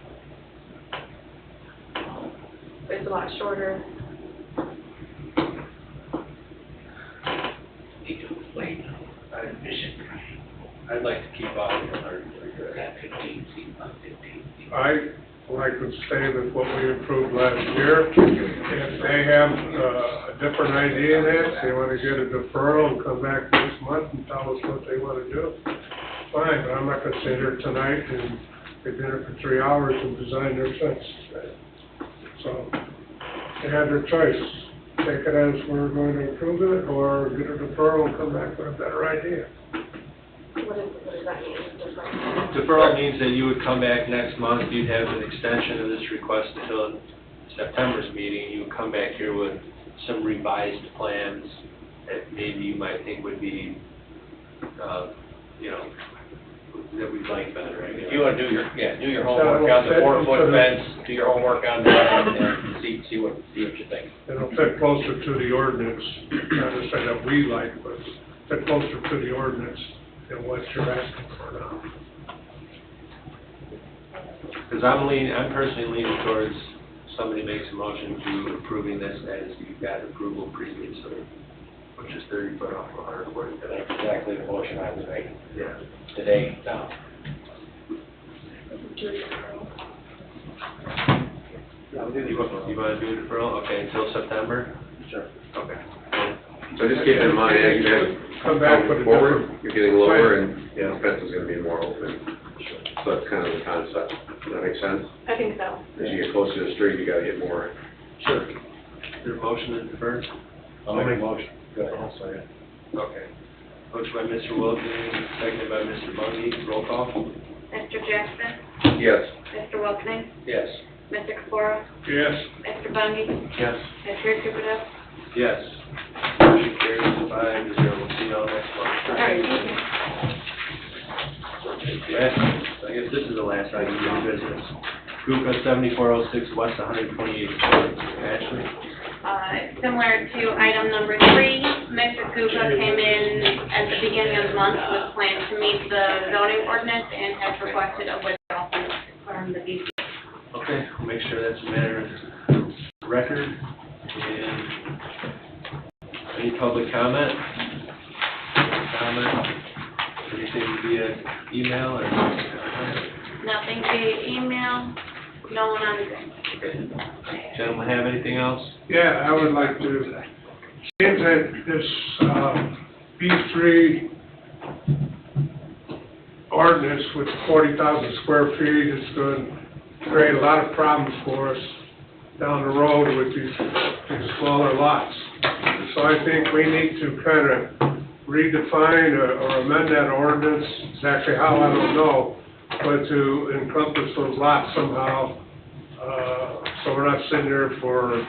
It's a lot shorter. I'd like to keep out of the 140. I like to stay with what we approved last year. If they have a different idea than that, they want to get a deferral and come back next month and tell us what they want to do, fine, but I'm not going to sit here tonight and they've been here for 3 hours and design their fence. So, they have their choice. Take it as we're going to approve it, or get a deferral and come back with a better idea. What does that mean? Deferral means that you would come back next month, you'd have an extension of this request until September's meeting, you would come back here with some revised plans that maybe you might think would be, you know, that we'd like better, I guess. If you want to do your homework on the 4-foot fence, do your homework on that, and see what you think. It'll fit closer to the ordinance, not to say that we like, but fit closer to the ordinance than what you're asking for now. Because I'm personally leaning towards somebody makes a motion to approving this as you've got approval previously, which is 30 foot off of 140. That's exactly the motion I was making Yeah. today, now. You want to do a deferral? Okay, until September? Sure. Okay. So just keep in mind, as you guys Come back with a forward, different. you're getting lower and, you know, fence is gonna be more open. So that's kind of the concept. Does that make sense? I think so. As you get closer to the street, you gotta get more. Sure. Is there a motion to defer? I'll make a motion. Go ahead. Okay. Motion by Mr. Wilkins, seconded by Mr. Bungie. Roll call? Mr. Jackson, Yes. Mr. Wilkening, Yes. Mr. Kapora, Yes. Mr. Bungie, Yes. Mr. Kupato. Yes. Motion carries 5-0. We'll see y'all next month. All right, thank you. I guess this is the last item of new business. Group 7406 West 128th Street. Ashley? Similar to item number 3, Mr. Kupa came in at the beginning of the month with plans to meet the zoning ordinance and has requested a withdrawal from the BC. Okay, we'll make sure that's a matter of record. And any public comment? Anything via email or? Nothing via email, no one on Zoom. Okay. Gentlemen, have anything else? Yeah, I would like to, seems that this, B3 ordinance with 40,000 square feet is going to create a lot of problems for us down the road with these smaller lots. So I think we need to kind of redefine or amend that ordinance, exactly how, I don't know, but to encompass those lots somehow, so we're not sitting there for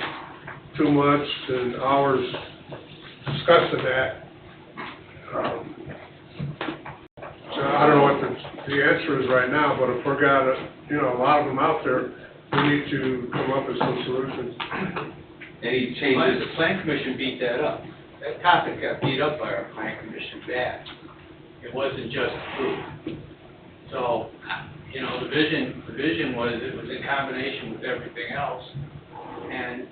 2 months and hours discussing that. So I don't know what the answer is right now, but if we've got a lot of them out there, we need to come up with some solutions. Any The changes? plan commission beat that up. That topic got beat up by our plan commission bad. It wasn't just approved. So, the vision was it was in combination with everything else. And,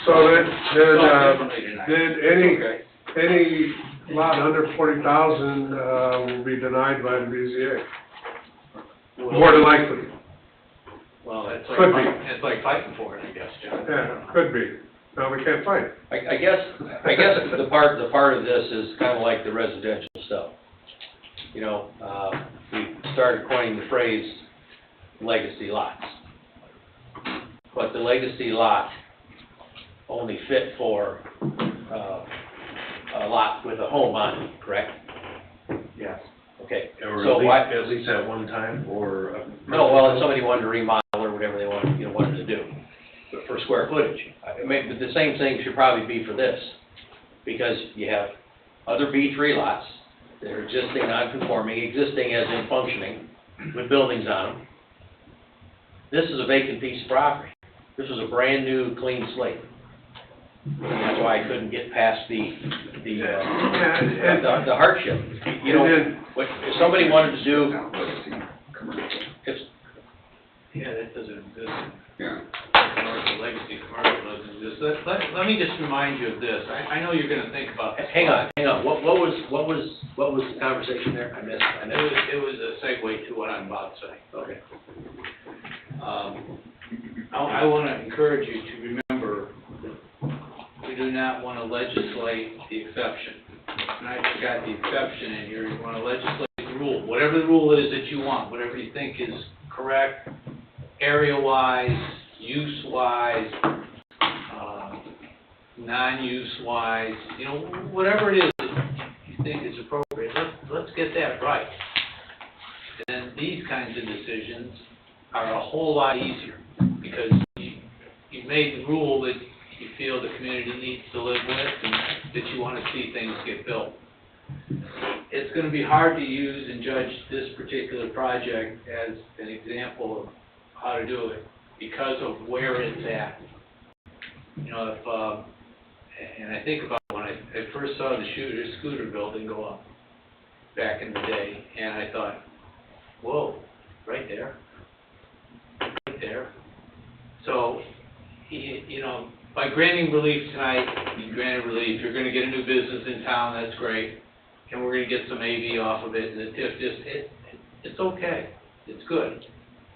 So thought differently tonight. then Okay. any lot under 40,000, will be denied by the BZA, more than likely. Well, that's Could be. it's like fighting for it, I guess, John. Yeah, could be. No, we can't fight. I guess the part of this is kind of like the residential stuff. We started coining the phrase legacy lots. But the legacy lot only fit for, a lot with a home on it, correct? Yes. Okay, Or so why? at least at one time, or? No, well, if somebody wanted to remodel or whatever they wanted to do, but for square footage. But the same thing should probably be for this, because you have other B3 lots that are existing, non-conforming, existing as in functioning, with buildings on them. This is a vacant piece of property. This was a brand-new, clean slate. And that's why I couldn't get past the And- hardship. You know, And then- if somebody wanted to do, if, Yeah, that doesn't exist. Yeah. Commercial, legacy commercial doesn't exist. Let me just remind you of this. I know you're gonna think about this. hang on, what was the conversation there? I missed it. It was a segue to what I'm about to say. Okay. I want to encourage you to remember, we do not want to legislate the exception. And I forgot the exception in here. You want to legislate the rule, whatever the rule is that you want, whatever you think is correct, area-wise, use-wise, non-use-wise, you know, whatever it is that you think is appropriate, let's get that right. And these kinds of decisions are a whole lot easier, because you've made the rule that you feel the community needs to live with and that you want to see things get built. It's going to be hard to use and judge this particular project as an example of how to do it because of where it's at. You know, if, and I think about when I first saw the scooter building go up back in the day, and I thought, whoa, right there. Right there. So, you know, by granting relief tonight, you granted relief, you're gonna get a new business in town, that's great, and we're gonna get some AV off of it, and the TIF it's okay, it's good.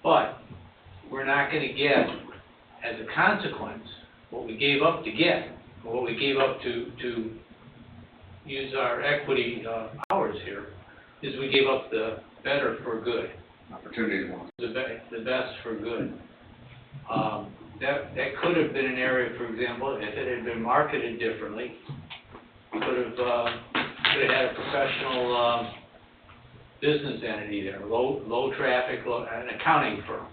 But, we're not gonna get, as a consequence, what we gave up to get, or what we gave up to use our equity powers here, is we gave up the better for good. Opportunity one. The best for good. That could have been an area, for example, if it had been marketed differently, we could have had a professional business entity there, low traffic, an accounting firm.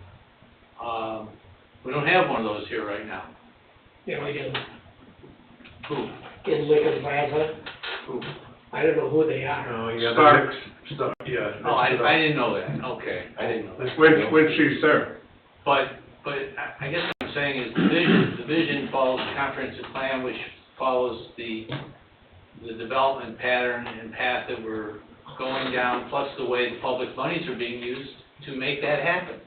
We don't have one of those here right now. Yeah, like Who? in Lincoln Plaza. Who? I don't know who they are. Oh, yeah, Stark. yeah. Oh, I didn't know that, okay, I didn't know that. When she's there. But I guess what I'm saying is the vision follows the comprehensive plan, which follows the development pattern and path that we're going down, plus the way the public monies are being used to make that happen.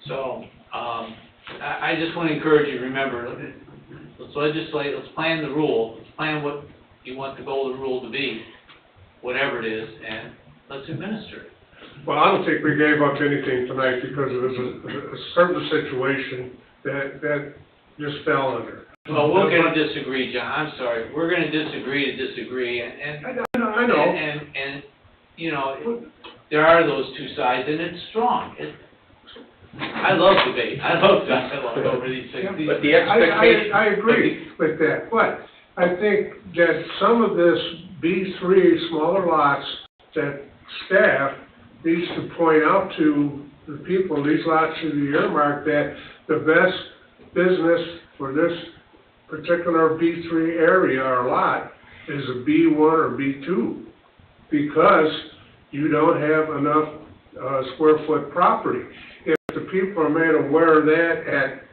So, I just want to encourage you, remember, let's legislate, let's plan the rule, let's plan what you want the goal of the rule to be, whatever it is, and let's administer it. Well, I don't think we gave up anything tonight because it was a certain situation that just fell under. Well, we're gonna disagree, John, I'm sorry, we're gonna disagree to disagree, and I know. And, you know, there are those two sides, and it's strong. I love debate, I love dialogue over these things. But the expectation. I agree with that, but I think that some of this B3 smaller lots that staff needs to point out to the people, these lots should be earmarked, that the best business for this particular B3 area or lot is a B1 or B2, because you don't have enough square foot property. If the people are made aware of that at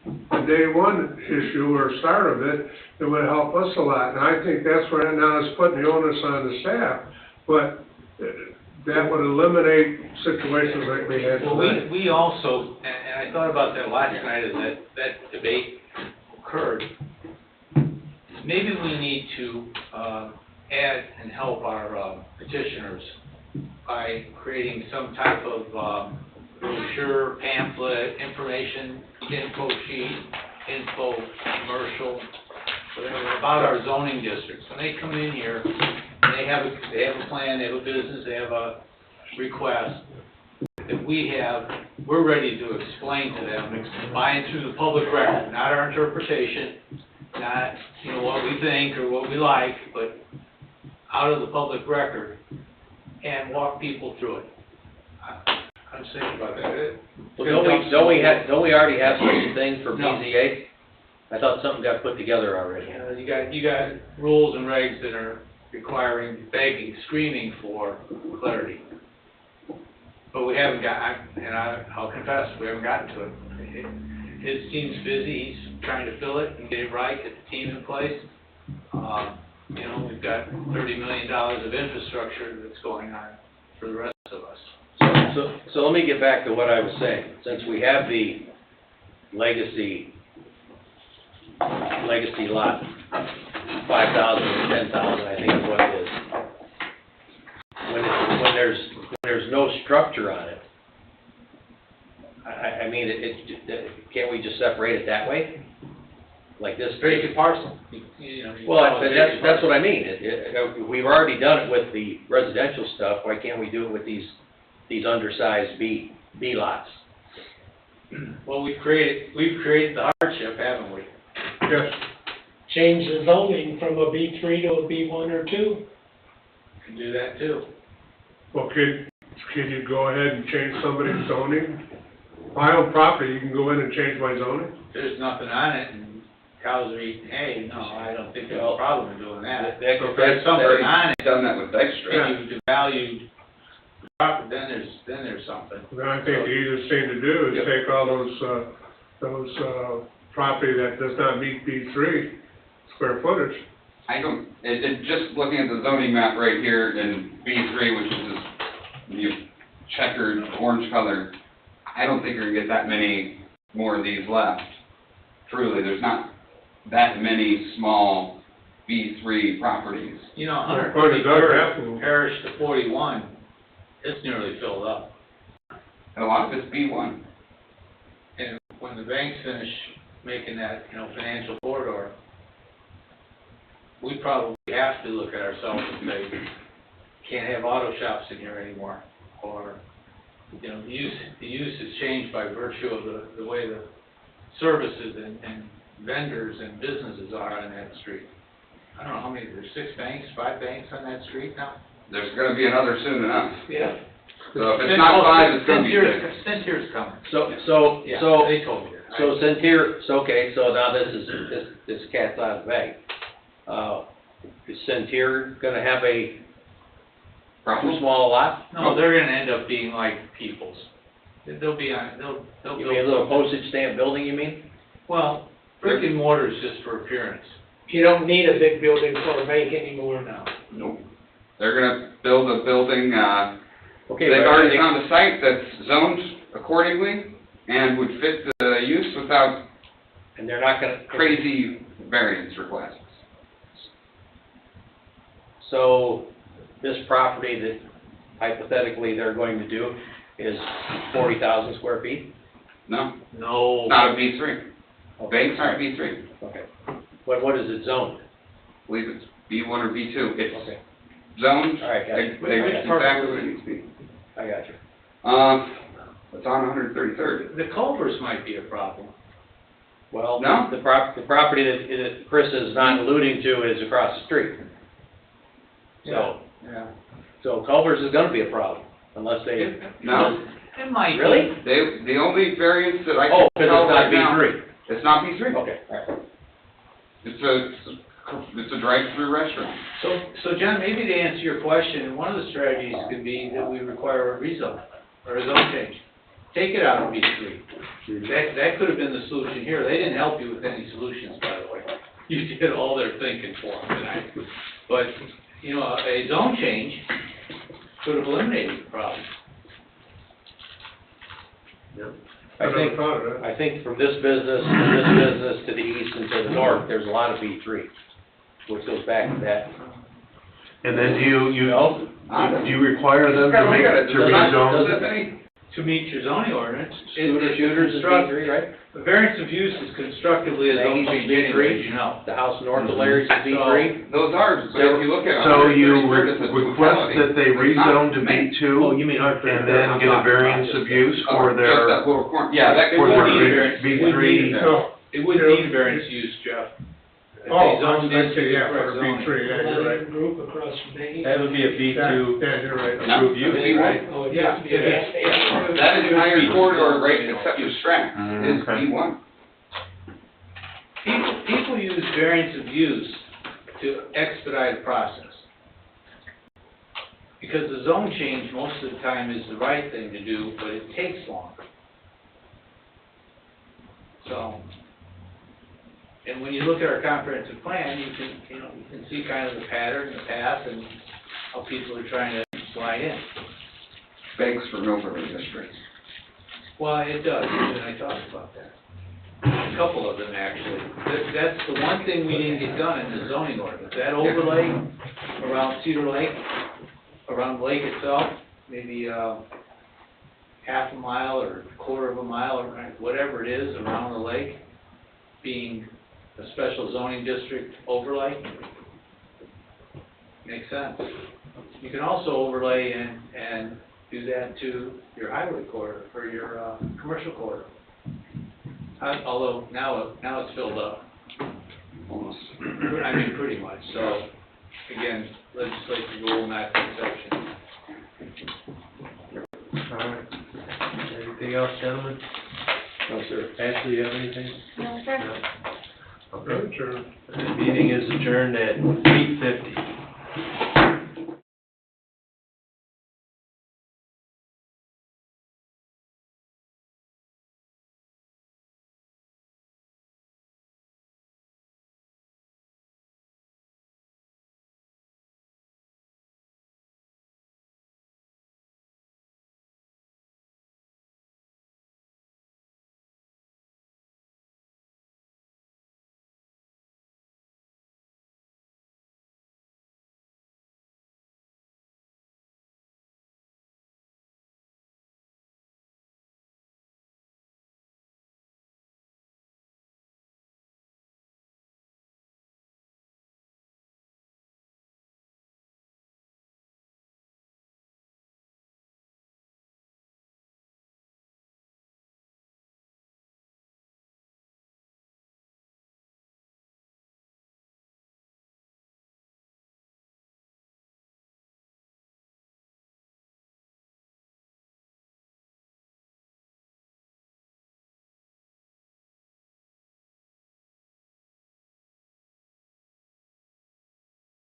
the day one issue or start of it, it would help us a lot. And I think that's right now is putting the onus on the staff, but that would eliminate situations like we had Well, tonight. we also, and I thought about that last night as that debate occurred, maybe we need to add and help our petitioners by creating some type of brochure, pamphlet, information, info sheet, info commercial, whatever, about our zoning districts. When they come in here, they have a plan, they have a business, they have a request that we're ready to explain to them, by and through the public record, not our interpretation, not, you know, what we think or what we like, but out of the public record, and walk people through it. I'm saying about that. Well, don't we already have such a thing for No. BZA? I thought something got put together already. You got rules and regs that are requiring, begging, screaming for clarity. But we haven't got, and I'll confess, we haven't gotten to it. His team's busy, trying to fill it and get it right, get the team in place. You know, we've got $30 million of infrastructure that's going on for the rest of us. So let me get back to what I was saying. Since we have the legacy lot, 5,000 or 10,000, I think is what it is. When there's no structure on it, I mean, can't we just separate it that way? Like this? Vacant parcel. You know, Well, that's what I mean. We've already done it with the residential stuff. Why can't we do it with these undersized B lots? Well, we've created the hardship, haven't we? Yes. Change the zoning from a B3 to a B1 or 2. Can do that too. Well, can you go ahead and change somebody's zoning? My own property, you can go in and change my zoning? There's nothing on it and cows are eating hay, no, I don't think there's a problem in doing that. If there's something on it, Done that with Dyke Street. and you devalued the property, then there's something. Then I think the easiest thing to do is take all those property that does not meet B3 square footage. Just looking at the zoning map right here in B3, which is this checkered orange color, I don't think you're gonna get that many more of these left. Truly, there's not that many small B3 properties. You know, 133rd Parish to 41, it's nearly filled up. And a lot of it's B1. And when the banks finish making that, financial corridor, we probably have to look at ourselves and say, can't have auto shops in here anymore. Or, the use has changed by virtue of the way the services and vendors and businesses are on that street. I don't know how many, there's 6 banks, 5 banks on that street now? There's gonna be another soon enough. Yeah. So if it's not 5, it's gonna be 6. Centur's coming. So Yeah, they told me that. So okay, so now this cat's out of the bag. Is Centur gonna have a too small a lot? No, they're gonna end up being like Peoples. They'll be on, they'll You mean a little postage stamp building, you mean? Well, brick and mortar is just for appearance. You don't need a big building for a bank anymore. No. Nope. They're gonna build a building, Okay, they've but already found a site that's zoned accordingly and would fit the use without and they're not gonna crazy variance requests. So this property that hypothetically they're going to do is 40,000 square feet? No, No. it's not a B3. Banks aren't B3. Okay. What is it zoned? I believe it's B1 or B2. It's Okay. zoned, All right, got it. exactly what it needs to be. I got you. It's on 133rd. The Culvers might be a problem. Well, No. the property that Chris is not alluding to is across the street. So, Yeah. so Culver's is gonna be a problem unless they, No, It might be. really? the only variance that I Oh, can because tell it's right not now, B3. it's not B3. Okay, all right. It's a drive-through restaurant. So John, maybe to answer your question, one of the strategies could be that we require a rezone or a zone change. Take it out of B3. That could have been the solution here. They didn't help you with any solutions, by the way. You did all their thinking for them tonight. But, a zone change could have eliminated the problem. I think from this business to the east and to the north, there's a lot of B3, which goes back to that. And then do you require them to rezone? To meet your zoning ordinance. Scooter shooters is B3, right? The variance of use is constructively a zone change anyway, as you know. The house north of Larry's is B3? Those are, but if you look at. So you 133rd, it's a request totality. that they It's not rezone to made. B2? you mean And then get a variance of use for Just their, that little corner. Yeah, that It for could would their need a variance. B3? It would need a variance use, Jeff. If they Oh, zoned I into see, yeah, correct for zoning. B3, yeah, you're right. Group across from Maine. That would be a B2 Yeah, you're right. No, approved use, B1. right? Oh, it Yeah, used to be a gas station. That entire corridor right except for Strack is Okay. B1. People use variance of use to expedite a process. Because the zone change most of the time is the right thing to do, but it takes longer. So, And when you look at our comprehensive plan, you can see kind of the pattern, the path, and how people are trying to slide in. Begs for an overlay district. Well, it does, and I talked about that. A couple of them, actually. That's the one thing we didn't get done in the zoning ordinance. That overlay around Cedar Lake, around the lake itself, maybe half a mile or a quarter of a mile, or whatever it is around the lake, being a special zoning district overlay, makes sense. You can also overlay and do that to your highway corridor, or your commercial corridor. Although now it's filled up. Almost. I mean, pretty much, so, again, legislative rule, not exception. All right. Anything else, gentlemen? No, sir. Ashley, you have anything? No, sir. Okay. The meeting is adjourned at 8:50.